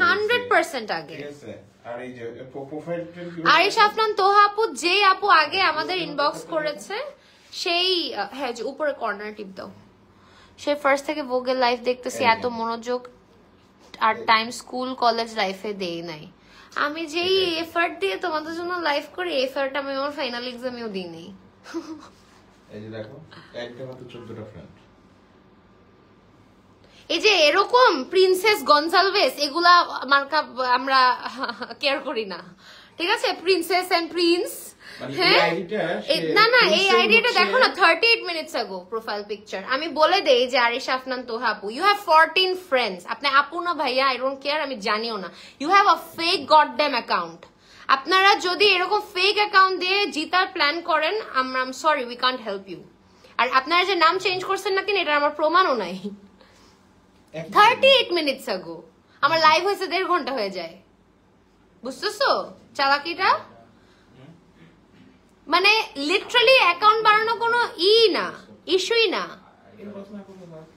Speaker 1: 100% 100% আগে।
Speaker 2: ঠিক আছে, আর এই যে প্রোফাইল
Speaker 1: আরিশ আফনান তোহা আপু, যে আপু আগে আমাদের ইনবক্স করেছে সেই, হ্যাঁ যে উপরে কর্নার টিপ দাও, সে ফার্স্ট থেকে ভোগের লাইফ দেখতেছি, এত মনোযোগ আর টাইম স্কুল কলেজ লাইফে দেই নাই। আমি যেই এফার্ট দিয়ে তোমাদের জন্য লাইভ করি, এফার্ট আমি আমার ফাইনাল এক্সামেও দিই নাই।
Speaker 2: এই যে দেখো, একটা মাত্র 14টা ফ্রেন্ড।
Speaker 1: এই যে এরকম প্রিন্সেস গনসালভেস এগুলা মার্কা আমরা কেয়ার করি না, ঠিক আছে? প্রিন্সেস এন্ড প্রিন্স, না না এই আইডিয়াটা দেখো না, 38 মিনিটস আগো প্রোফাইল পিকচার। আমি বলে দেই যে আরিশ আফনান তোহা আপু, ইউ হ্যাভ 14 ফ্রেন্ডস। আপনি আপু না ভাইয়া, আই ডোন্ট কেয়ার, আমি জানিও না। You have a fake goddamn account. আপনারা যদি এরকম ফেক অ্যাকাউন্ট দিয়ে জিতার প্ল্যান করেন, I am sorry, we can't help you. আর আপনারা যে নাম চেঞ্জ করছেন না কিনা, এটা আমার প্রমাণও নাই। 38 মিনিটস আগো আমার লাইভ হয়েছে, 1.5 ঘন্টা হয়ে যায়। বুঝতেছো চালাকিটা? মানে লিটারালি অ্যাকাউন্ট বানানো কোনো না, ইস্যুই না।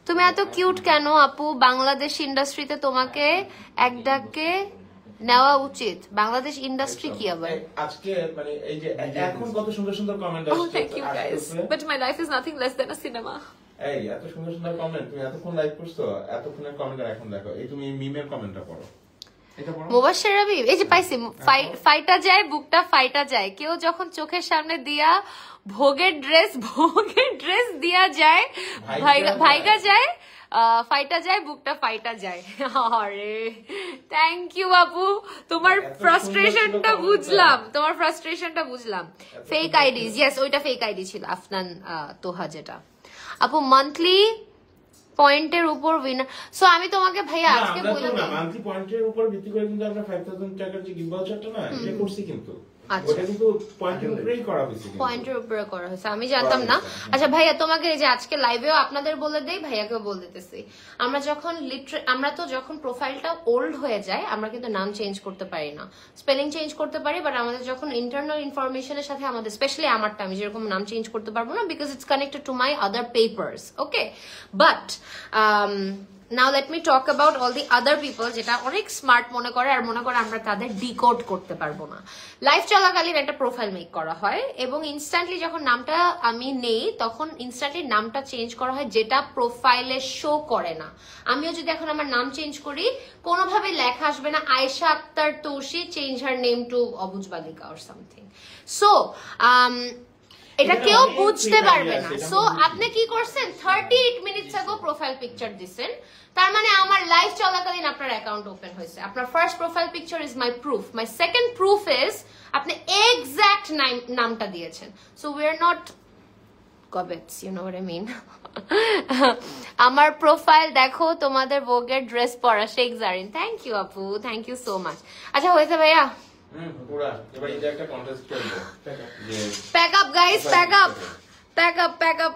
Speaker 1: তুমি এত কিউট কেন আপু? বাংলাদেশ ইন্ডাস্ট্রিতে তোমাকে এক ডাকে নেওয়া উচিত। বাংলাদেশ ইন্ডাস্ট্রি কি আবার?
Speaker 2: আজকে মানে এই যে এখন কত সুন্দর সুন্দর কমেন্ট
Speaker 1: Oh,
Speaker 2: আসছে।
Speaker 1: thank you guys. But my life is nothing less than a cinema.
Speaker 2: এই এত সুন্দর সুন্দর কমেন্ট, তুমি এতক্ষণ লাইভ করছো, এতক্ষণের কমেন্ট এখন দেখো। এই তুমি মিমের কমেন্টটা পড়ো, এটা পড়ো।
Speaker 1: মুবাশশির রবি, এই যে পাইছি, ফাইটা যায় বুকটা ফাইটা যায়। কেউ যখন চোখের সামনে দিয়া ভোগের ড্রেস দিয়া যায়, ভাইগা যায়, ফাইটা যায় বুকটা ফাইটা যায়। আরে থ্যাংক ইউ আপু, তোমার ফ্রাস্ট্রেশনটা বুঝলাম। ফেক আইডিজ, ইয়েস ওইটা ফেক আইডি ছিল আফনান তোহা যেটা। আপু মান্থলি পয়েন্টের উপর উইনার। সো আমি তোমাকে ভাইয়া আজকে বলে দিই,
Speaker 2: মান্থলি পয়েন্টের উপর ভিত্তি করে কিন্তু আমরা 5000 টাকার যে গিফট ভাউচারটা না, এটা করছি কিন্তু
Speaker 1: আচ্ছা।
Speaker 2: ওটা কিন্তু পয়েন্টের উপরেই করা হয়েছে,
Speaker 1: পয়েন্টের উপরে করা হয়েছে, আমি জানতাম না। আচ্ছা ভাইয়া তোমাকে এই যে আজকে লাইভেও আপনাদের বলে দেই, ভাইয়াকেও বলে দিতেছি, আমরা তো যখন প্রোফাইলটা ওল্ড হয়ে যায়, আমরা কিন্তু নাম চেঞ্জ করতে পারি না, স্পেলিং চেঞ্জ করতে পারি, বাট আমাদের যখন ইন্টারনাল ইনফরমেশনের সাথে আমাদের, স্পেশালি আমারটা, আমি যেরকম নাম চেঞ্জ করতে পারবো না, because it's connected to my other papers, okay? But now let me talk about all the other people, যেটা অনেক স্মার্ট মনে করে আর মনে করে আমরা তাদের ডিকোড করতে পারবো না। লাইভ চলাকালীন একটা প্রোফাইল মেক করা হয় এবং ইনস্ট্যান্টলি যখন নামটা আমি নেই, তখন ইনস্ট্যান্টলি নামটা চেঞ্জ করা হয়, যেটা প্রোফাইলে শো করে না। আমিও যদি এখন আমার নাম চেঞ্জ করি, কোনোভাবে লেখা আসবে না Ayesha Akter Tousi change her name to Obujh Balika or something. So এটা কেউ বুঝতে পারবে না। সো আপনি কি করছেন, 38 মিনিটস আগো প্রোফাইল পিকচার দিছেন, তার মানে আমার লাইভ চলাকালীন আপনার অ্যাকাউন্ট ওপেন হয়েছে। আপনার first profile picture is my proof, my second proof is আপনি এক্সাক্ট নামটা দিয়েছেন। So we are not cobets, you know what I mean. আমার প্রোফাইল দেখো, তোমাদের ভোগের ড্রেস পরা শেখ জারিন, থ্যাংক ইউ আপু, থ্যাংক ইউ সো মাচ। আচ্ছা হয়েছে ভাইয়া,
Speaker 2: পুরা এবার এটা একটা কন্টেস্ট করব,
Speaker 1: pack up guys,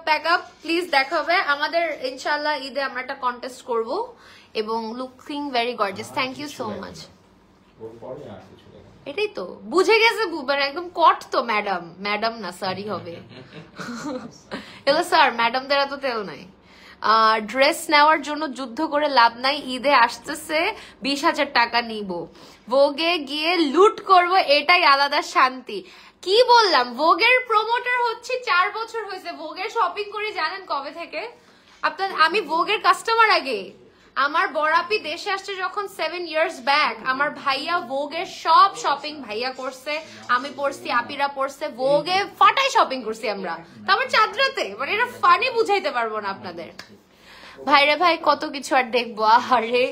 Speaker 1: pack up please. দেখা হবে আমাদের ইনশাআল্লাহ ঈদে, আমরা একটা কন্টেস্ট করব এবং looking very gorgeous. Thank you so much. এটাই তো বুঝে গেছে, মানে একদম কট তো ম্যাডাম না স্যারই হবে। এলো স্যার, ম্যাডামদের এত তেল নাই। ড্রেস নেওয়ার জন্য যুদ্ধ করে লাভ নাই, ঈদে আসতেছে 20,000 টাকা নিব, ভোগে গিয়ে লুট করব, এটাই আলাদা শান্তি। কি বললাম, ভোগের প্রমোটার হচ্ছে 4 বছর হয়েছে। ভোগের শপিং করে জানেন কবে থেকে? আমি ভোগের কাস্টমার আগে। আমার বড়াপি দেশে আসছে যখন 7 ইয়ার্স ব্যাক, আমার ভাইয়া ভোগের সব শপিং ভাইয়া করছে, আমি পড়ছি, আপিরা পড়ছে, ভোগে ফাটাই শপিং করছি আমরা, তারপর চাঁদরাতে। মানে এটা ফানি বুঝাইতে পারবো না আপনাদের। ভাইরে ভাই কত কিছু আর দেখবো, আরে।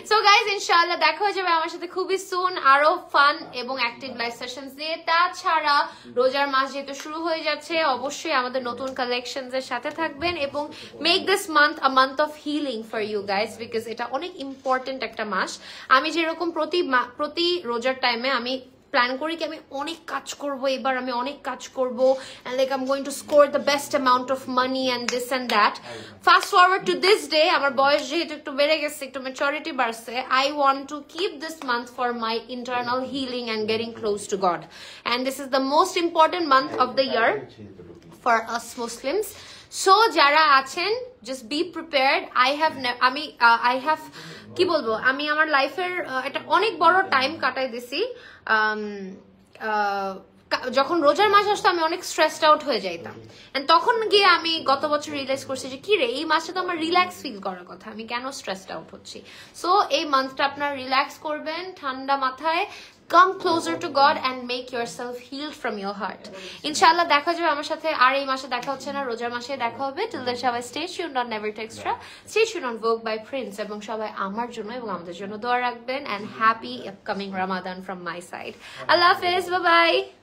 Speaker 1: সো গাইজ ইনশাআল্লাহ দেখা হয়ে যাবে আমার সাথে খুবই সুন, আরো ফান এবং অ্যাক্টিভ লাইভ সেশনস দিয়ে। তাছাড়া রোজার মাস যেহেতু শুরু হয়ে যাচ্ছে, অবশ্যই আমাদের নতুন কালেকশনস এর সাথে থাকবেন এবং make this month a month of healing for you guys, because এটা অনেক ইম্পর্টেন্ট একটা মাস। আমি যেরকম প্রতি রোজার টাইমে আমি প্ল্যান করি কি আমি অনেক কাজ করব, এবার আমি অনেক কাজ করব, and like I'm going to score the best amount of money and this and that. Fast forward to this day, আমার বয়স যেহেতু একটু বেড়ে গেছে, একটু ম্যাচুরিটি বাড়ছে, I want to keep this month for my internal healing and getting close to God, and this is the most important month of the year for us Muslims. So যারা আছেন just be prepared. I have কি বলবো, আমি আমার লাইফের একটা অনেক বড় টাইম কাটাই দিছি। যখন রোজার মাস আসতো আমি অনেক স্ট্রেসড আউট হয়ে যাইতাম, এন্ড তখন গিয়ে আমি গত বছর রিয়েলাইজ করছি যে কি রে, এই মাসে তো আমার রিল্যাক্স ফিল করার কথা, আমি কেন স্ট্রেসড আউট হচ্ছি। সো এই মান্থটা আপনার রিল্যাক্স করবেন ঠান্ডা মাথায়, come closer to God and make yourself healed from your heart. ইনশাআল্লাহ দেখা যাবে আমার সাথে, আর এই মাসে দেখা হচ্ছে না, রোজার মাসে দেখা হবে। till then সবাই stay tuned on Never Too Extra, stay tuned on Vogue by Prince, এবং সবাই আমার জন্য এবং আমাদের জন্য দোয়া রাখবেন, and happy upcoming Ramadan from my side. আল্লাহ হাফেজ, bye bye.